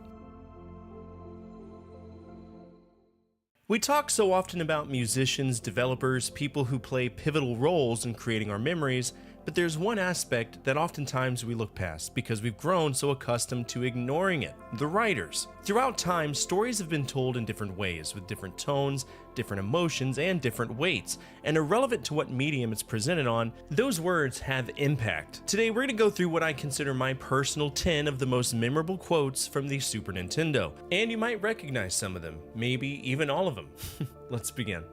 We talk so often about musicians, developers, people who play pivotal roles in creating our memories, but there's one aspect that oftentimes we look past because we've grown so accustomed to ignoring it: the writers. Throughout time, stories have been told in different ways, with different tones, different emotions, and different weights, and irrelevant to what medium it's presented on, those words have impact. Today, we're going to go through what I consider my personal 10 of the most memorable quotes from the Super Nintendo, and you might recognize some of them, maybe even all of them. Let's begin.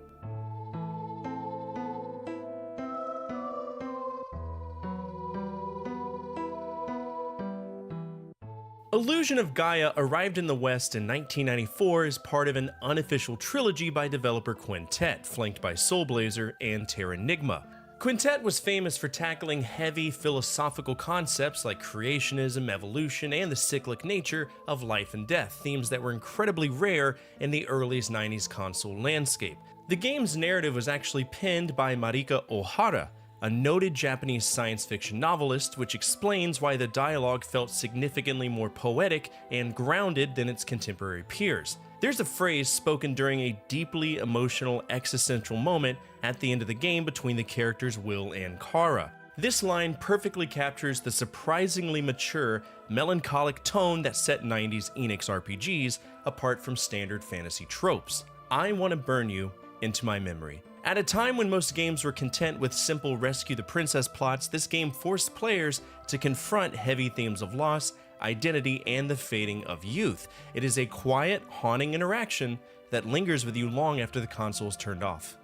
Illusion of Gaia arrived in the West in 1994 as part of an unofficial trilogy by developer Quintet, flanked by Soul Blazer and Terranigma. Quintet was famous for tackling heavy philosophical concepts like creationism, evolution, and the cyclic nature of life and death, themes that were incredibly rare in the earliest 90s console landscape. The game's narrative was actually penned by Marika Ohara, a noted Japanese science fiction novelist, which explains why the dialogue felt significantly more poetic and grounded than its contemporary peers. There's a phrase spoken during a deeply emotional existential moment at the end of the game between the characters Will and Kara. This line perfectly captures the surprisingly mature, melancholic tone that set 90s Enix RPGs apart from standard fantasy tropes. I want to burn you into my memory. At a time when most games were content with simple rescue the princess plots, this game forced players to confront heavy themes of loss, identity, and the fading of youth. It is a quiet, haunting interaction that lingers with you long after the console is turned off.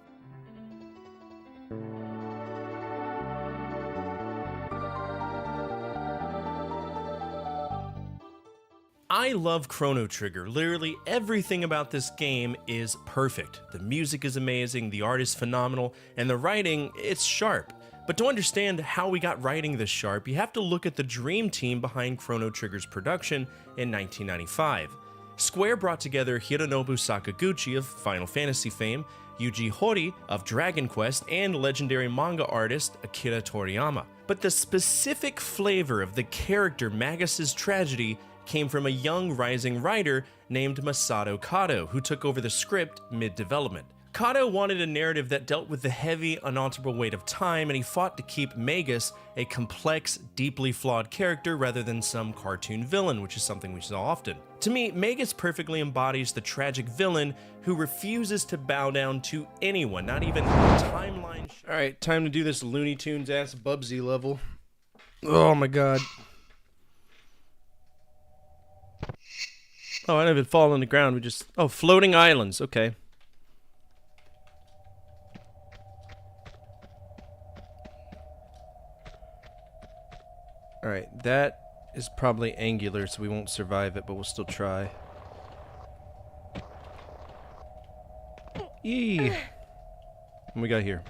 I love Chrono Trigger. Literally everything about this game is perfect. The music is amazing, the art is phenomenal, and the writing, it's sharp. But to understand how we got writing this sharp, you have to look at the dream team behind Chrono Trigger's production in 1995. Square brought together Hironobu Sakaguchi of Final Fantasy fame, Yuji Horii of Dragon Quest, and legendary manga artist Akira Toriyama. But the specific flavor of the character Magus's tragedy came from a young rising writer named Masato Kato, who took over the script mid-development. Kato wanted a narrative that dealt with the heavy, unalterable weight of time, and he fought to keep Magus a complex, deeply flawed character rather than some cartoon villain, which is something we saw often. To me, Magus perfectly embodies the tragic villain who refuses to bow down to anyone, not even timeline. Alright, time to do this Looney Tunes ass Bubsy level. Oh my god. Oh, I didn't even fall on the ground, we just... Oh, floating islands, okay. Alright, that is probably angular, so we won't survive it, but we'll still try. Eee! What we got here?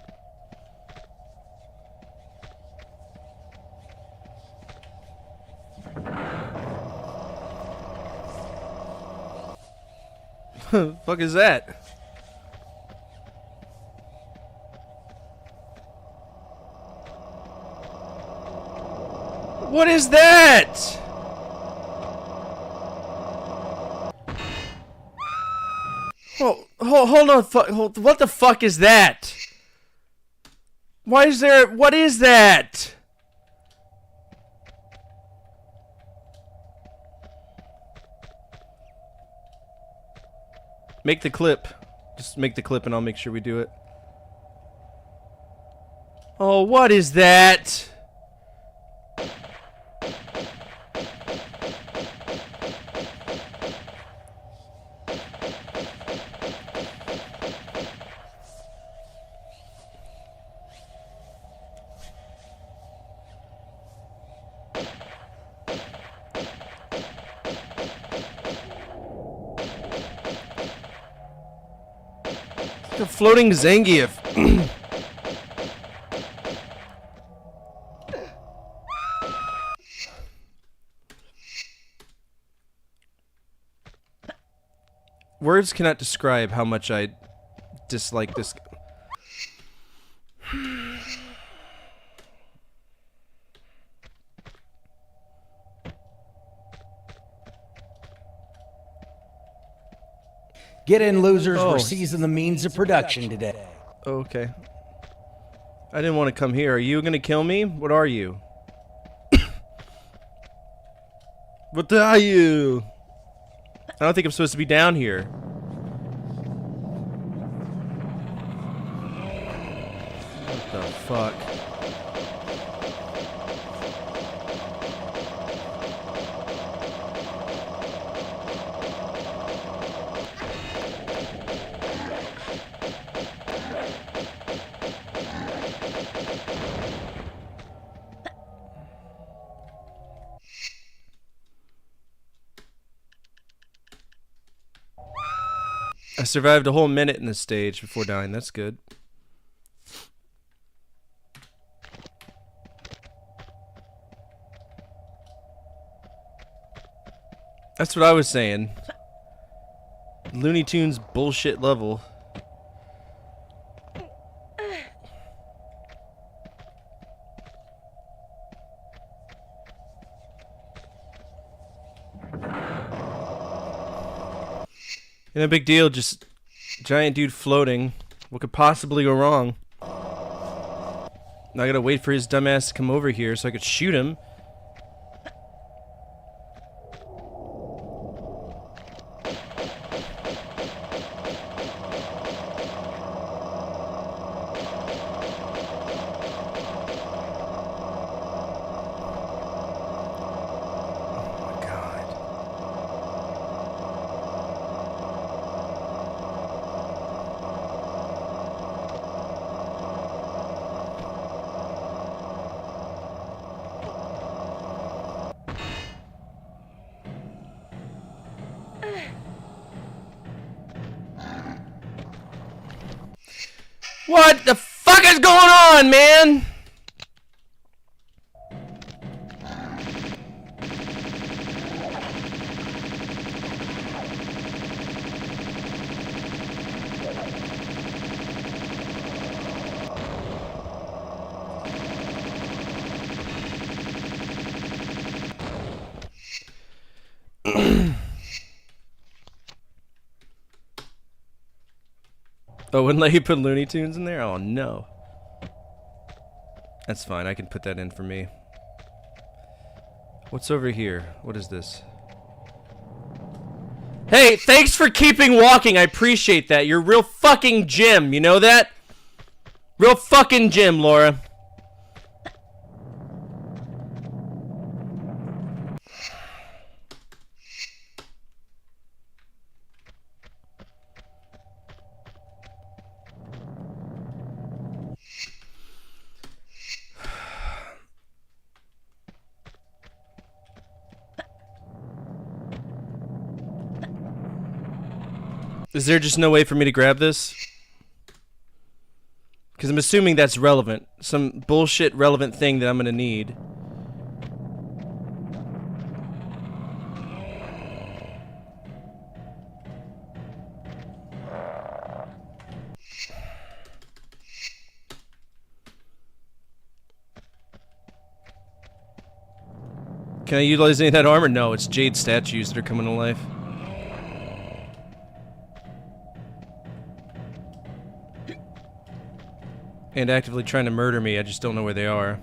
The fuck is that? What is that? Hold on, what the fuck is that? Why is there, what is that? Make the clip. Just make the clip and I'll make sure we do it. Oh, what is that? A floating Zangief. Words cannot describe how much I dislike this. Get in, losers. We're seizing the means of production today. Okay. I didn't want to come here. Are you gonna kill me? What are you? What are you? I don't think I'm supposed to be down here. What the fuck? I survived a whole minute in this stage before dying. That's good. That's what I was saying. Looney Tunes bullshit level. No big deal, just giant dude floating. What could possibly go wrong? Now I gotta wait for his dumbass to come over here so I could shoot him. What the fuck is going on, man? Oh, wouldn't let you put Looney Tunes in there? Oh, no. That's fine. I can put that in for me. What's over here? What is this? Hey, thanks for keeping walking. I appreciate that. You're real fucking Jim. You know that? Real fucking Jim, Laura. Is there just no way for me to grab this? Because I'm assuming that's relevant. Some bullshit relevant thing that I'm gonna need. Can I utilize any of that armor? No, it's jade statues that are coming to life. And actively trying to murder me, I just don't know where they are.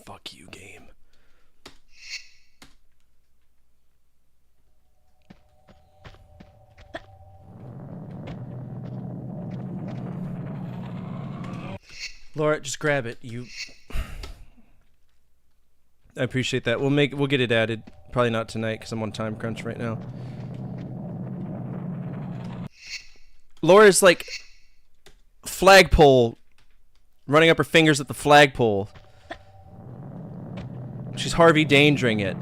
Fuck you, game. Laura, just grab it. You. I appreciate that. We'll get it added. Probably not tonight because I'm on time crunch right now. Laura's like flagpole, running up her fingers at the flagpole. She's Harvey Dandering it.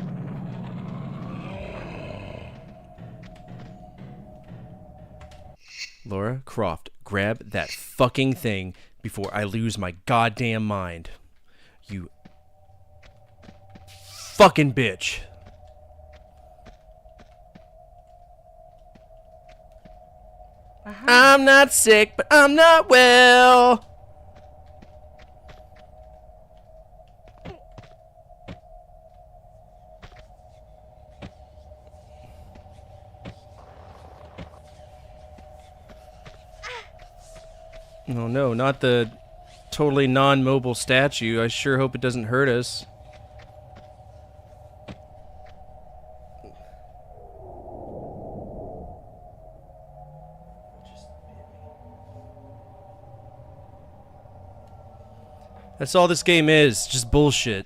Laura Croft, grab that fucking thing before I lose my goddamn mind. You fucking bitch. I'm not sick, but I'm not well. Oh no, not the totally non-mobile statue. I sure hope it doesn't hurt us. That's all this game is, just bullshit.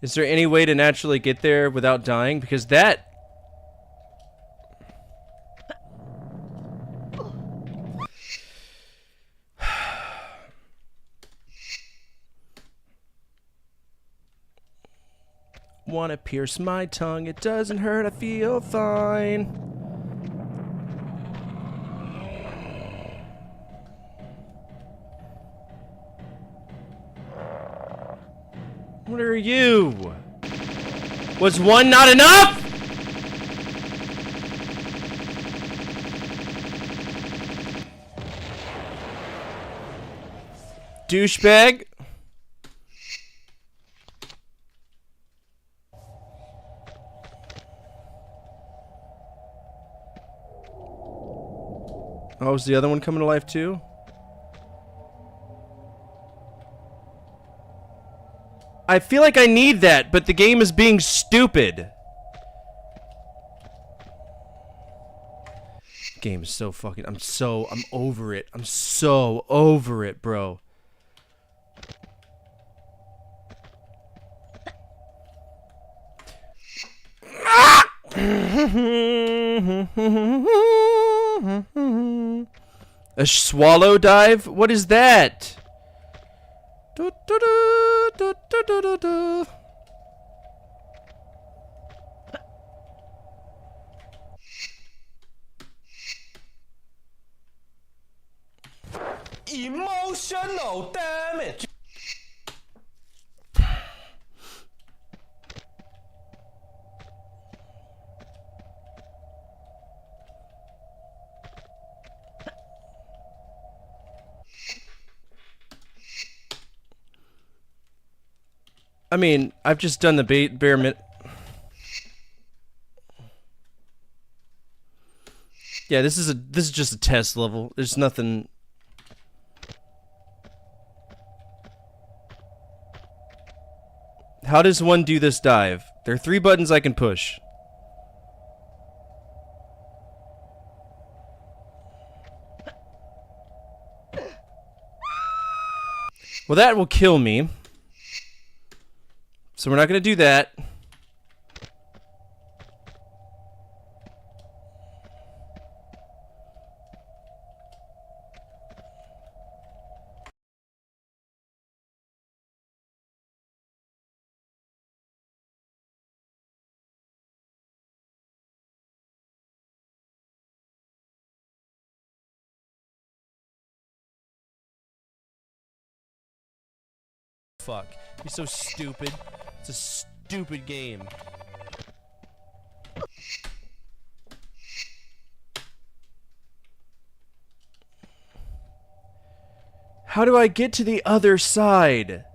Is there any way to naturally get there without dying? Because that... Wanna pierce my tongue, it doesn't hurt, I feel fine. What are you? Was one not enough? Douchebag. Oh, is the other one coming to life too? I feel like I need that, but the game is being stupid. Game is so fucking... I'm over it. I'm so over it, bro. A swallow dive? What is that? Do, do, do, do, do, do, do, do. Emotional damage. I mean, I've just done the bare minute. Yeah, this is just a test level. There's nothing. How does one do this dive? There are 3 buttons I can push. Well, that will kill me. So we're not going to do that. Fuck. You're so stupid. It's a stupid game. How do I get to the other side?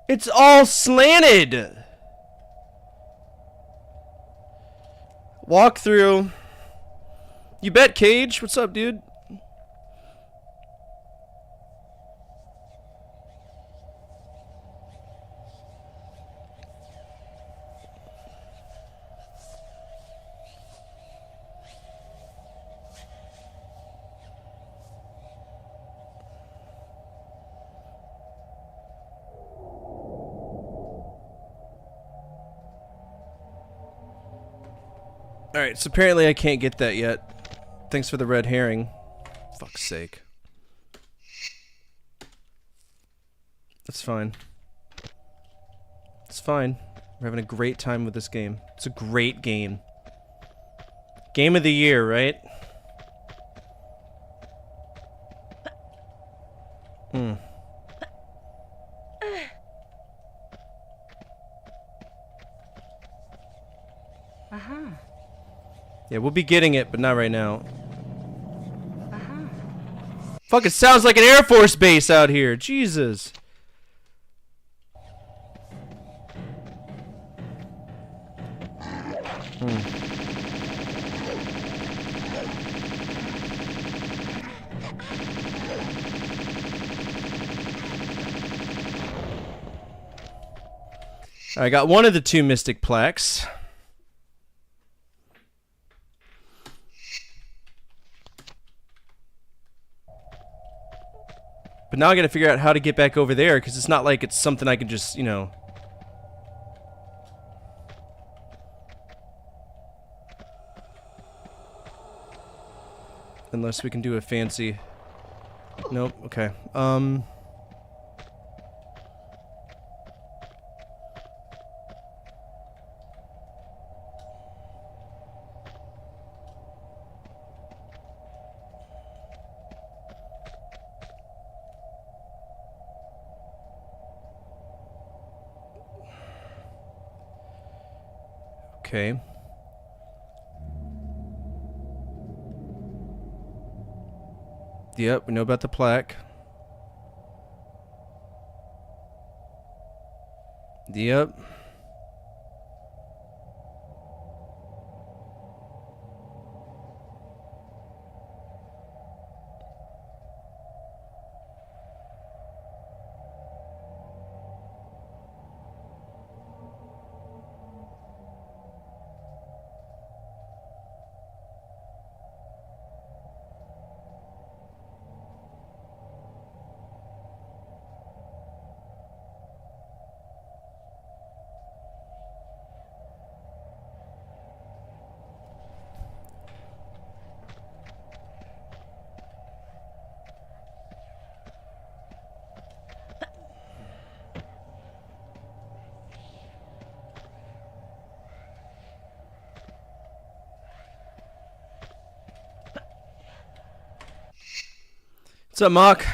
It's all slanted! Walk through. You bet, Cage. What's up, dude? Alright, so apparently I can't get that yet. Thanks for the red herring. Fuck's sake. That's fine. It's fine. We're having a great time with this game. It's a great game. Game of the year, right? Yeah, we'll be getting it, but not right now. Fuck, it sounds like an Air Force base out here. Jesus. I got one of the 2 Mystic Plaques. But now I gotta figure out how to get back over there, because it's not like it's something I can just, you know... Unless we can do a fancy... Nope, okay. Okay. Yep, we know about the plaque. Yep. What's up, Mock?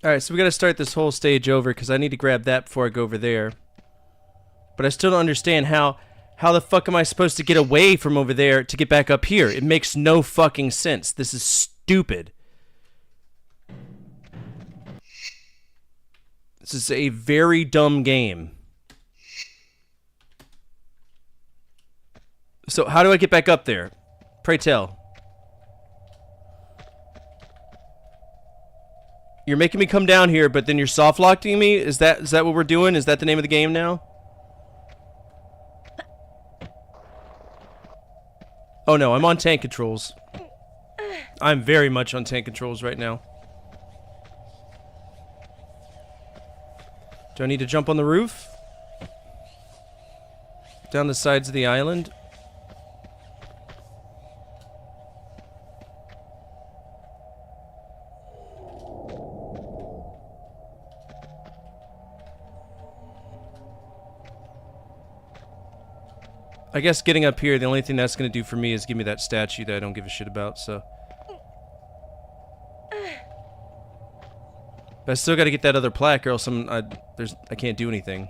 Alright, so we gotta start this whole stage over because I need to grab that before I go over there. But I still don't understand how the fuck am I supposed to get away from over there to get back up here? It makes no fucking sense. This is stupid. This is a very dumb game. So how do I get back up there? Pray tell. You're making me come down here, but then you're soft-locking me? Is that what we're doing? Is that the name of the game now? Oh no, I'm on tank controls. I'm very much on tank controls right now. Do I need to jump on the roof? Down the sides of the island? I guess getting up here, the only thing that's going to do for me is give me that statue that I don't give a shit about, so. But I still got to get that other plaque or else I can't do anything.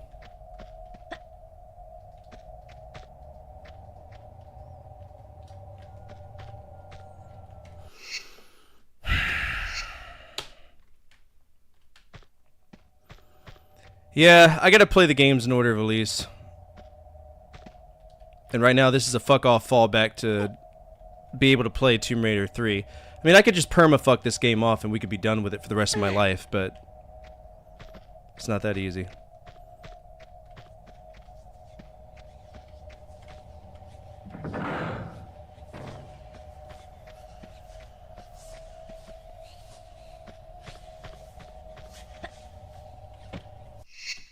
Yeah, I got to play the games in order of release. And right now, this is a fuck-off fallback to be able to play Tomb Raider 3. I mean, I could just perma-fuck this game off and we could be done with it for the rest of my life, but it's not that easy.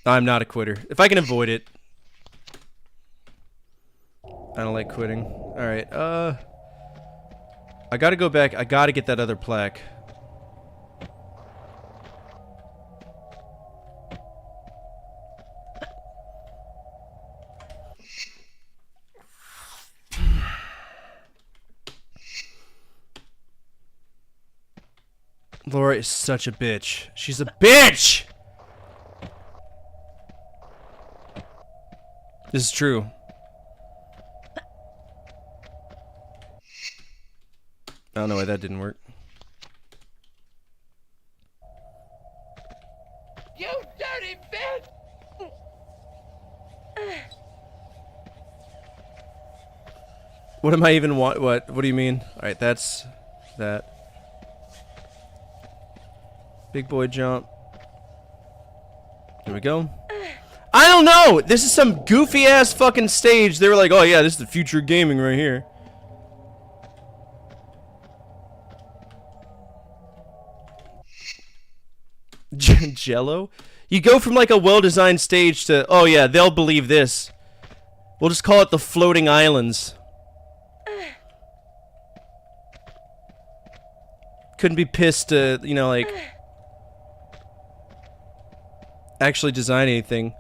I'm not a quitter. If I can avoid it. I don't like quitting. Alright, I gotta go back. I gotta get that other plaque. Laura is such a bitch. She's a bitch! This is true. I don't know why that didn't work. You dirty bitch! What am I even want? What do you mean? Alright, that's that. Big boy jump. There we go. I don't know! This is some goofy ass fucking stage. They were like, oh yeah, this is the future of gaming right here. Jello? You go from like a well-designed stage to, oh yeah, they'll believe this. We'll just call it the floating islands. Couldn't be pissed to, you know, like actually design anything.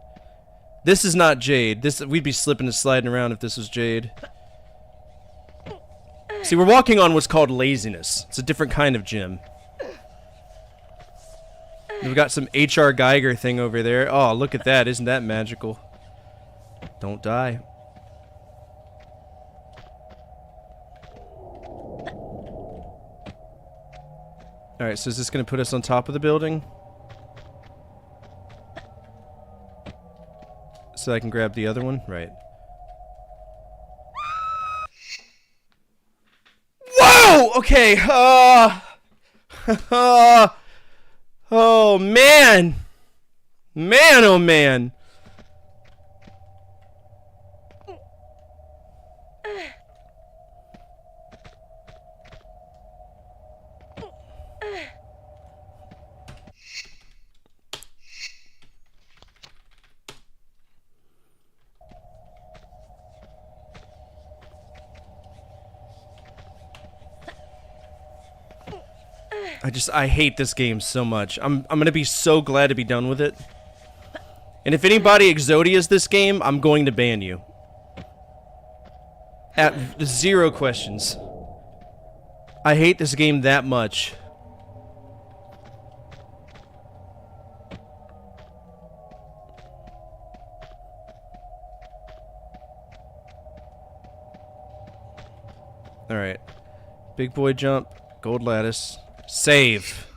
This is not Jade. We'd be slipping and sliding around if this was Jade. See, we're walking on what's called laziness. It's a different kind of gym. We've got some H.R. Geiger thing over there. Oh, look at that. Isn't that magical? Don't die. Alright, so is this going to put us on top of the building? So I can grab the other one? Right. Whoa! Okay, oh, man! Man, oh, man! I hate this game so much. I'm gonna be so glad to be done with it. And if anybody Exodias this game, I'm going to ban you. At 0 questions. I hate this game that much. Alright. Big boy jump. Gold lattice. Save.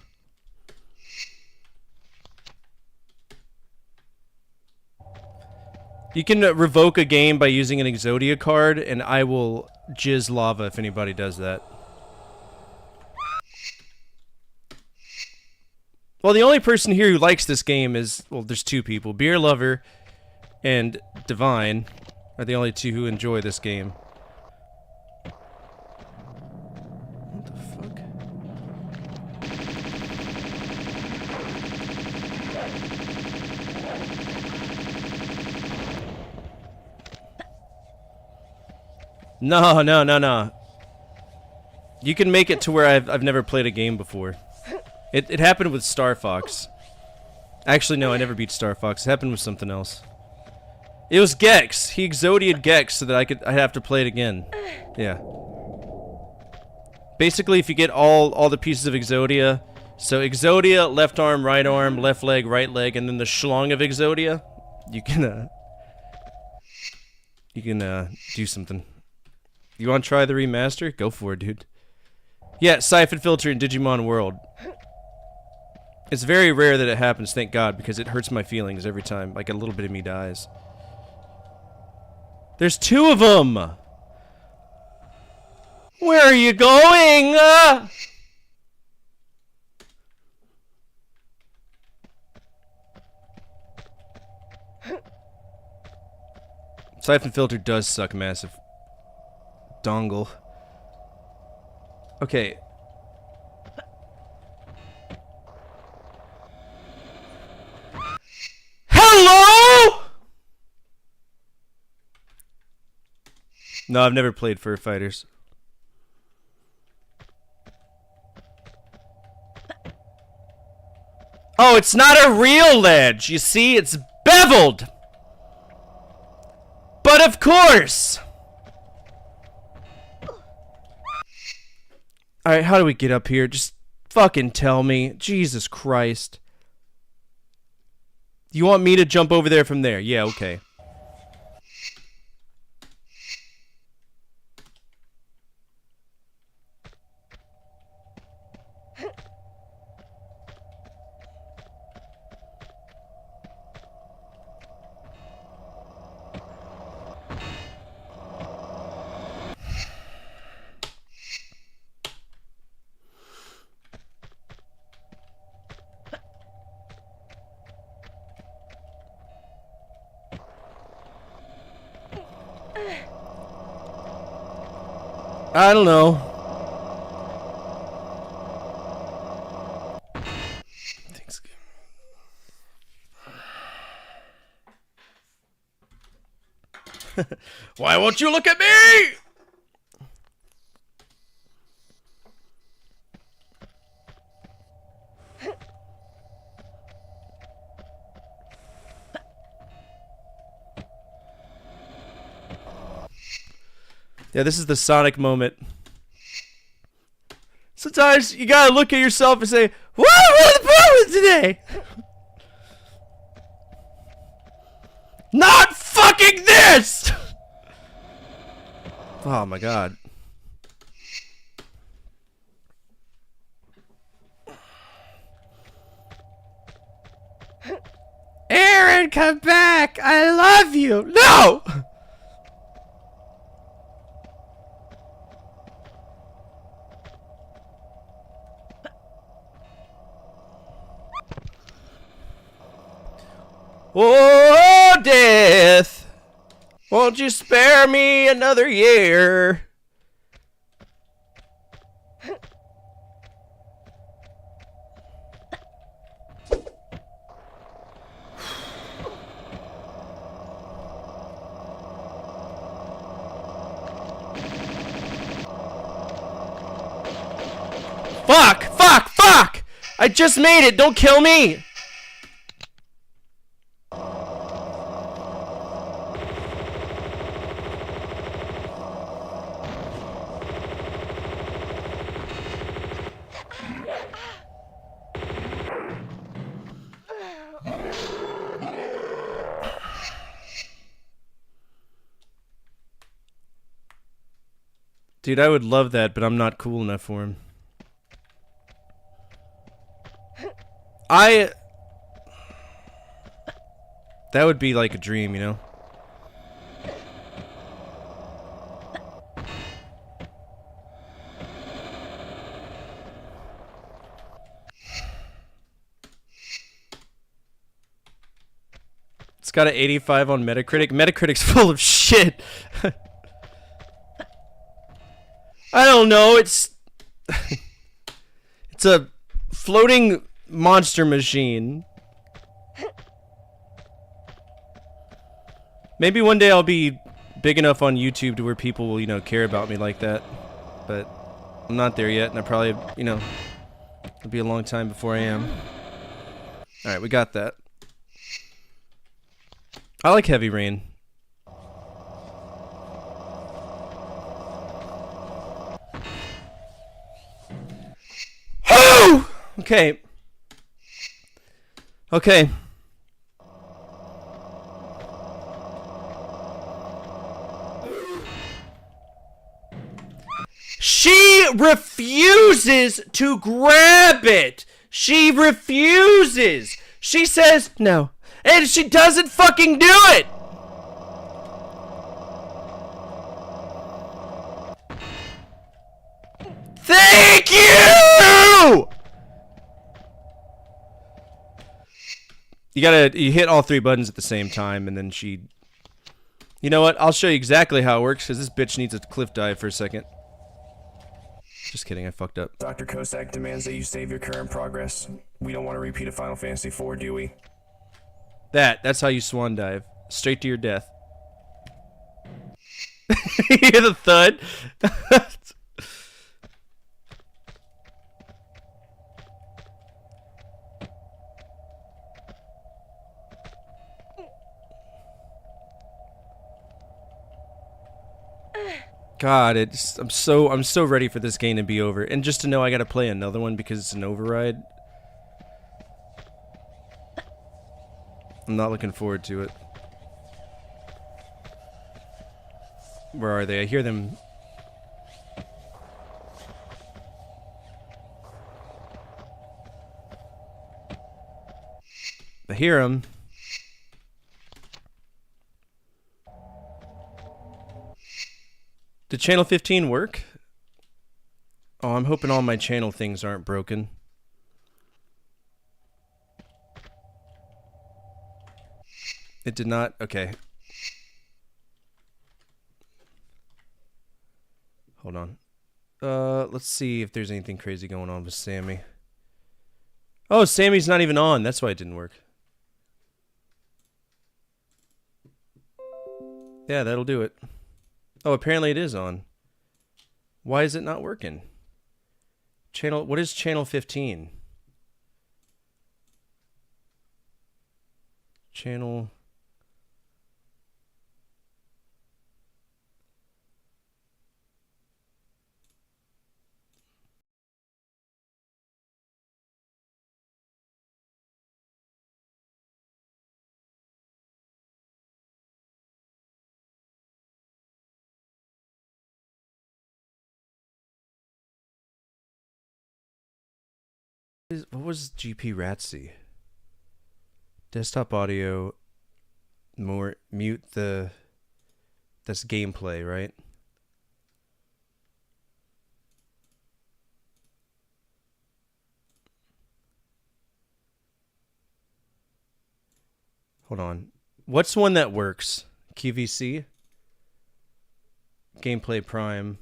You can revoke a game by using an Exodia card, and I will jizz lava if anybody does that. Well, the only person here who likes this game is, well, there's two people. Beer Lover and Divine are the only two who enjoy this game. What the fuck? No, no, no, no. You can make it to where I've never played a game before. It happened with Star Fox. Actually, no, I never beat Star Fox. It happened with something else. It was Gex. He Exodia'd Gex so that I'd have to play it again. Yeah. Basically, if you get all the pieces of Exodia, so Exodia, left arm, right arm, left leg, right leg, and then the schlong of Exodia, you can do something. You want to try the remaster? Go for it, dude. Yeah, Siphon Filter in Digimon World. It's very rare that it happens, thank God, because it hurts my feelings every time. Like, a little bit of me dies. There's two of them! Where are you going? Siphon Filter does suck massive. Dongle. Okay. Hello? No, I've never played Fur Fighters. Oh, it's not a real ledge. You see, it's beveled. But of course. Alright, how do we get up here? Just fucking tell me. Jesus Christ. You want me to jump over there from there? Yeah, okay. I don't know. Thanks. Why won't you look at me? Yeah, this is the Sonic moment. Sometimes you gotta look at yourself and say, what was the problem today? Not fucking this! Oh my god. Aaron, come back! I love you! No! Oh, death! Won't you spare me another year? Fuck! Fuck! Fuck! I just made it! Don't kill me! Dude, I would love that, but I'm not cool enough for him. That would be like a dream, you know? It's got an 85 on Metacritic. Metacritic's full of shit. I don't know. It's it's a floating monster machine. Maybe one day I'll be big enough on YouTube to where people will, you know, care about me like that. But I'm not there yet, and I probably, you know, it'll be a long time before I am. Alright, we got that. I like Heavy Rain. Oh! Okay. Okay. She refuses to grab it. She refuses. She says no. And she doesn't fucking do it. Thank you! You hit all 3 buttons at the same time, and then she... You know what? I'll show you exactly how it works, because this bitch needs a cliff dive for a second. Just kidding, I fucked up. Dr. Kosak demands that you save your current progress. We don't want to repeat a Final Fantasy IV, do we? That's how you swan dive. Straight to your death. You hear the thud? God, I'm so ready for this game to be over, and just to know I gotta play another one because it's an override. I'm not looking forward to it. Where are they? I hear them. I hear them. Did channel 15 work? Oh, I'm hoping all my channel things aren't broken. It did not? Okay. Hold on. Let's see if there's anything crazy going on with Sammy. Oh, Sammy's not even on. That's why it didn't work. Yeah, that'll do it. Oh, apparently it is on. Why is it not working? What is channel 15? Channel... What was GP Ratsy? Desktop audio. Mute the... That's gameplay, right? Hold on. What's one that works? QVC? Gameplay Prime.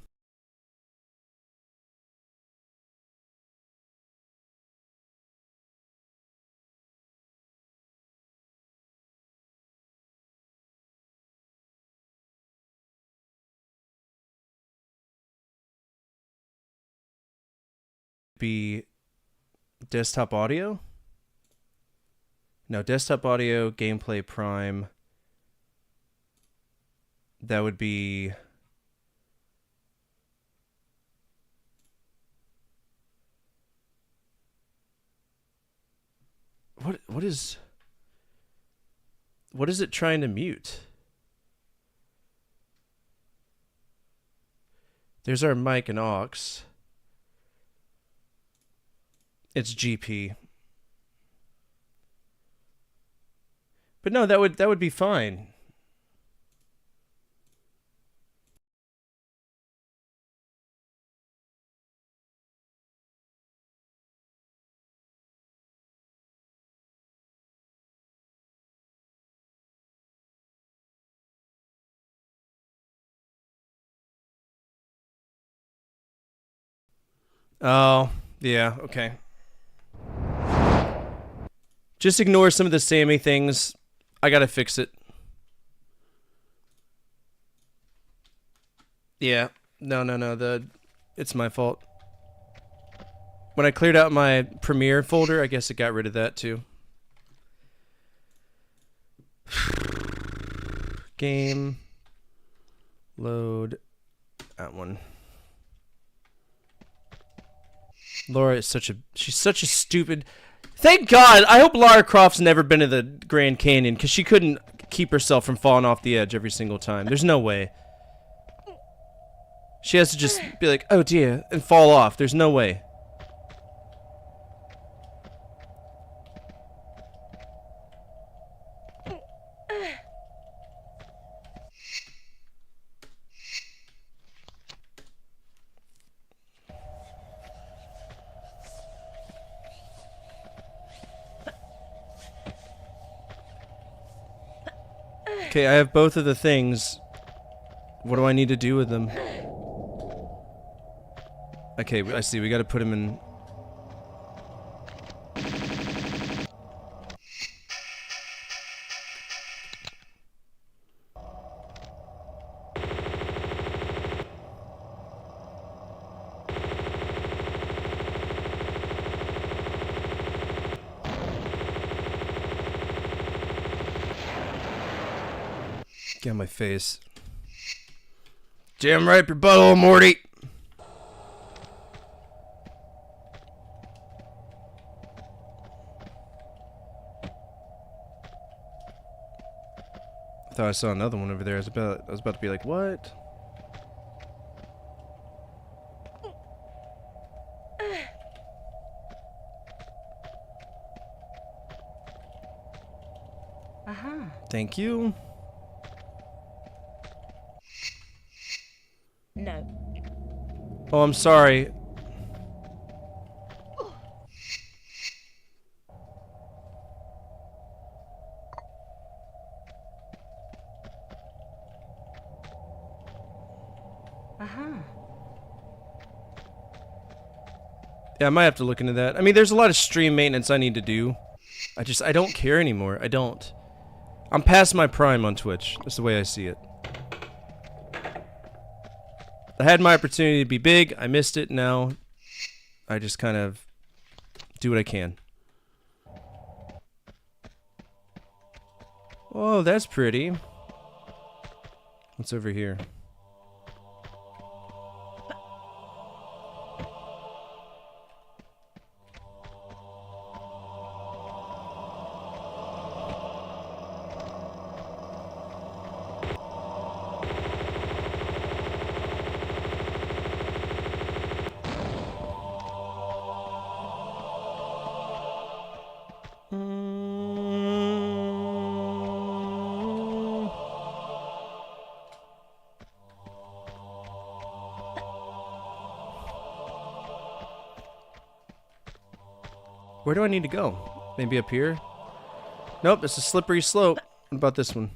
Be desktop audio? No, desktop audio, gameplay prime. That would be... What is it trying to mute? There's our mic and aux. It's GP. But no, that would be fine. Oh, yeah, okay. Just ignore some of the Sammy things. I gotta fix it. Yeah. No. It's my fault. When I cleared out my Premiere folder, I guess it got rid of that too. Game. Load. That one. Laura is she's such a stupid... Thank God! I hope Lara Croft's never been to the Grand Canyon, because she couldn't keep herself from falling off the edge every single time. There's no way. She has to just be like, oh dear, and fall off. There's no way. Okay, I have both of the things. What do I need to do with them? Okay, I see. We gotta put him in... Get on my face. Jam right up your butthole, Morty! I thought I saw another one over there. I was about to be like, what? Thank you. No. Oh, I'm sorry. Yeah, I might have to look into that. I mean, there's a lot of stream maintenance I need to do. I don't care anymore. I don't. I'm past my prime on Twitch. That's the way I see it. I had my opportunity to be big. I missed it. Now I just kind of do what I can. Oh, that's pretty. What's over here? Where do I need to go? Maybe up here? Nope, it's a slippery slope. What about this one?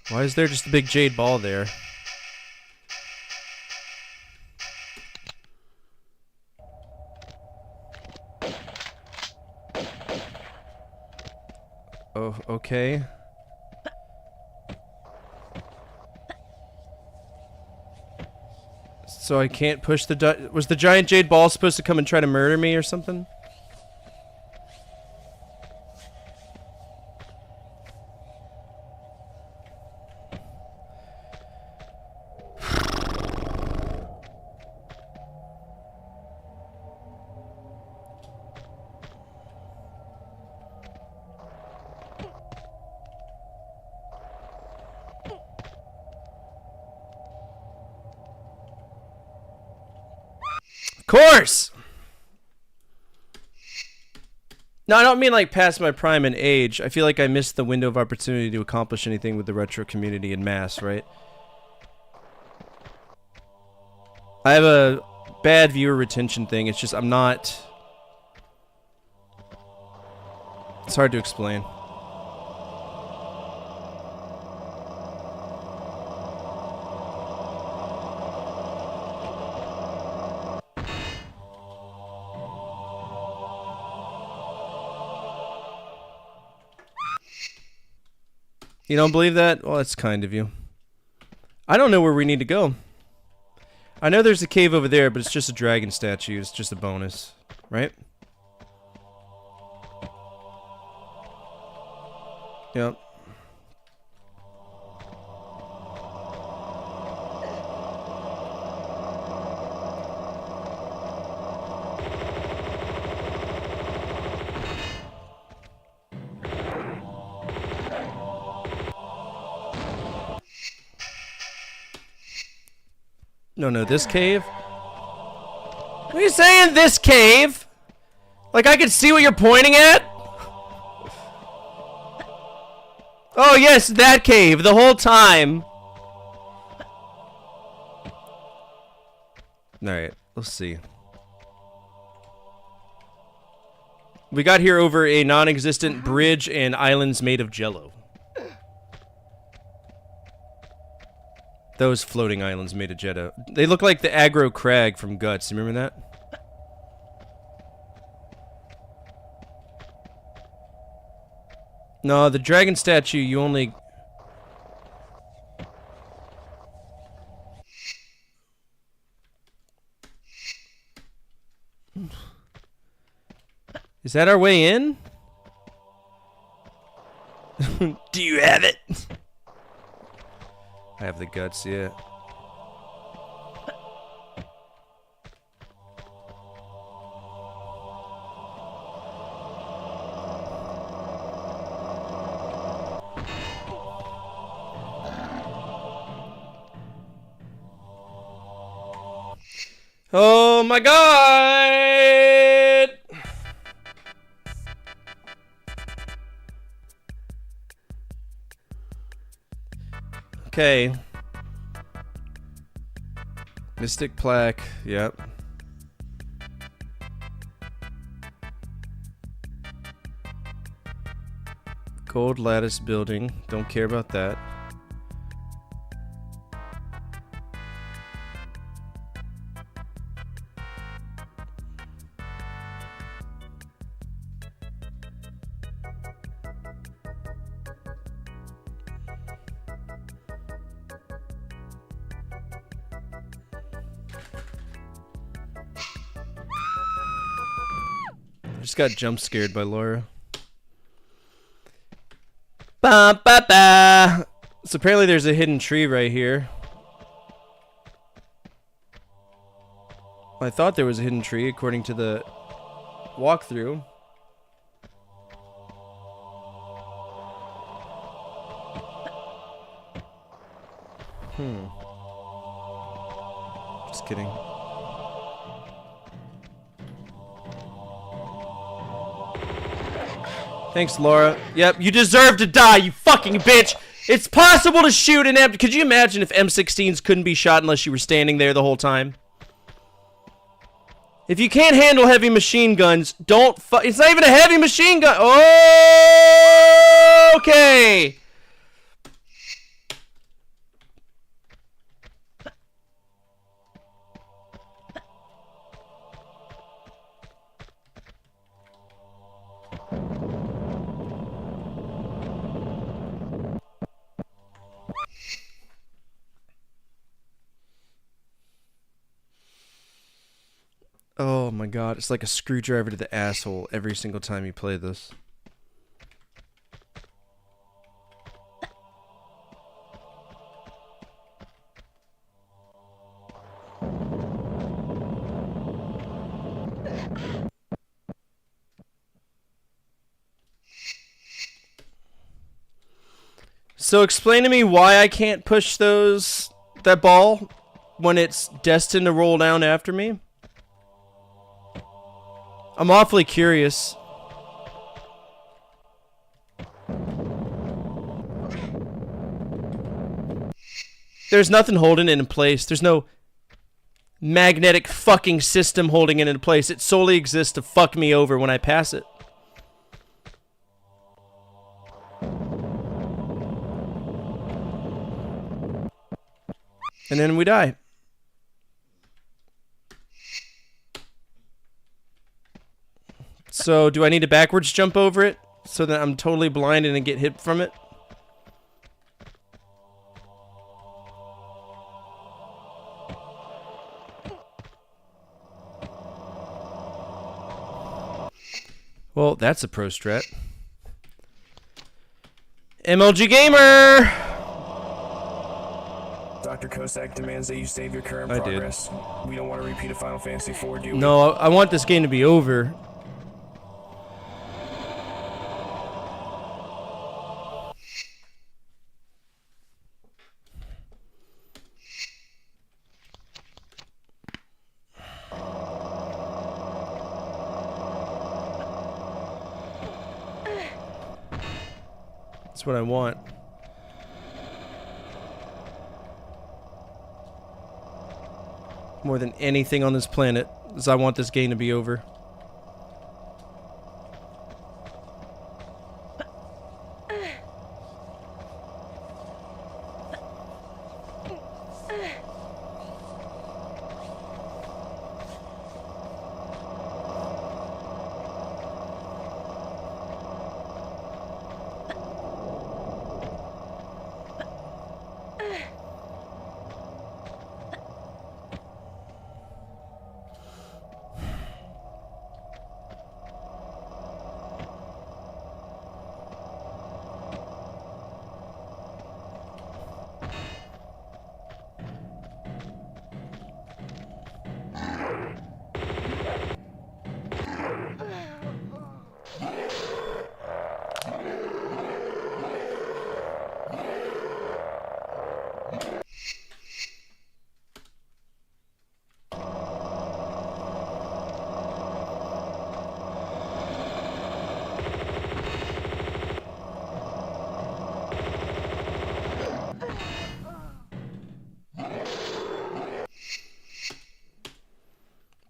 Why is there just a big jade ball there? Oh, okay. So I can't push the... Was the giant jade ball supposed to come and try to murder me or something? Course! No, I don't mean like past my prime in age. I feel like I missed the window of opportunity to accomplish anything with the retro community en masse, right? I have a bad viewer retention thing. It's just I'm not... It's hard to explain. You don't believe that? Well, that's kind of you. I don't know where we need to go. I know there's a cave over there, but it's just a dragon statue. It's just a bonus, right? Yep. No, this cave? What are you saying, this cave? Like I can see what you're pointing at? Oh yes, that cave, the whole time. Alright, let's see. We got here over a non-existent bridge and islands made of jello. Those floating islands made of jello. They look like the aggro crag from Guts. You remember that? No, the dragon statue, you only... Is that our way in? Do you have it? I have the guts, yeah. Oh my god! Okay. Mystic plaque, yep. Gold lattice building, don't care about that. Just got jump scared by Laura. Ba ba ba. So apparently there's a hidden tree right here. I thought there was a hidden tree according to the walkthrough. Just kidding. Thanks, Laura. Yep, you deserve to die, you fucking bitch! It's possible to shoot an M... Could you imagine if M16s couldn't be shot unless you were standing there the whole time? If you can't handle heavy machine guns, don't it's not even a heavy machine gun! Oh, okay! Oh my god, it's like a screwdriver to the asshole every single time you play this. So explain to me why I can't push that ball when it's destined to roll down after me? I'm awfully curious. There's nothing holding it in place. There's no magnetic fucking system holding it in place. It solely exists to fuck me over when I pass it. And then we die. So, do I need to backwards jump over it so that I'm totally blind and get hit from it? Well, that's a pro strat. MLG Gamer! Dr. Kosak demands that you save your current progress. We don't want to repeat a Final Fantasy IV, do we? No, I want this game to be over. That's what I want. More than anything on this planet, is I want this game to be over.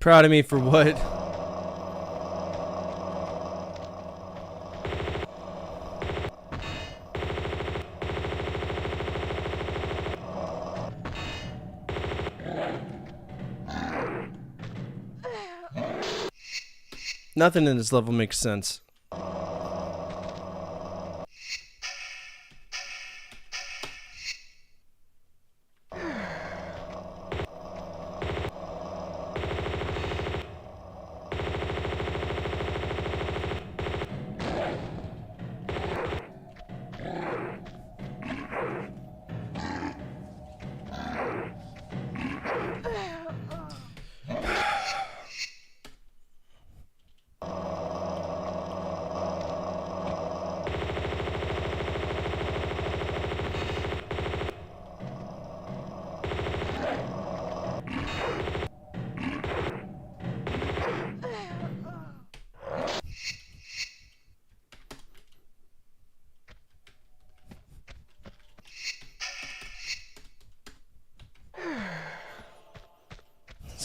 Proud of me for what? Nothing in this level makes sense.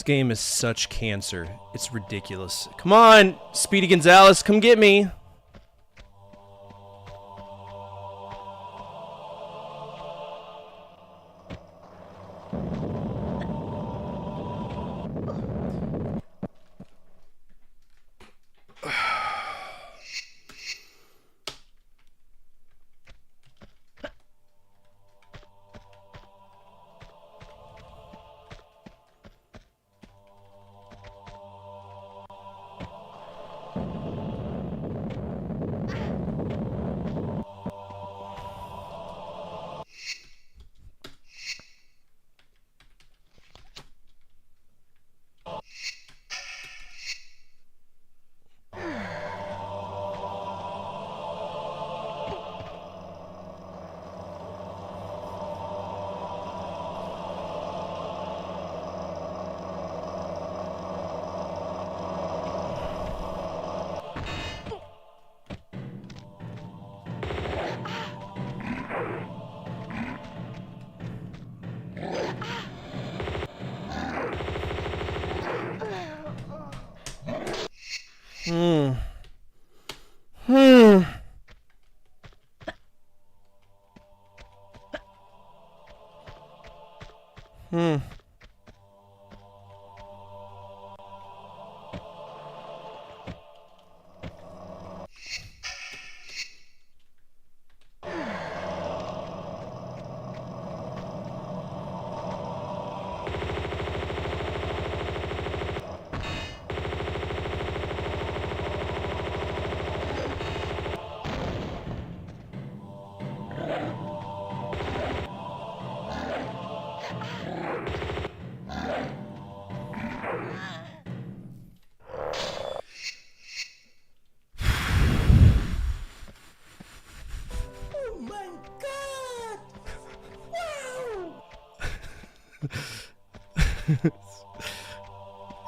This game is such cancer. It's ridiculous. Come on, Speedy Gonzalez, come get me.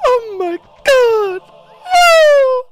Oh my god! Oh!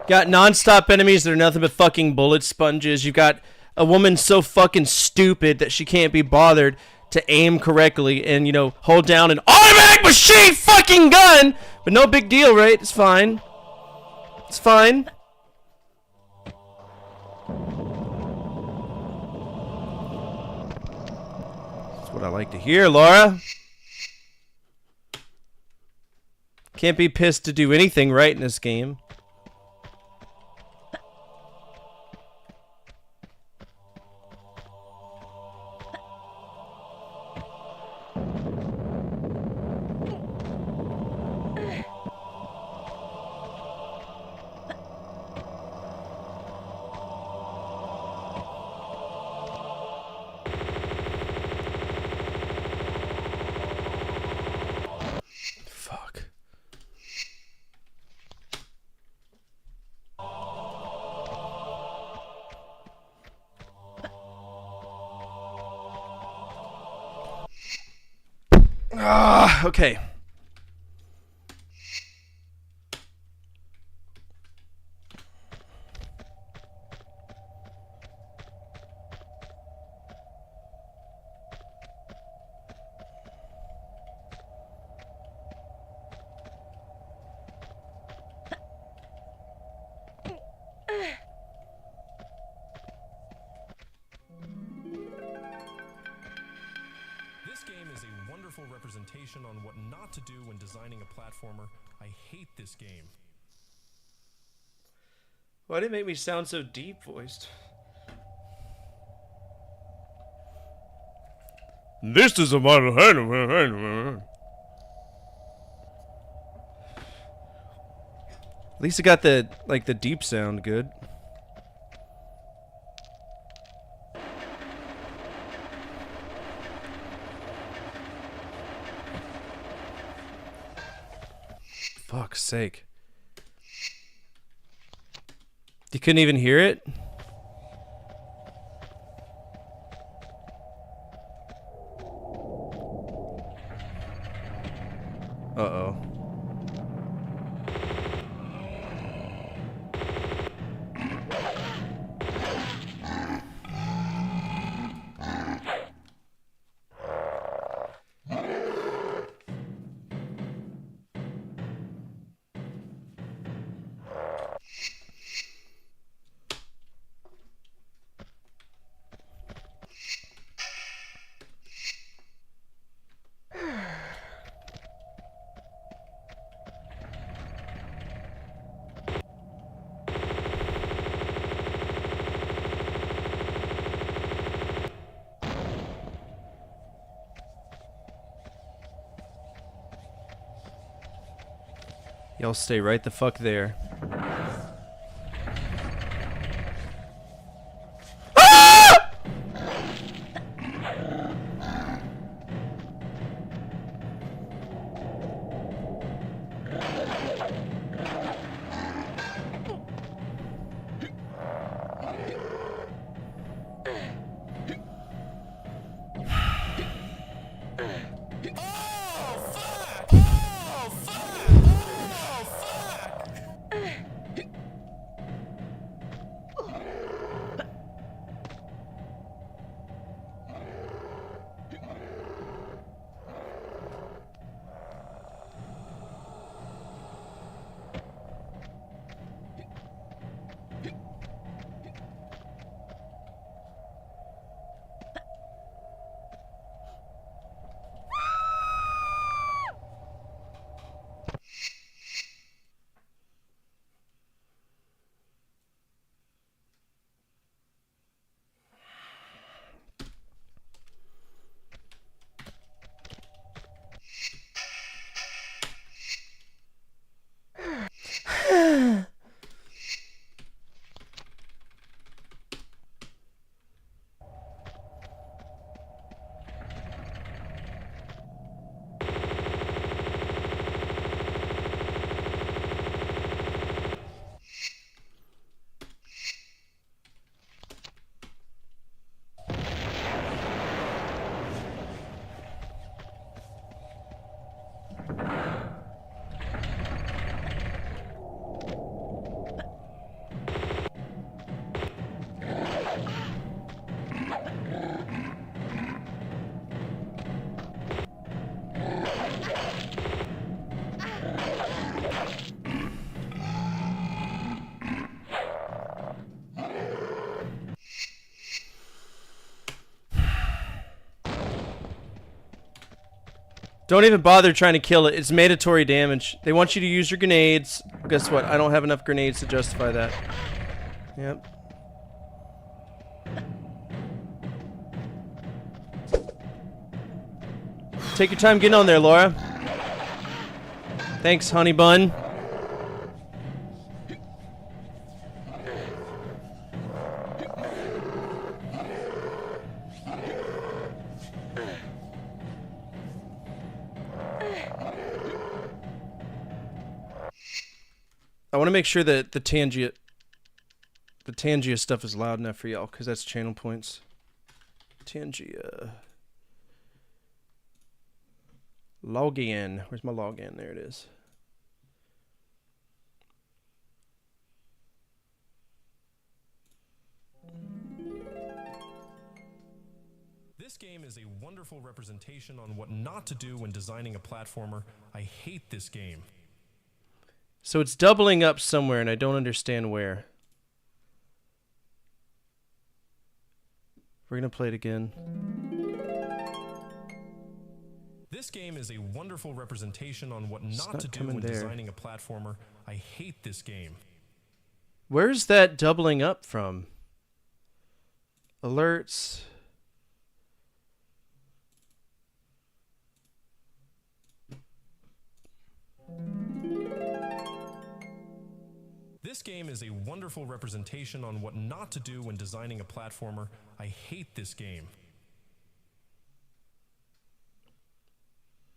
Got non-stop enemies that are nothing but fucking bullet sponges. You've got a woman so fucking stupid that she can't be bothered to aim correctly and, you know, hold down an automatic machine fucking gun! But no big deal, right? It's fine. It's fine. That's what I like to hear, Laura. Can't be pissed to do anything right in this game. Okay. Representation on what not to do when designing a platformer. I hate this game. Why did it make me sound so deep voiced? This is a model. At least it got the the deep sound good. Fuck's sake. You couldn't even hear it? Uh-oh. Y'all stay right the fuck there. Don't even bother trying to kill it. It's mandatory damage. They want you to use your grenades. Guess what? I don't have enough grenades to justify that. Yep. Take your time getting on there, Laura. Thanks, honey bun. I want to make sure that the Tangia stuff is loud enough for y'all, because that's channel points. Tangia. Login. Where's my login? There it is. This game is a wonderful representation on what not to do when designing a platformer. I hate this game. So it's doubling up somewhere, and I don't understand where. We're going to play it again. This game is a wonderful representation on what not to do when designing a platformer. I hate this game. Where's that doubling up from? Alerts. This game is a wonderful representation on what not to do when designing a platformer. I hate this game.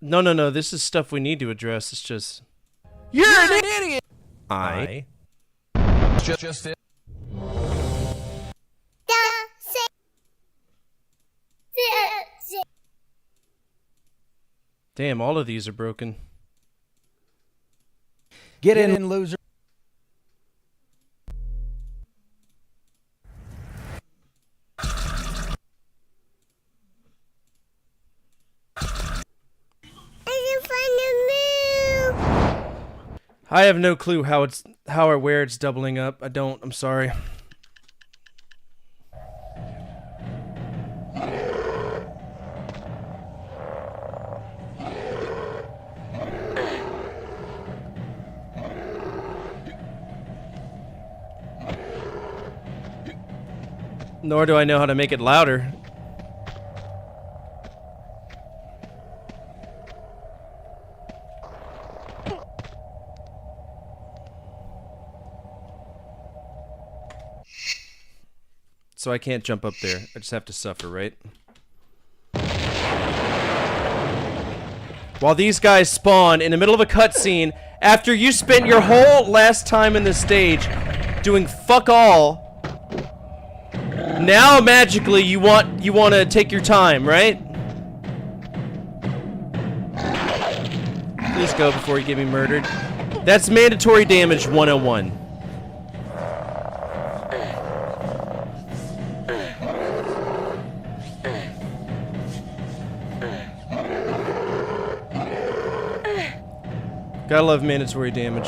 No. This is stuff we need to address. It's just... You're an idiot! Just it. Damn, all of these are broken. Get in, loser. I have no clue how or where it's doubling up. I'm sorry. Nor do I know how to make it louder. So I can't jump up there. I just have to suffer, right? While these guys spawn in the middle of a cutscene after you spent your whole last time in the stage doing fuck all. Now magically you want to take your time, right? Please go before you get me murdered. That's mandatory damage 101. Gotta love mandatory damage.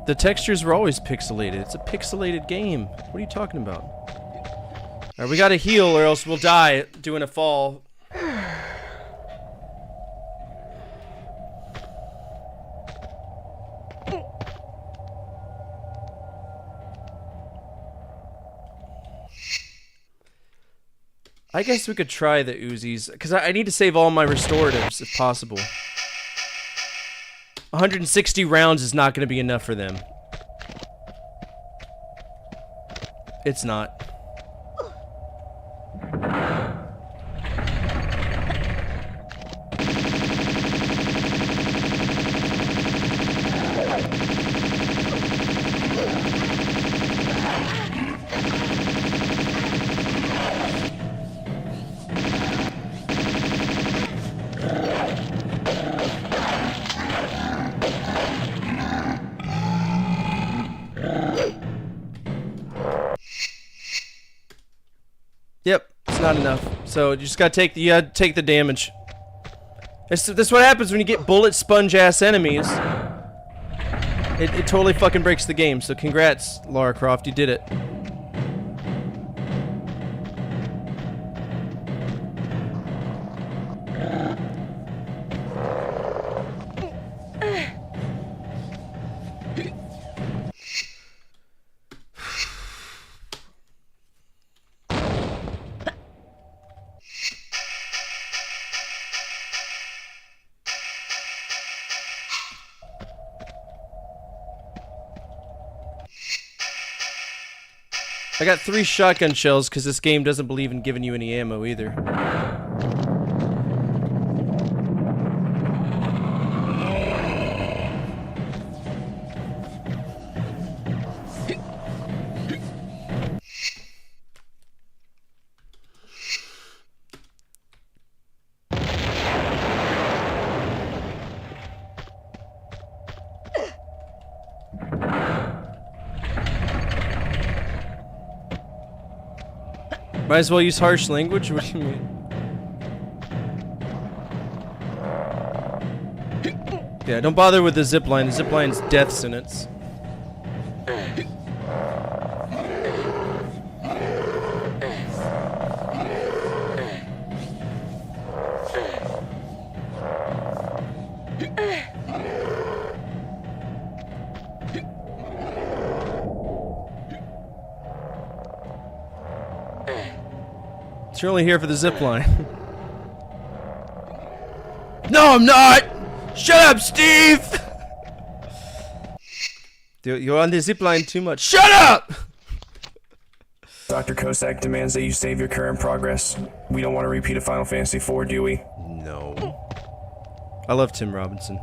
The textures were always pixelated. It's a pixelated game. What are you talking about? Alright, we gotta heal or else we'll die doing a fall. I guess we could try the Uzis, because I need to save all my restoratives if possible. 160 rounds is not going to be enough for them. It's not. Yep, it's not enough. So you just gotta take the damage. This is what happens when you get bullet sponge ass enemies. It totally fucking breaks the game, so congrats, Lara Croft, you did it. I got 3 shotgun shells because this game doesn't believe in giving you any ammo either. Might as well use harsh language? What do you mean? Yeah, don't bother with the zipline. The zipline's death sentence. You're only here for the zipline. No, I'm not! Shut up, Steve! You're on the zipline too much. Shut up! Dr. Kosak demands that you save your current progress. We don't want to repeat a Final Fantasy IV, do we? No. I love Tim Robinson.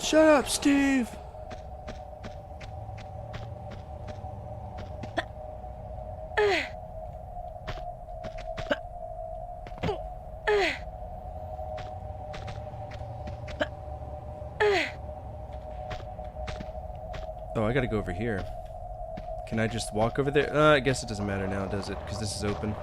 Shut up, Steve! Oh, I gotta go over here. Can I just walk over there? I guess it doesn't matter now, does it? Because this is open.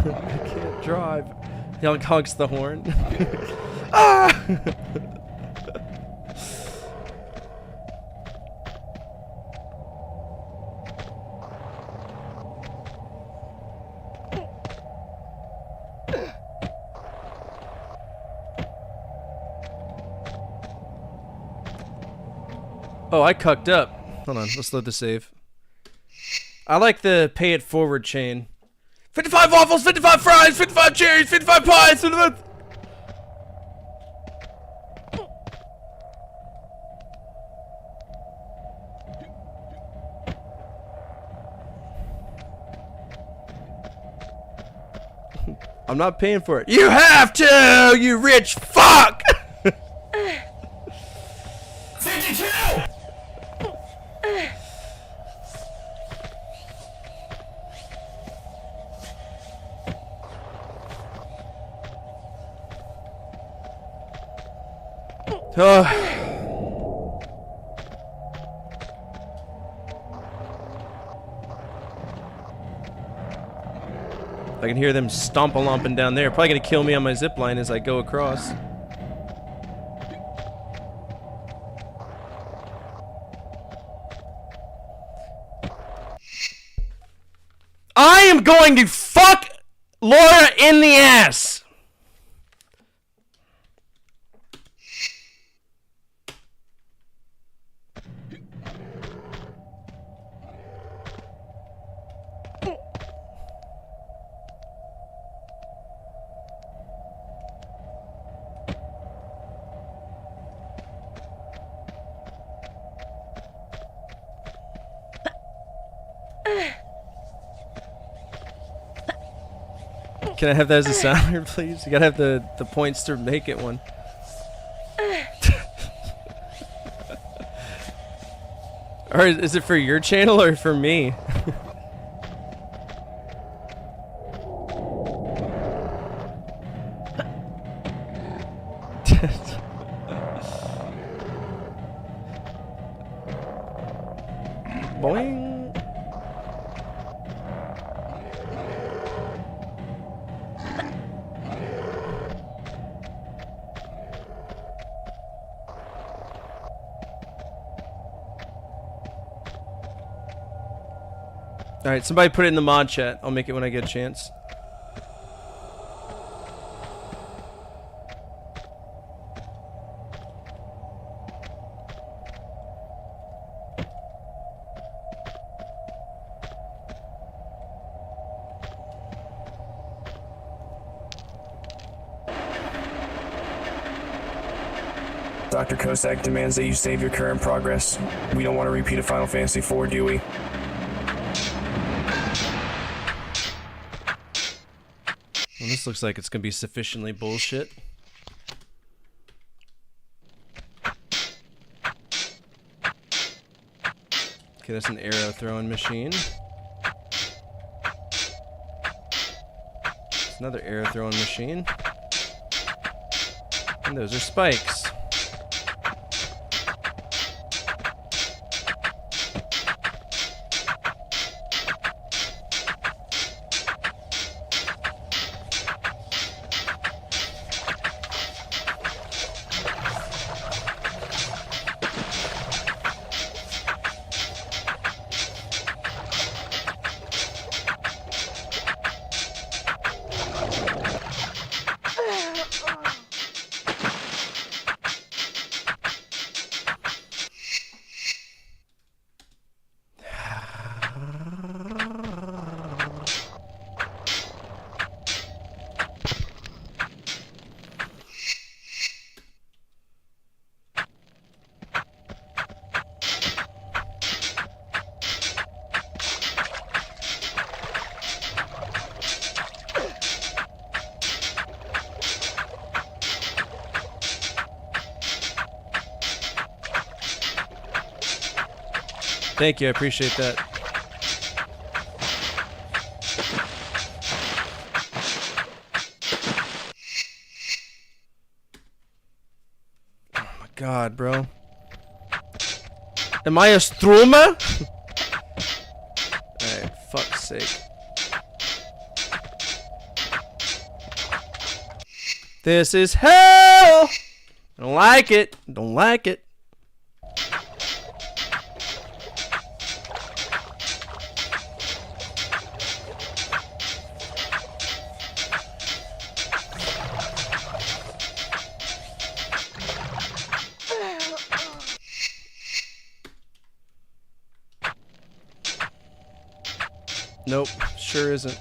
I can't drive. He honks the horn. Ah! Oh, I cucked up. Hold on, let's load the save. I like the pay it forward chain. 55 waffles, 55 fries, 55 cherries, 55 pies, 55... I'm not paying for it. You have to, you rich fuck! 52! I can hear them stomp-a-lomping down there. Probably gonna kill me on my zipline as I go across. I am going to fuck Laura in the ass! Can I have that as a sounder, please? You gotta have the points to make it one. Or is it for your channel or for me? Boing. Alright, somebody put it in the mod chat. I'll make it when I get a chance. Dr. Kosak demands that you save your current progress. We don't want to repeat a Final Fantasy IV, do we? Well, this looks like it's gonna be sufficiently bullshit. Okay, that's an arrow throwing machine. It's another arrow throwing machine. And those are spikes. Thank you, I appreciate that. Oh my god, bro. Am I a Struma? Alright, fuck's sake. This is hell! I don't like it. Don't like it. Nope, sure isn't.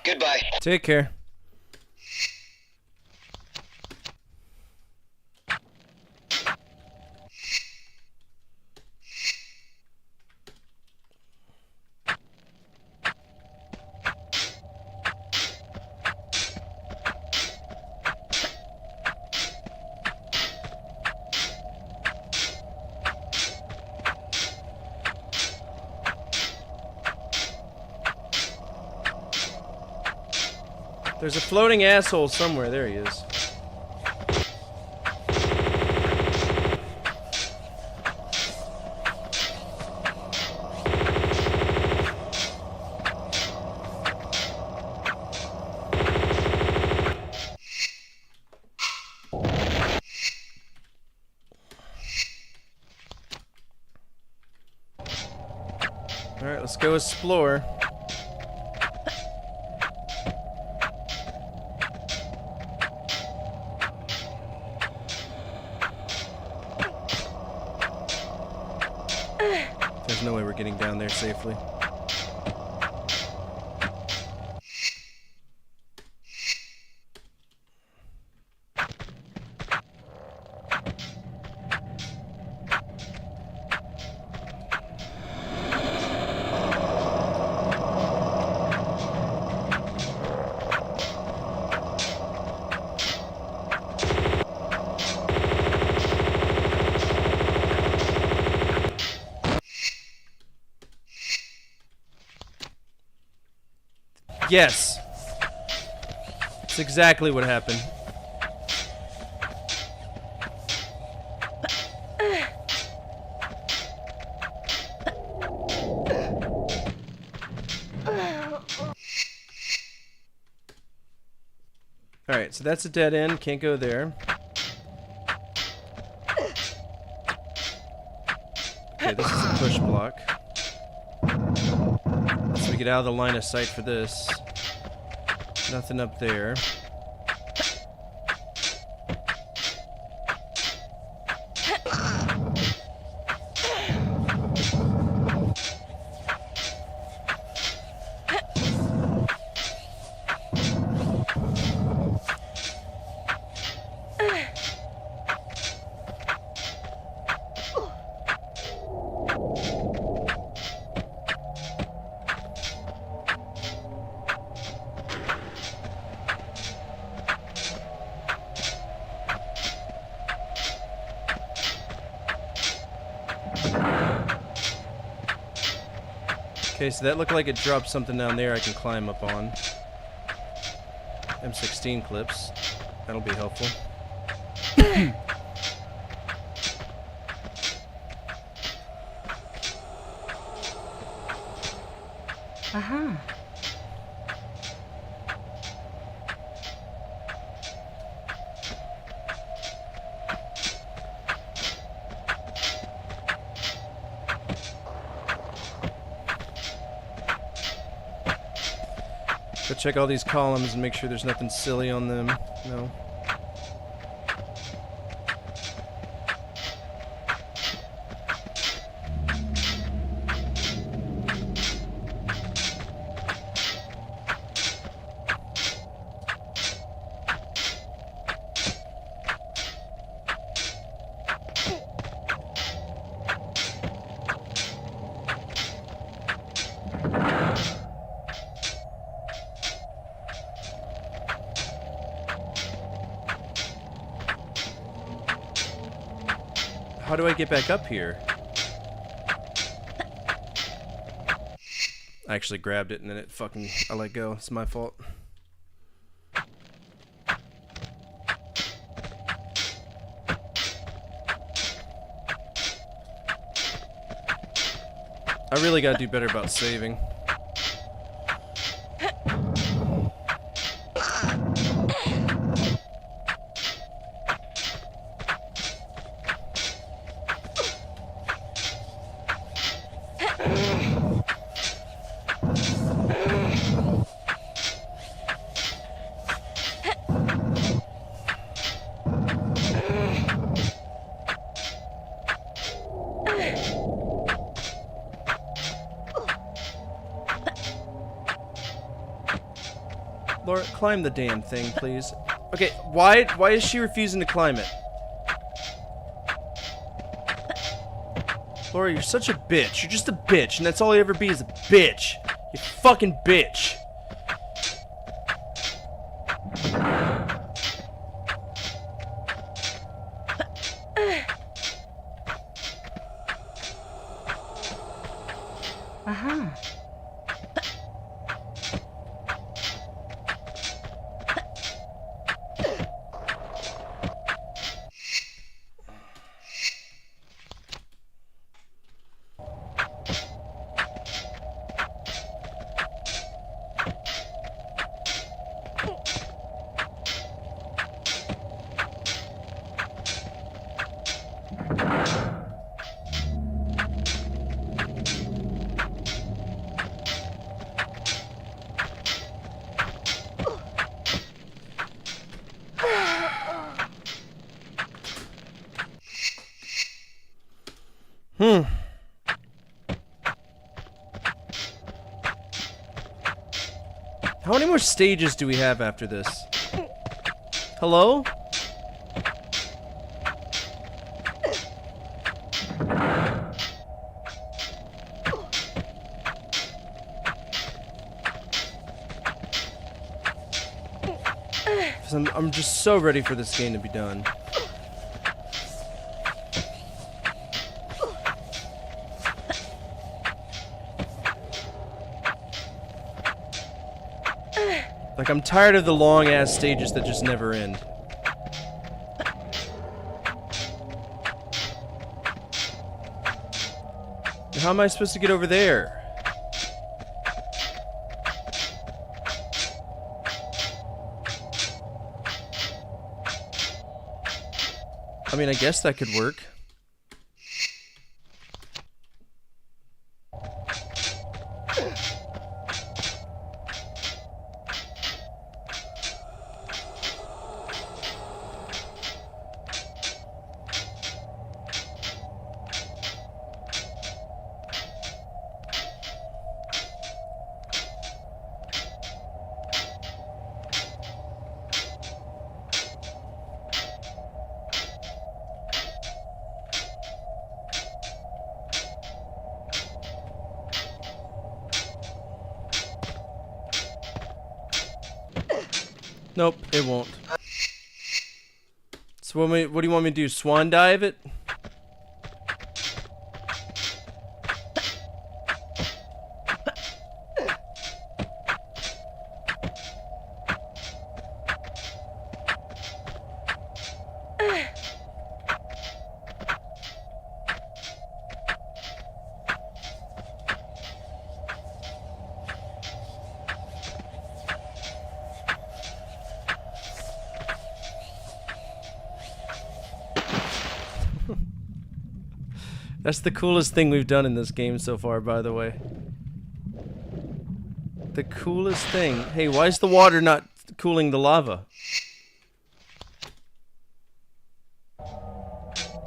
Goodbye. Take care. There's a floating asshole somewhere. There he is. Alright, let's go explore. getting down there safely. Yes. That's exactly what happened. Alright, so that's a dead end. Can't go there. Okay, this is a push block. So we get out of the line of sight for this. Nothing up there. Okay, so that looked like it dropped something down there I can climb up on. M16 clips. That'll be helpful. Uh-huh. Go check all these columns and make sure there's nothing silly on them. No. How do I get back up here? I actually grabbed it and then I let go. It's my fault. I really gotta do better about saving. Laura, climb the damn thing, please. Okay, why is she refusing to climb it? Laura, you're such a bitch. You're just a bitch, and that's all you ever be is a bitch. You fucking bitch. Uh-huh. How many more stages do we have after this? Hello? I'm just so ready for this game to be done. Like, I'm tired of the long-ass stages that just never end. How am I supposed to get over there? I mean, I guess that could work. Nope, it won't. So what do you want me to do? Swan dive it? That's the coolest thing we've done in this game so far, by the way. The coolest thing. Hey, why is the water not cooling the lava?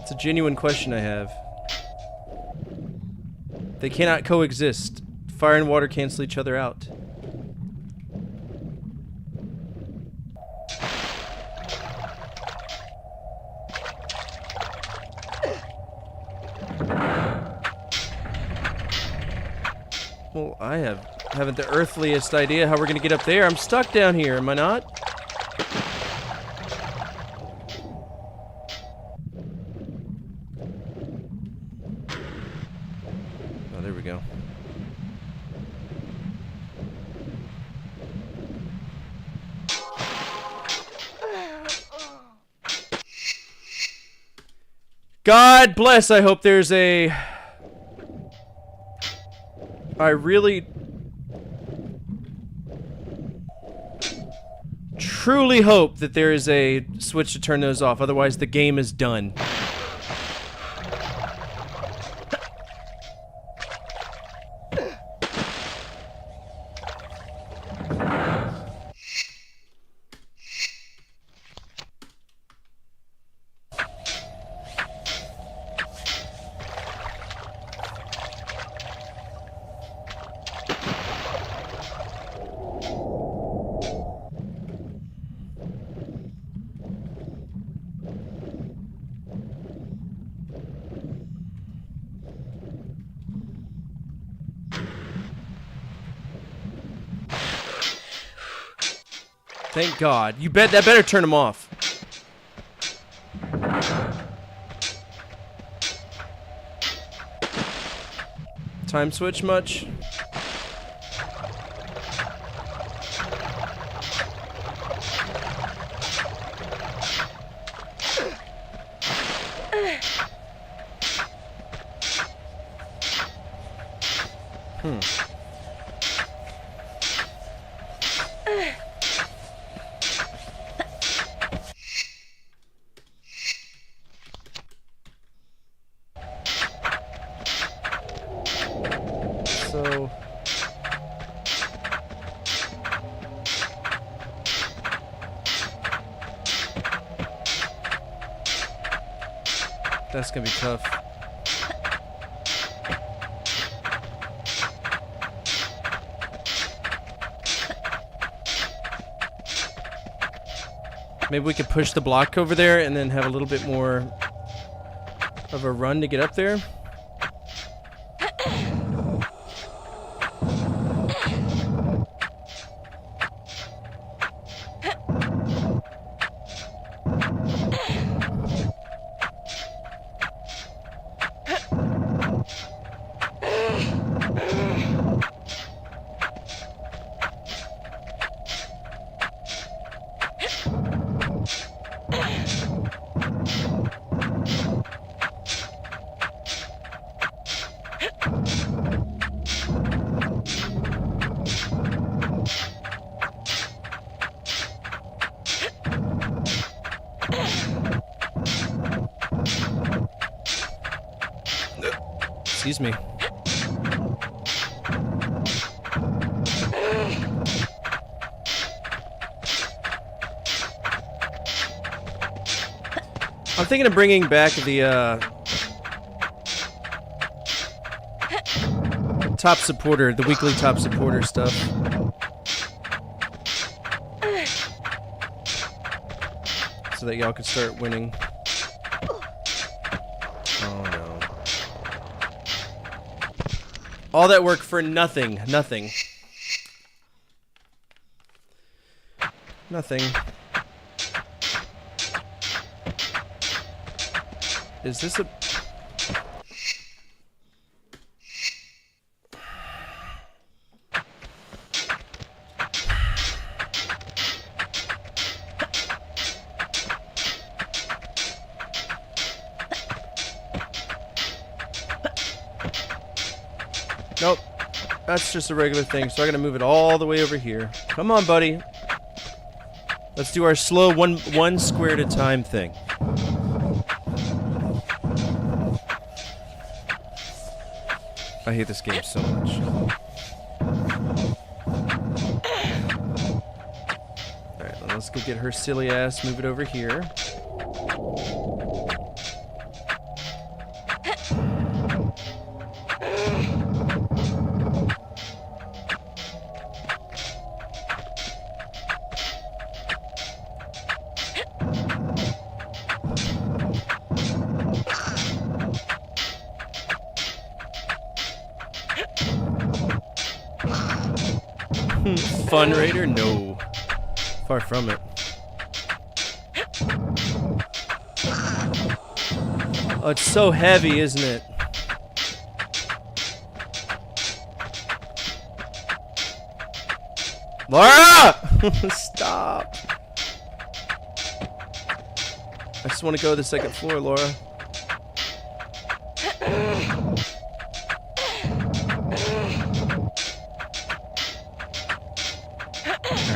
It's a genuine question I have. They cannot coexist. Fire and water cancel each other out. Well, I haven't the earthliest idea how we're gonna get up there. I'm stuck down here, am I not? Oh, there we go. God bless, I hope there's a... I really... truly hope that there is a switch to turn those off, otherwise the game is done. Thank God. You bet that better turn them off. Time switch much? So... that's gonna be tough. Maybe we could push the block over there and then have a little bit more of a run to get up there. Excuse me. I'm thinking of bringing back the top supporter, the weekly top supporter stuff. So that y'all can start winning. Oh no. All that work for nothing. Nothing. Nothing. Is this a... Nope. That's just a regular thing, so I gotta move it all the way over here. Come on, buddy. Let's do our slow one square at a time thing. I hate this game so much. Alright, let's go get her silly ass, move it over here. Fun Raider? No. Far from it. Oh, it's so heavy, isn't it? Laura! Stop. I just want to go to the second floor, Laura.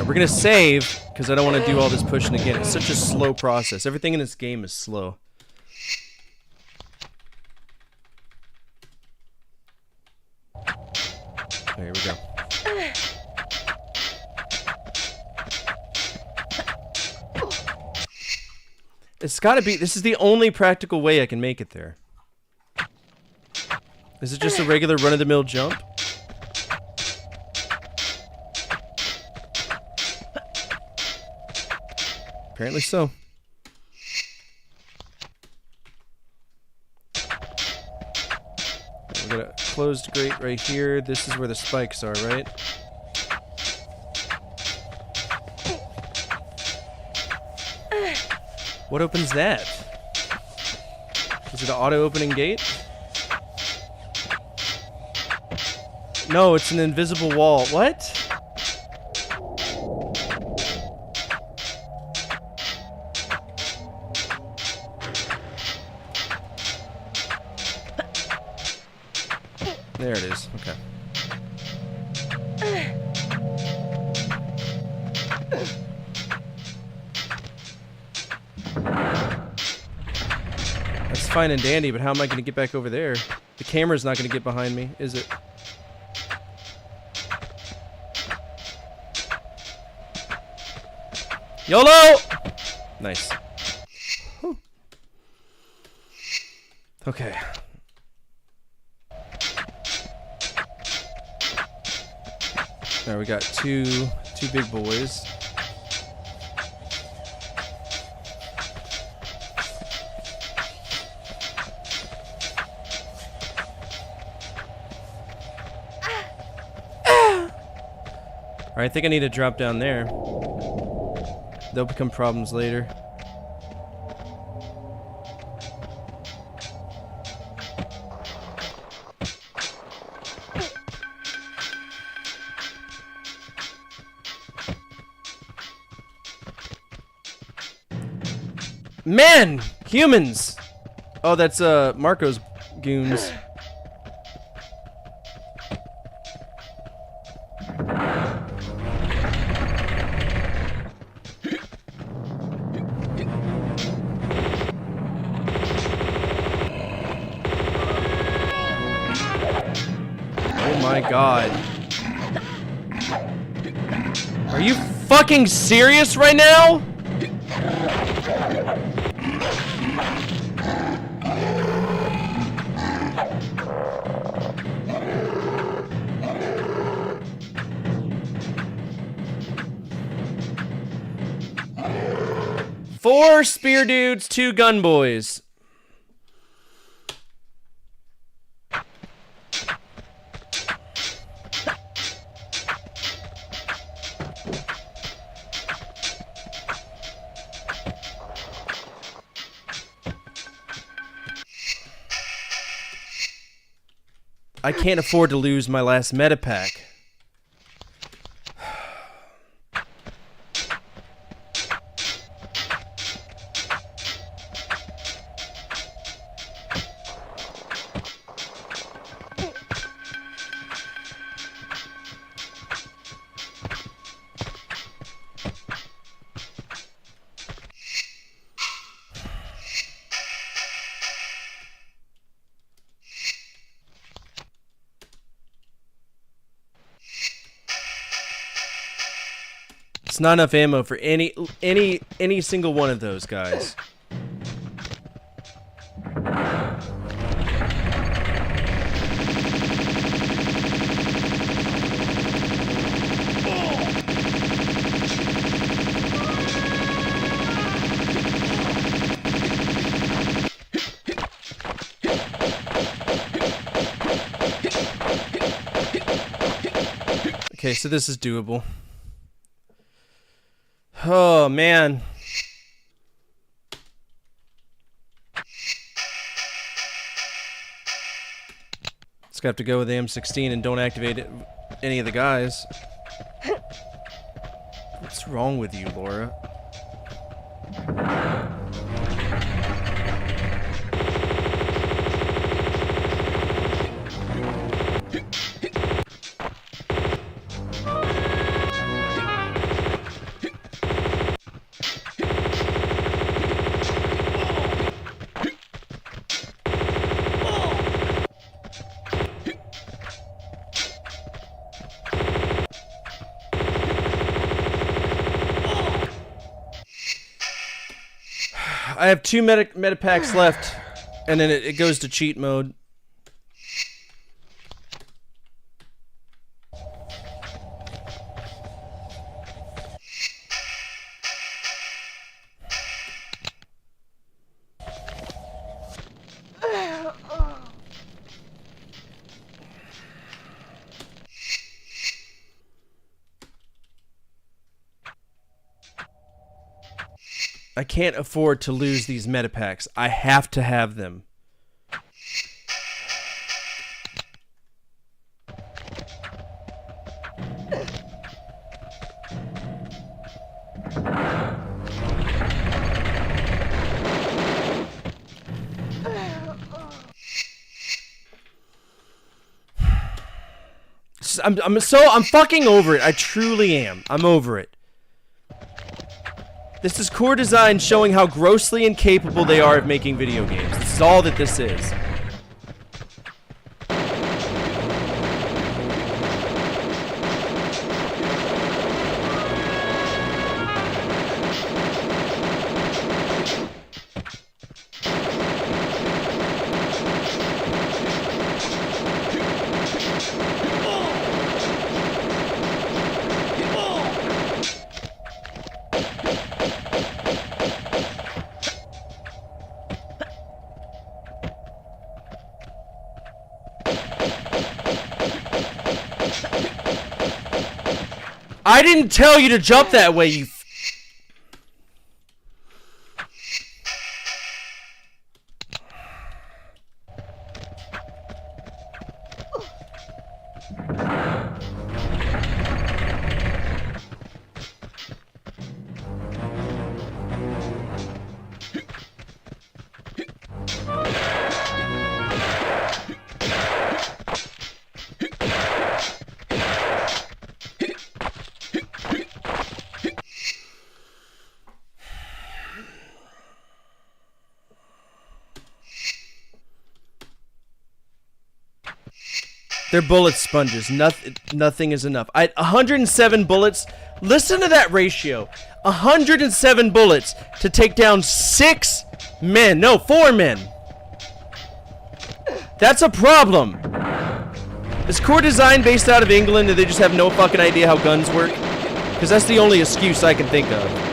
We're gonna save, because I don't want to do all this pushing again. It's such a slow process. Everything in this game is slow. Here we go. It's gotta be, this is the only practical way I can make it there. Is it just a regular run-of-the-mill jump? Apparently so. We got a closed grate right here. This is where the spikes are, right? What opens that? Is it an auto-opening gate? No, it's an invisible wall. What? There it is. Okay. That's fine and dandy, but how am I going to get back over there? The camera's not going to get behind me, is it? YOLO! Nice. Whew. Okay. Now we got two big boys. Alright, I think I need to drop down there. They'll become problems later. Men! Humans! Oh, that's Marco's goons. Oh my god. Are you fucking serious right now? Four spear dudes, 2 gun boys. I can't afford to lose my last metapack. It's not enough ammo for any single one of those guys. Okay, so this is doable. Oh, man. Just gonna have to go with the M16 and don't activate any of the guys. What's wrong with you, Laura? I have 2 metapacks left, and then it goes to cheat mode. I can't afford to lose these metapacks. I have to have them. I'm fucking over it. I truly am. I'm over it. This is Core Design showing how grossly incapable they are of making video games. This is all that this is. I didn't tell you to jump that way, you... They're bullet sponges. Nothing is enough. 107 bullets. Listen to that ratio. 107 bullets to take down 6 men. No, 4 men. That's a problem. Is core design based out of England and they just have no fucking idea how guns work? Because that's the only excuse I can think of.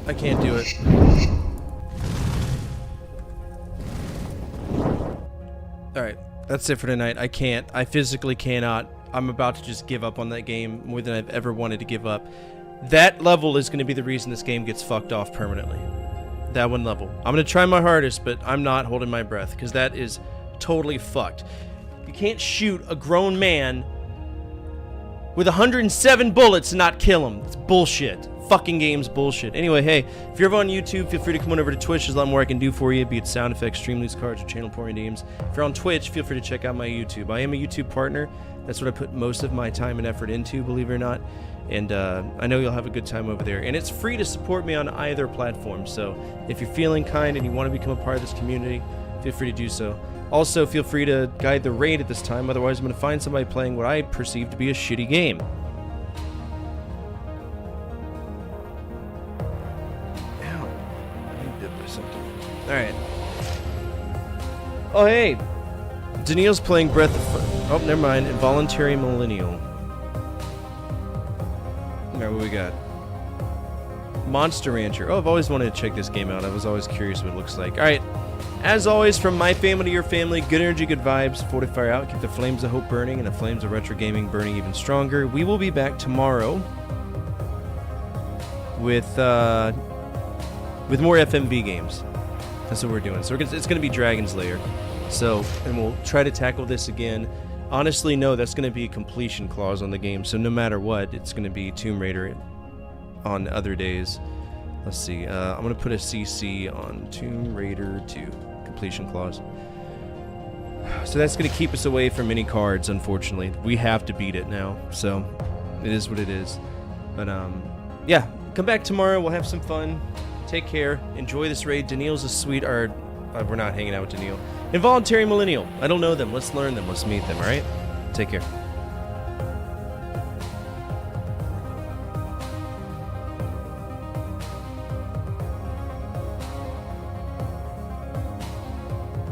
I can't do it. Alright, that's it for tonight. I can't. I physically cannot. I'm about to just give up on that game more than I've ever wanted to give up. That level is going to be the reason this game gets fucked off permanently. That one level. I'm going to try my hardest, but I'm not holding my breath, because that is totally fucked. You can't shoot a grown man with 107 bullets and not kill him. It's bullshit. Fucking game's bullshit. Anyway, hey, if you're ever on YouTube, feel free to come on over to Twitch. There's a lot more I can do for you, be it sound effects, stream loose cards, or channel pouring names. If you're on Twitch, feel free to check out my YouTube. I am a YouTube partner. That's what I put most of my time and effort into, believe it or not. And I know you'll have a good time over there. And it's free to support me on either platform. So if you're feeling kind and you want to become a part of this community, feel free to do so. Also, feel free to guide the raid at this time. Otherwise, I'm going to find somebody playing what I perceive to be a shitty game. Alright. Oh, hey! Daniil's playing Breath of... Oh, never mind. Involuntary Millennial. Alright, what we got? Monster Rancher. Oh, I've always wanted to check this game out. I was always curious what it looks like. Alright. As always, from my family to your family, good energy, good vibes. Fortify out. Keep the flames of hope burning and the flames of retro gaming burning even stronger. We will be back tomorrow with more FMV games. That's what we're doing. So it's going to be Dragon's Lair. So, and we'll try to tackle this again. Honestly, no, that's going to be a completion clause on the game. So no matter what, it's going to be Tomb Raider on other days. Let's see. I'm going to put a CC on Tomb Raider 2. Completion clause. So that's going to keep us away from any cards, unfortunately. We have to beat it now. So it is what it is. But, yeah. Come back tomorrow. We'll have some fun. Take care. Enjoy this raid. Daniil's a sweet, or we're not hanging out with Daniil. Involuntary Millennial. I don't know them. Let's learn them. Let's meet them, alright? Take care.